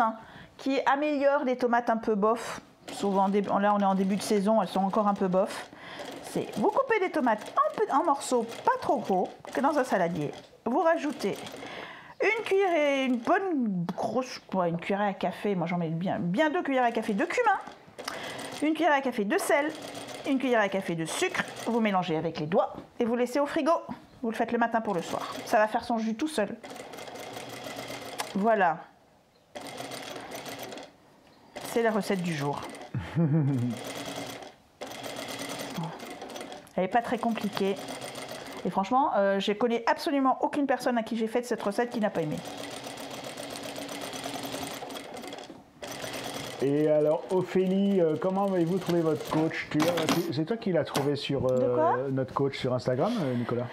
qui améliore les tomates un peu bof. Souvent, là, on est en début de saison, elles sont encore un peu bof. C'est vous coupez des tomates en morceaux pas trop gros, que dans un saladier. Vous rajoutez une cuillerée, une bonne grosse, une cuillerée à café, moi j'en mets bien 2 cuillères à café de cumin, une cuillère à café de sel, une cuillère à café de sucre. Vous mélangez avec les doigts et vous laissez au frigo. Vous le faites le matin pour le soir. Ça va faire son jus tout seul. Voilà. C'est la recette du jour. Elle n'est pas très compliquée. Et franchement, je connais absolument aucune personne à qui j'ai fait cette recette qui n'a pas aimé. Et alors, Ophélie, comment avez-vous trouvé votre coach? C'est toi qui l'as trouvé sur De quoi notre coach sur Instagram, Nicolas?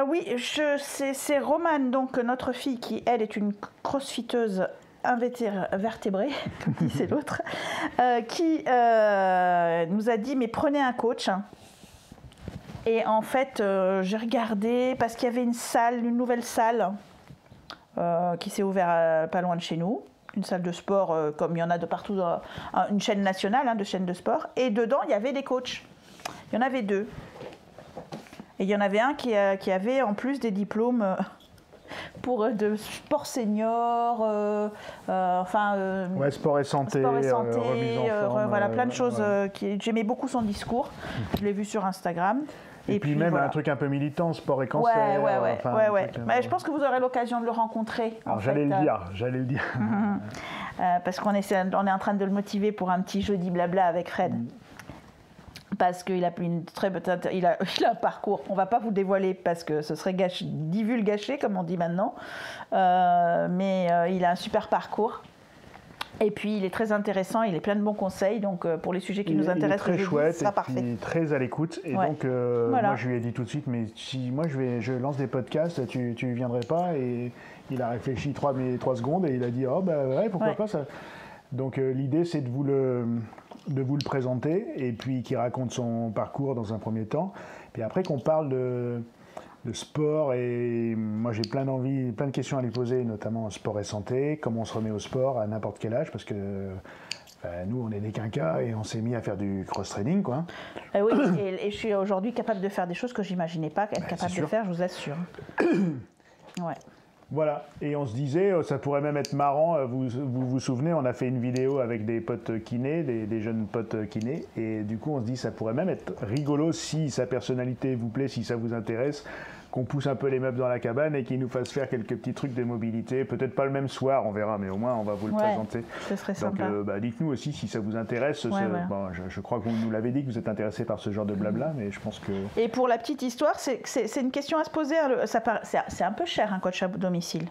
Oui, c'est Romane, donc notre fille, qui elle est une crossfiteuse invertébrée, comme dit c'est l'autre, qui nous a dit mais prenez un coach. Et en fait, j'ai regardé parce qu'il y avait une nouvelle salle qui s'est ouvert pas loin de chez nous. Une salle de sport comme il y en a de partout, une chaîne nationale de chaînes de sport. Et dedans, il y avait des coachs. Il y en avait 2. Et il y en avait un qui avait en plus des diplômes de sport senior, sport et santé, remise en forme, voilà, plein de choses. J'aimais beaucoup son discours. Je l'ai vu sur Instagram. Et puis même voilà. Un truc un peu militant, sport et cancer. Mais je pense que vous aurez l'occasion de le rencontrer. Alors j'allais le dire. Parce qu'on est en train de le motiver pour un petit jeudi blabla avec Fred. Parce qu'il a il a un parcours. On ne va pas vous le dévoiler parce que ce serait divulgaché, comme on dit maintenant. Mais il a un super parcours. Et puis il est très intéressant, il est plein de bons conseils, donc pour les sujets qui nous intéressent, il est très chouette, ce sera parfait. Il est très à l'écoute, et donc voilà. Moi je lui ai dit tout de suite, mais si moi je lance des podcasts, tu viendrais pas, et il a réfléchi 3 secondes et il a dit pourquoi pas ça. Donc l'idée c'est de vous le présenter et puis qu'il raconte son parcours dans un premier temps, puis après qu'on parle de sport, et moi j'ai plein de questions à lui poser, notamment sport et santé, comment on se remet au sport à n'importe quel âge, parce que nous on est des quinquas et on s'est mis à faire du cross-training quoi. Oui, et je suis aujourd'hui capable de faire des choses que j'imaginais pas être capable de faire, je vous assure. Ouais. Voilà, et on se disait, ça pourrait même être marrant, vous souvenez, on a fait une vidéo avec des potes kinés, des jeunes potes kinés, et du coup on se dit, ça pourrait même être rigolo si sa personnalité vous plaît, si ça vous intéresse, qu'on pousse un peu les meubles dans la cabane et qu'il nous fasse faire quelques petits trucs de mobilité, peut-être pas le même soir, on verra, mais au moins on va vous le présenter. Ce serait sympa. Donc dites-nous aussi si ça vous intéresse. Bon, je crois que vous nous l'avez dit que vous êtes intéressé par ce genre de blabla, mais je pense que... Et pour la petite histoire, c'est une question à se poser. C'est un peu cher un coach à domicile.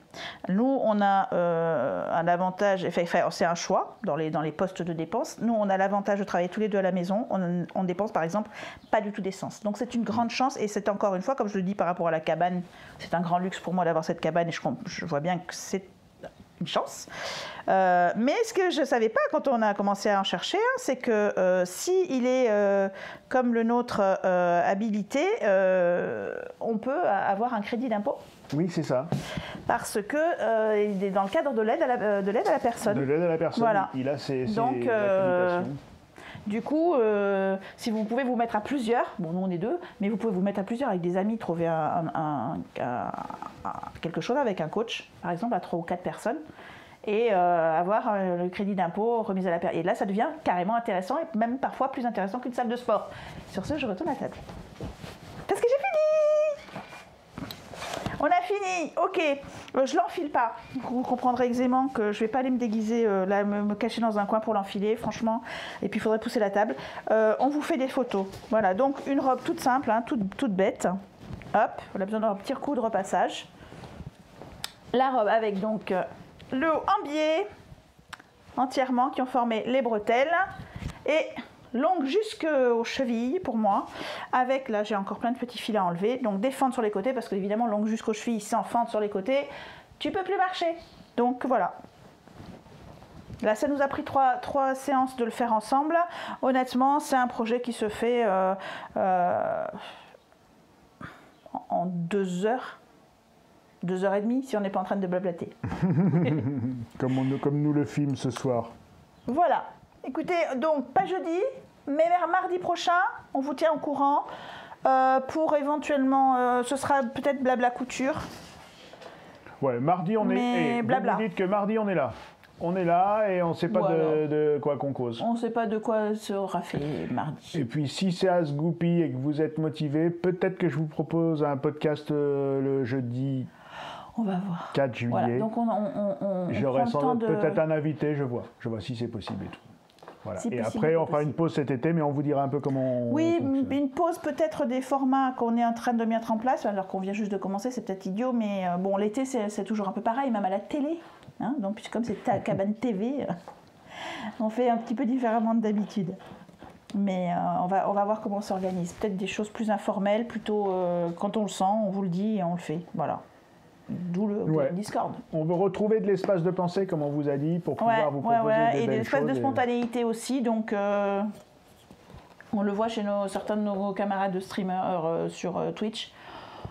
Nous, on a un avantage, c'est un choix dans les postes de dépenses. Nous, on a l'avantage de travailler tous les deux à la maison. On dépense par exemple pas du tout d'essence. Donc c'est une grande chance, et c'est encore une fois, comme je le dis par rapport à la cabane, c'est un grand luxe pour moi d'avoir cette cabane, et je vois bien que c'est une chance. Mais ce que je ne savais pas quand on a commencé à en chercher, c'est que s'il est comme le nôtre habilité, on peut avoir un crédit d'impôt. Oui, c'est ça. Parce que il est dans le cadre de l'aide à la personne. De l'aide à la personne, voilà. Il a ses accréditations. Du coup, si vous pouvez vous mettre à plusieurs, bon nous on est 2, mais vous pouvez vous mettre à plusieurs avec des amis, trouver quelque chose avec un coach, par exemple à 3 ou 4 personnes, et avoir le crédit d'impôt remis à la personne. Et là ça devient carrément intéressant, et même parfois plus intéressant qu'une salle de sport. Sur ce, je retourne à la table. Parce que j'ai fini! On a fini, ok. Je l'enfile pas. Vous comprendrez aisément que je vais pas aller me déguiser, là, me cacher dans un coin pour l'enfiler, franchement. Et puis il faudrait pousser la table. On vous fait des photos. Voilà, donc une robe toute simple, toute bête. Hop, on a besoin d'un petit coup de repassage. La robe avec donc le haut en biais, entièrement, qui ont formé les bretelles. Et longue jusqu'aux chevilles pour moi, avec, là j'ai encore plein de petits filets à enlever, donc des fentes sur les côtés, parce que évidemment longue jusqu'aux chevilles sans fente sur les côtés, tu peux plus marcher. Donc voilà. Là ça nous a pris 3 séances de le faire ensemble. Honnêtement c'est un projet qui se fait en 2 heures. 2h30 si on n'est pas en train de blablater. comme nous le film ce soir. Voilà. Écoutez, donc pas jeudi, mais vers mardi prochain, on vous tient au courant pour éventuellement, ce sera peut-être blabla couture. Ouais, mardi on est. Blabla. Vous dites que mardi on est là. On est là et on ne sait pas de quoi qu'on cause. On ne sait pas de quoi sera fait mardi. Et puis si c'est à se goupille et que vous êtes motivé, peut-être que je vous propose un podcast le jeudi. On va voir. 4 juillet. Voilà, donc j'aurai sans doute peut-être un invité, je vois si c'est possible et tout. Voilà. Si et possible, après, on fera une pause cet été, mais on vous dira un peu comment Oui, on fonctionne. Une pause peut-être des formats qu'on est en train de mettre en place, alors qu'on vient juste de commencer, c'est peut-être idiot, mais bon, l'été, c'est toujours un peu pareil, même à la télé. Hein, donc, comme c'est ta cabane TV, on fait un petit peu différemment de d'habitude. Mais on va voir comment on s'organise. Peut-être des choses plus informelles, plutôt quand on le sent, on vous le dit et on le fait. Voilà. D'où le Discord. On veut retrouver de l'espace de pensée, comme on vous a dit, pour pouvoir vous proposer des belles choses. Et de l'espace de spontanéité aussi. Donc, on le voit chez certains de nos camarades de streamers sur Twitch.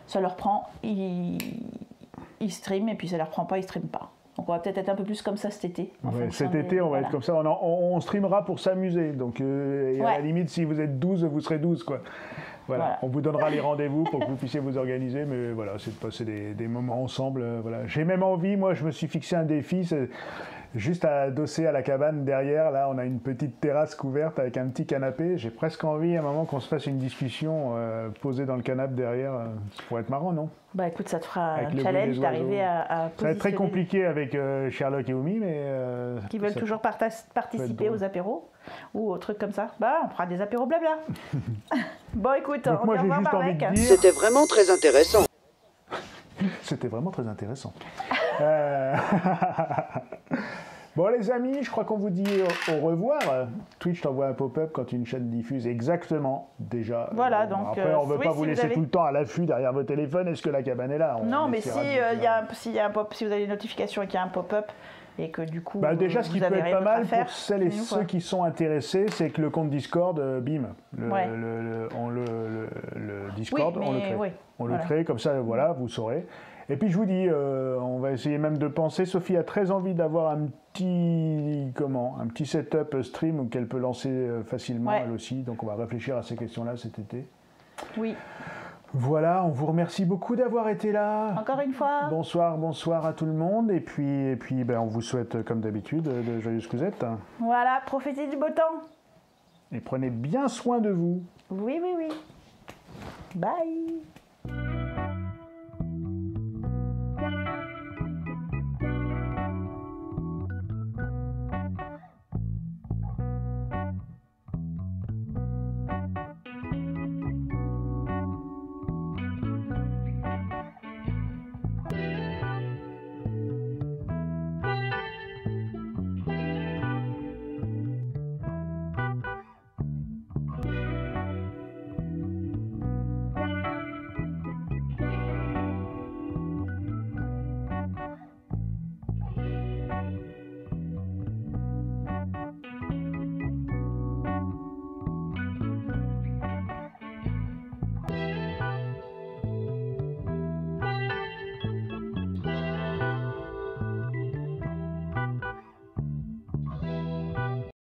Ça leur prend. ils streament et puis ça ne les reprend pas, ils ne streament pas. Donc on va peut-être être un peu plus comme ça cet été. Ouais, cet été, on va être comme ça. On streamera pour s'amuser. Donc, et à la limite, si vous êtes 12, vous serez 12, quoi. Voilà. On vous donnera les rendez-vous pour que vous puissiez vous organiser. Mais voilà, c'est de passer des moments ensemble. Voilà. J'ai même envie, moi, je me suis fixé un défi. C'est juste adossé à la cabane derrière. Là, on a une petite terrasse couverte avec un petit canapé. J'ai presque envie, à un moment, qu'on se fasse une discussion posée dans le canapé derrière. Ça pourrait être marrant, non? Bah écoute, ça te fera avec un challenge d'arriver à ça va être très compliqué avec Sherlock et Oumi, mais... qui veulent toujours participer aux apéros ou aux trucs comme ça. Bah, on fera des apéros blabla. Bon, écoute, donc on moi, dit au j'ai revoir, juste envie de Marek. dire... C'était vraiment très intéressant. C'était vraiment très intéressant. Bon les amis, je crois qu'on vous dit au revoir. Twitch t'envoie un pop-up quand une chaîne diffuse exactement déjà. Voilà, donc après on ne veut pas vous laisser avez... tout le temps à l'affût derrière votre téléphone. Est-ce que la cabane est là? Non, mais si vous avez une notification et qu'il y a un pop-up et que du coup déjà ce qui peut être pas mal pour celles et ceux qui sont intéressés, c'est que le compte Discord, bim, le Discord, oui, on le crée. Oui, on le crée comme ça, voilà, vous saurez. Et puis je vous dis, on va essayer même de penser, Sophie a très envie d'avoir un petit setup stream qu'elle peut lancer facilement elle aussi, donc on va réfléchir à ces questions-là cet été. Oui. Voilà, on vous remercie beaucoup d'avoir été là. Encore une fois. Bonsoir à tout le monde, et puis on vous souhaite comme d'habitude de joyeuses cousettes. Voilà, profitez du beau temps. Et prenez bien soin de vous. Oui. Bye.